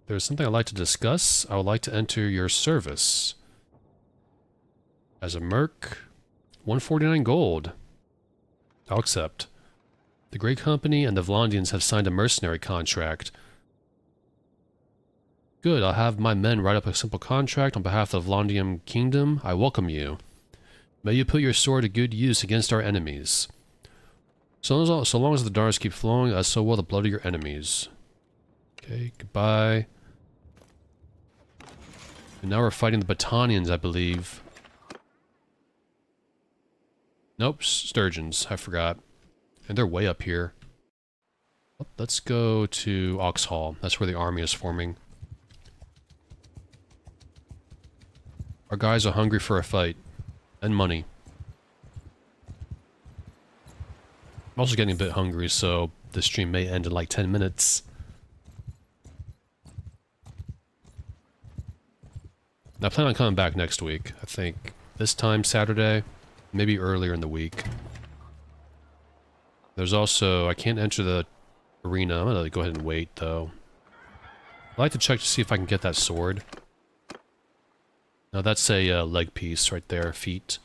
There's something I'd like to discuss. I would like to enter your service. As a merc, 149 gold. I'll accept. The Grey Company and the Vlandians have signed a mercenary contract. Good, I'll have my men write up a simple contract on behalf of Londium Kingdom. I welcome you. May you put your sword to good use against our enemies. So long as the darts keep flowing, so will the blood of your enemies. Okay, goodbye. And now we're fighting the Battanians, I believe. Nope, Sturgeons, I forgot. And they're way up here. Let's go to Oxhall. That's where the army is forming. Our guys are hungry for a fight. And money. I'm also getting a bit hungry, so this stream may end in like 10 minutes. I plan on coming back next week. I think this time Saturday, maybe earlier in the week. There's also, I can't enter the arena. I'm gonna go ahead and wait though. I'd like to check to see if I can get that sword. Now that's a leg piece right there, feet.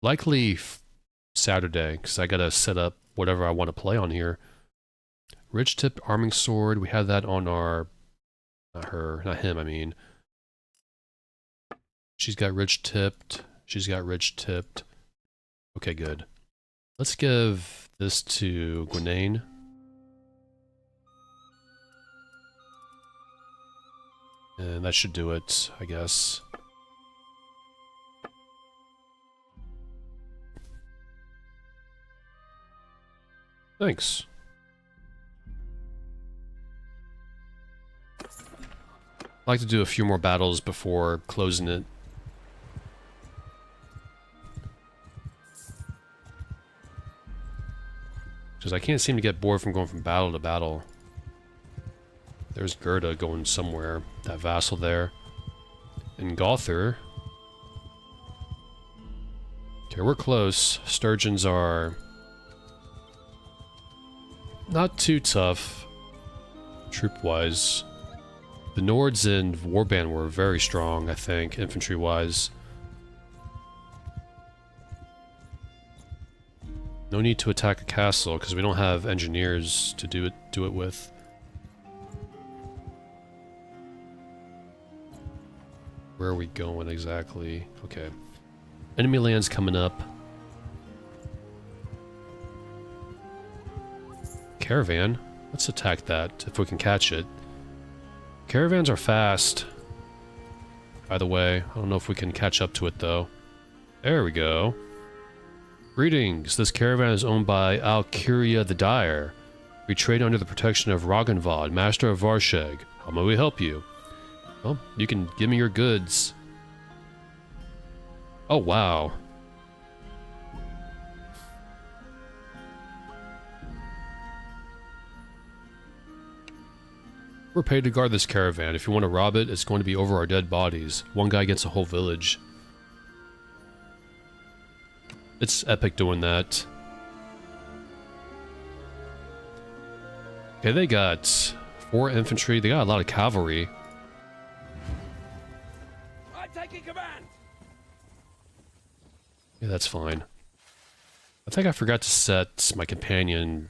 Likely Saturday, because I gotta set up whatever I want to play on here. Ridge tipped arming sword, we have that on our... not him, I mean. She's got ridge tipped, she's got ridge tipped. Okay, good. Let's give this to Gwenane. And that should do it, I guess. Thanks. I'd like to do a few more battles before closing it. Because I can't seem to get bored from going from battle to battle. There's Gerda going somewhere. That vassal there. And Gothic. Okay, we're close. Sturgeons are... not too tough. Troop-wise. The Nords and Warband were very strong, I think, infantry-wise. No need to attack a castle, because we don't have engineers to do it with. Where are we going exactly? Okay. Enemy land's coming up. Caravan? Let's attack that, if we can catch it. Caravans are fast. By the way, I don't know if we can catch up to it, though. There we go. Greetings, this caravan is owned by Alcuria the Dire. We trade under the protection of Ragnvald, Master of Varsheg. How may we help you? Well, you can give me your goods. Oh, wow. We're paid to guard this caravan. If you want to rob it, it's going to be over our dead bodies. One guy gets a whole village. It's epic doing that. Okay, they got 4 infantry. They got a lot of cavalry. I'm taking command. Yeah, that's fine. I think I forgot to set my companion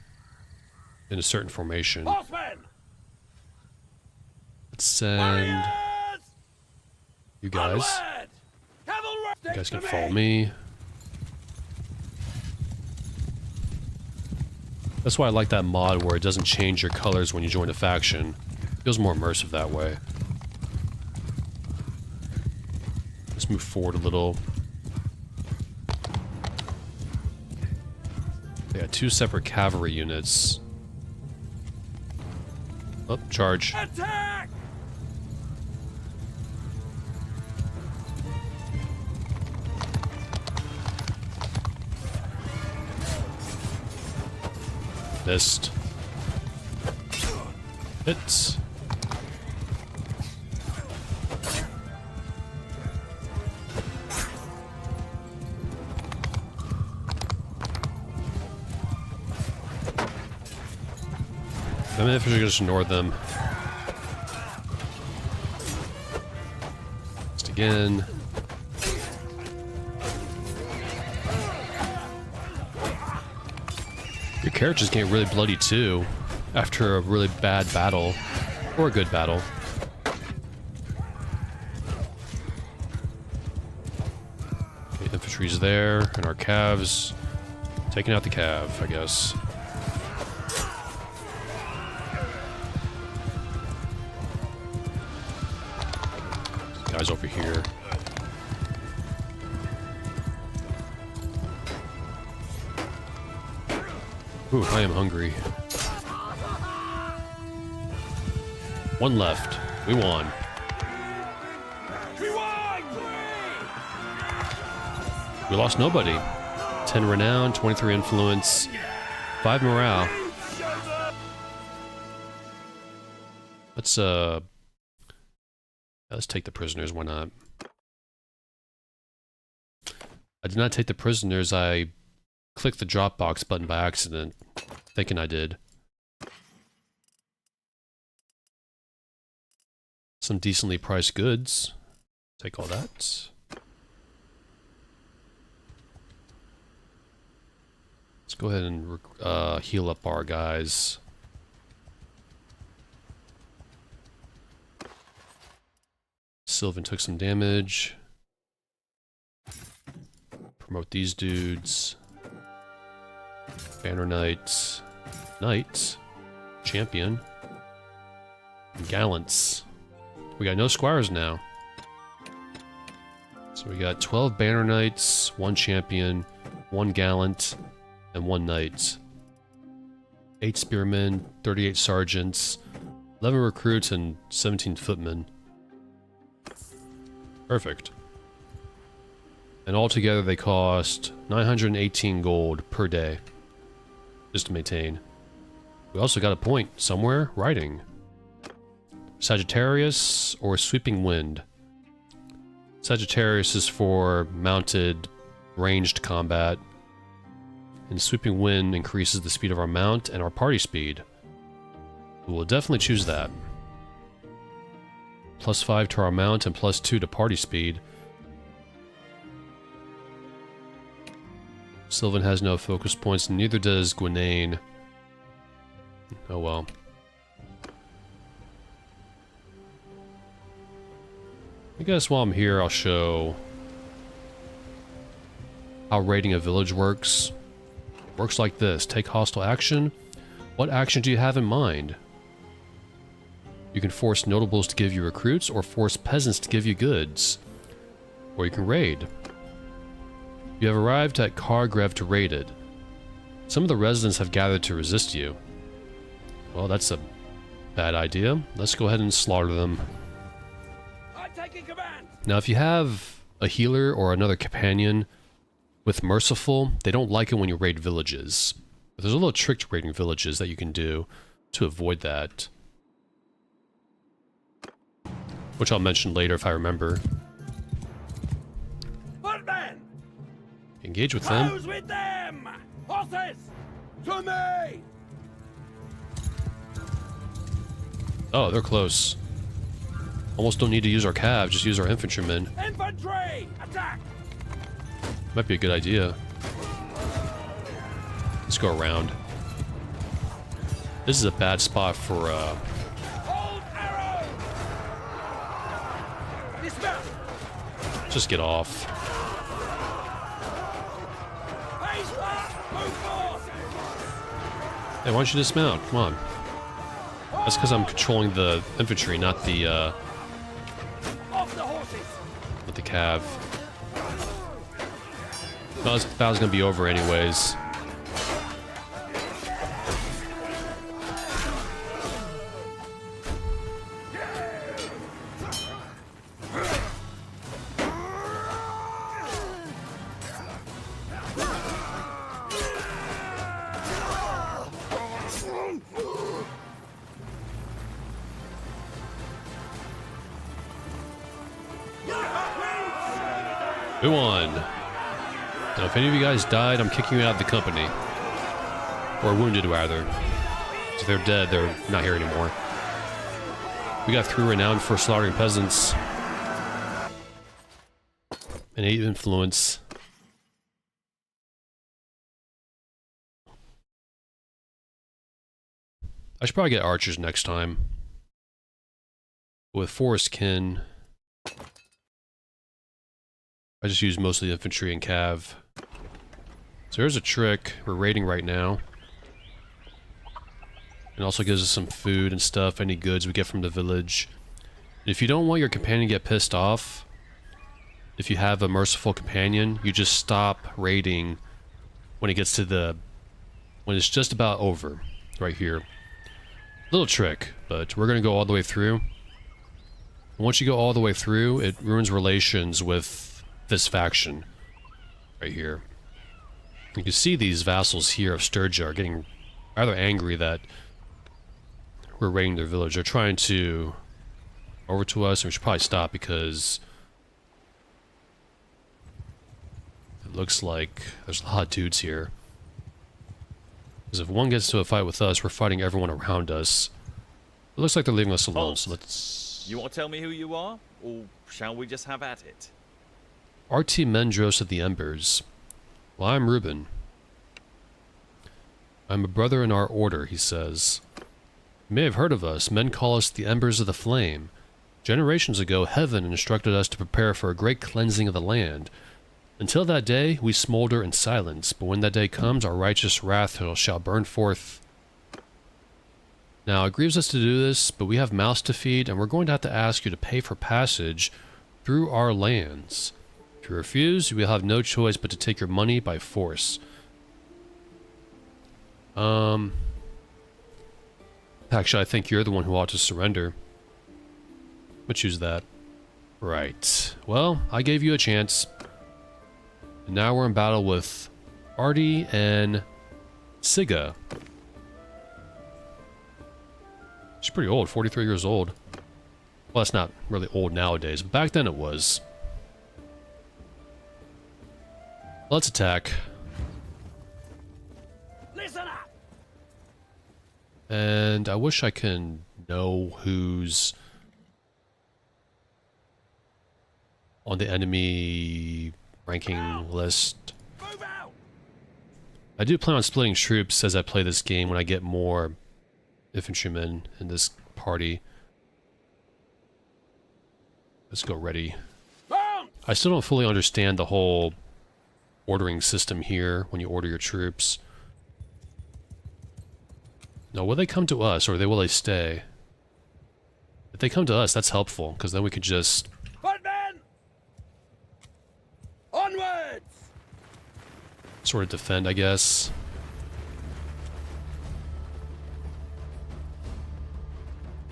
in a certain formation. Horsemen! Let's send you guys. You guys can follow me. That's why I like that mod where it doesn't change your colors when you join a faction. It feels more immersive that way. Let's move forward a little. They got 2 separate cavalry units. Oh, charge. Attack! Missed. Hits. I mean, if we just ignore them. Just again. Your character's getting really bloody too. after a really bad battle, or a good battle. Okay, infantry's there, and our calves taking out the cav, I guess. Guys over here. Ooh, I am hungry. One left. We won. We lost nobody. 10 renown, 23 influence, 5 morale. Let's take the prisoners, why not? I did not take the prisoners, I clicked the Dropbox button by accident, thinking I did. Some decently priced goods. Take all that. Let's go ahead and heal up our guys. Sylvan took some damage. Promote these dudes. Banner Knights. Knights. Champion. And Gallants. We got no squires now. So we got 12 Banner Knights, 1 Champion, 1 Gallant, and 1 Knight. 8 Spearmen, 38 Sergeants, 11 Recruits, and 17 Footmen. Perfect. And altogether they cost 918 gold per day. Just to maintain. We also got a point somewhere. Writing. Sagittarius or Sweeping Wind. Sagittarius is for mounted, ranged combat. And Sweeping Wind increases the speed of our mount and our party speed. We will definitely choose that. +5 to our mount and +2 to party speed. Sylvan has no focus points, neither does Gwenane. Oh well. I guess while I'm here, I'll show how raiding a village works. It works like this. Take hostile action. What action do you have in mind? You can force notables to give you recruits, or force peasants to give you goods. Or you can raid. You have arrived at Kargrev to raid it. Some of the residents have gathered to resist you. Well, that's a bad idea. Let's go ahead and slaughter them. Now, if you have a healer or another companion with Merciful, they don't like it when you raid villages. But there's a little trick to raiding villages that you can do to avoid that. Which I'll mention later if I remember. Footmen! Engage with them. Close with them! Horses! To me! Oh, they're close. Almost don't need to use our cav, just use our infantrymen. Infantry! Attack! Might be a good idea. Let's go around. This is a bad spot for, Hold arrow! Dismount! just get off. Face up! Move forth! Hey, why don't you dismount? Come on. That's because I'm controlling the infantry, not the, Off the horses! not the cav. No, this battle's gonna be over anyways. We won. Now, if any of you guys died, I'm kicking you out of the company. Or wounded, rather. If they're dead, they're not here anymore. We got 3 renowned for slaughtering peasants. And 8 influence. I should probably get archers next time. With forest kin, I just use mostly infantry and cav. So here's a trick. We're raiding right now. It also gives us some food and stuff, any goods we get from the village. If you don't want your companion to get pissed off, if you have a merciful companion, you just stop raiding when it gets to the... when it's just about over, right here. Little trick, but we're gonna go all the way through. And once you go all the way through, it ruins relations with this faction, right here. You can see these vassals here of Sturgia are getting rather angry that we're raiding their village. They're trying to over to us, and we should probably stop because it looks like there's a lot of dudes here. Because if one gets to a fight with us, we're fighting everyone around us. It looks like they're leaving us alone, so let's... You want to tell me who you are, or shall we just have at it? RT Mendros of the Embers. Well, I'm Reuben. I'm a brother in our order, he says. You may have heard of us. Men call us the Embers of the Flame. Generations ago, heaven instructed us to prepare for a great cleansing of the land. Until that day, we smolder in silence, but when that day comes, our righteous wrath shall burn forth. Now, it grieves us to do this, but we have mouths to feed, and we're going to have to ask you to pay for passage through our lands. If you refuse, you will have no choice but to take your money by force. Actually, I think you're the one who ought to surrender. But choose that. Right. Well, I gave you a chance. And now we're in battle with Artie and Siga. She's pretty old, 43 years old. Well, that's not really old nowadays, but back then it was. Let's attack. Listen up. And I wish I can know who's on the enemy ranking list. Move out. I do plan on splitting troops as I play this game when I get more infantrymen in this party. Let's go ready. I still don't fully understand the whole ordering system here when you order your troops. Now, will they come to us or will they stay? If they come to us, that's helpful, because then we could just... Footmen! Onwards! sort of defend, I guess.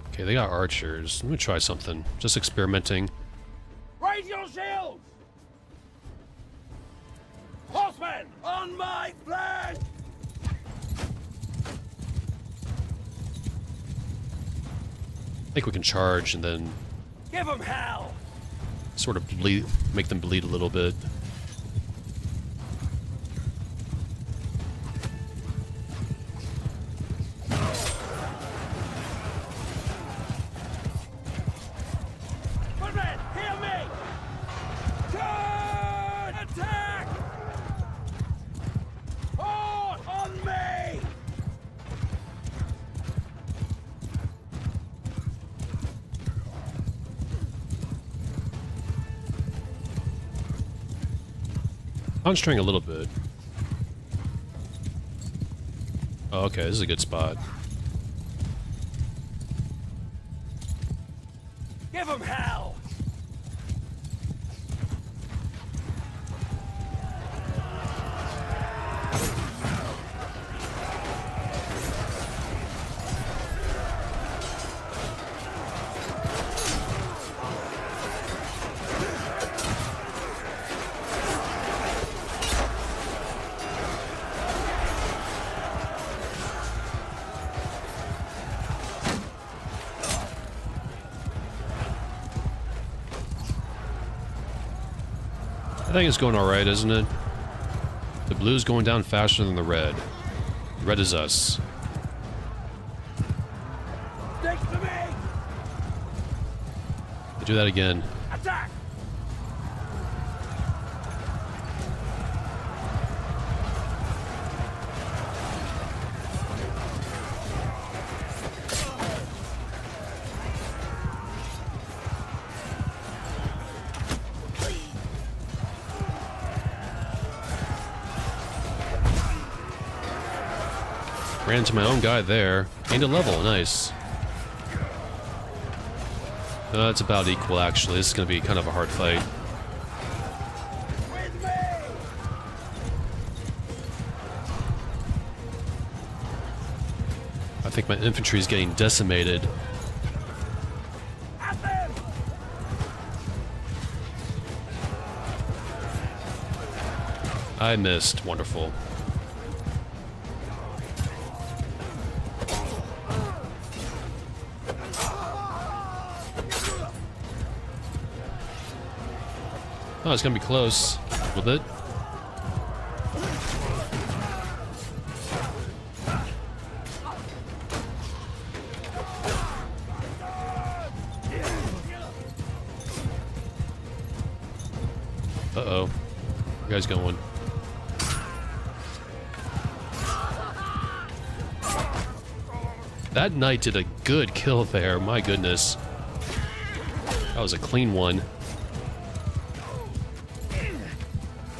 Okay, they got archers. Let me try something. Just experimenting. Raise your shields! Horsemen, on my flank! I think we can charge and then Give them hell! sort of bleed, make them bleed a little bit. Footmen, hear me! Turn! Attack! Horse on me! Concentrating a little bit. Oh, okay, this is a good spot. Give them hell! I think it's going alright, isn't it? The blue's going down faster than the red. Red is us. Stick to me! Do that again. Attack! Ran into my own guy there. Gained a level, nice. It's about equal, actually. This is going to be kind of a hard fight. I think my infantry is getting decimated. I missed. Wonderful. Oh, it's gonna be close. A little bit. Uh-oh. You guys going? That knight did a good kill there, my goodness. That was a clean one.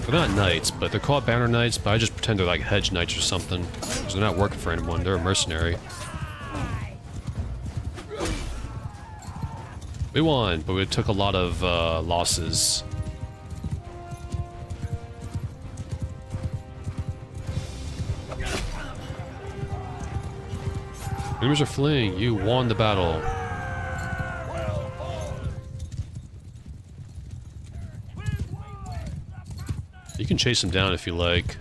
They're not knights, but they're called banner knights, but I just pretend they're like hedge knights or something. Because they're not working for anyone, they're a mercenary. We won, but we took a lot of losses. Enemies are fleeing, you won the battle. You can chase them down if you like.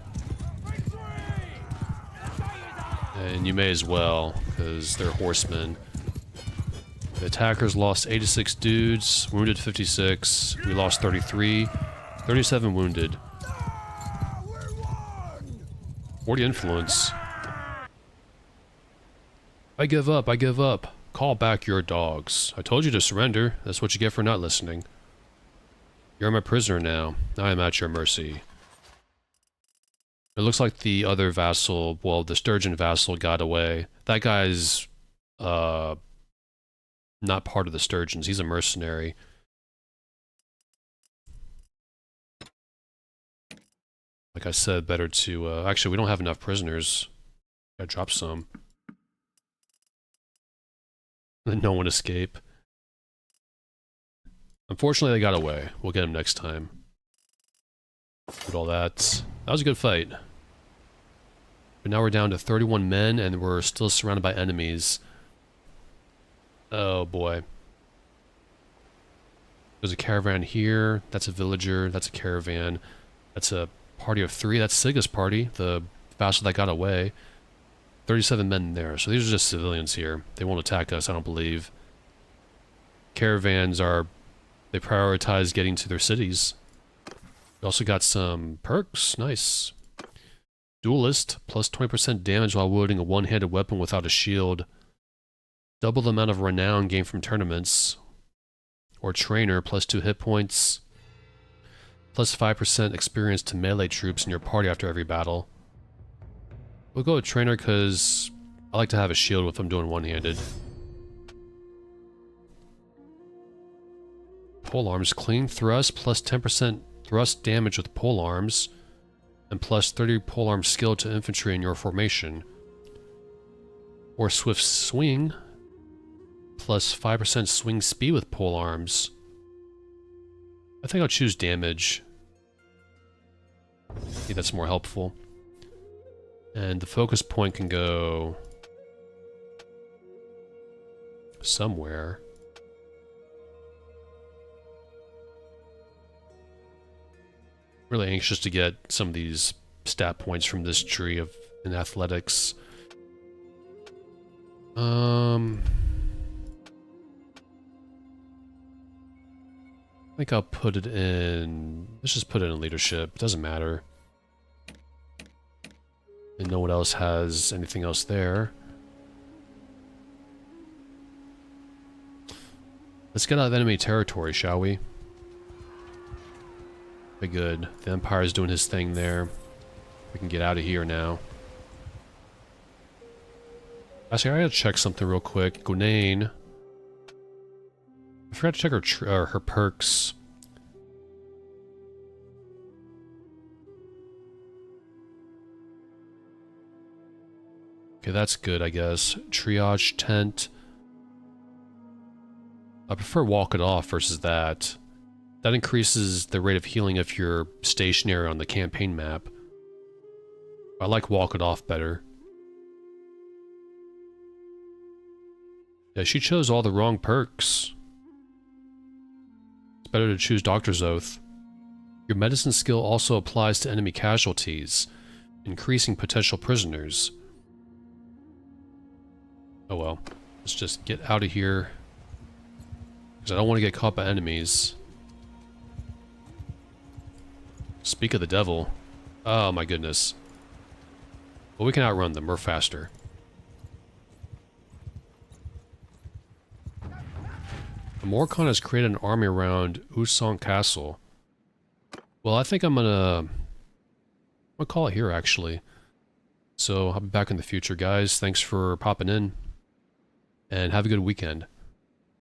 And you may as well, because they're horsemen. The attackers lost 86 dudes, wounded 56. We lost 33, 37 wounded. 40 influence. I give up, I give up. Call back your dogs. I told you to surrender. That's what you get for not listening. You're my prisoner now. I am at your mercy. It looks like the other vassal, well, the Sturgeon vassal got away. That guy's, not part of the Sturgeons. He's a mercenary. Like I said, better to, actually, we don't have enough prisoners. Gotta drop some. Let no one escape. Unfortunately, they got away. We'll get them next time. Did all that. That was a good fight. But now we're down to 31 men, and we're still surrounded by enemies. Oh boy. There's a caravan here. That's a villager. That's a caravan. That's a party of 3. That's Siga's party, the vassal that got away. 37 men there. So these are just civilians here. They won't attack us, I don't believe. Caravans are... They prioritize getting to their cities. We also got some perks. Nice. Duelist, plus 20% damage while wielding a one-handed weapon without a shield. Double the amount of renown gained from tournaments. Or trainer, plus 2 hit points. Plus 5% experience to melee troops in your party after every battle. We'll go with trainer because I like to have a shield if I'm doing one-handed. Pole arms, clean thrust, plus 10% thrust damage with pole arms, and plus 30 pole arm skill to infantry in your formation. Or swift swing, plus 5% swing speed with pole arms. I think I'll choose damage. I think that's more helpful. And the focus point can go somewhere. Really anxious to get some of these stat points from this tree of in athletics. I think I'll put it in... Let's just put it in leadership. It doesn't matter. And no one else has anything else there. Let's get out of enemy territory, shall we? Very good. The Empire's doing his thing there. We can get out of here now. Actually, I gotta check something real quick. Gunane. I forgot to check her perks. Okay, that's good, I guess. Triage tent. I prefer walk it off versus that. That increases the rate of healing if you're stationary on the campaign map. I like walk it off better. Yeah, she chose all the wrong perks. It's better to choose Doctor's Oath. Your medicine skill also applies to enemy casualties, increasing potential prisoners. Oh well, let's just get out of here. Because I don't want to get caught by enemies. Speak of the devil. Oh my goodness. Well, we can outrun them. We're faster. Morcon has created an army around Usong Castle. Well, I think I'm gonna call it here, actually. So, I'll be back in the future, guys. Thanks for popping in. And have a good weekend.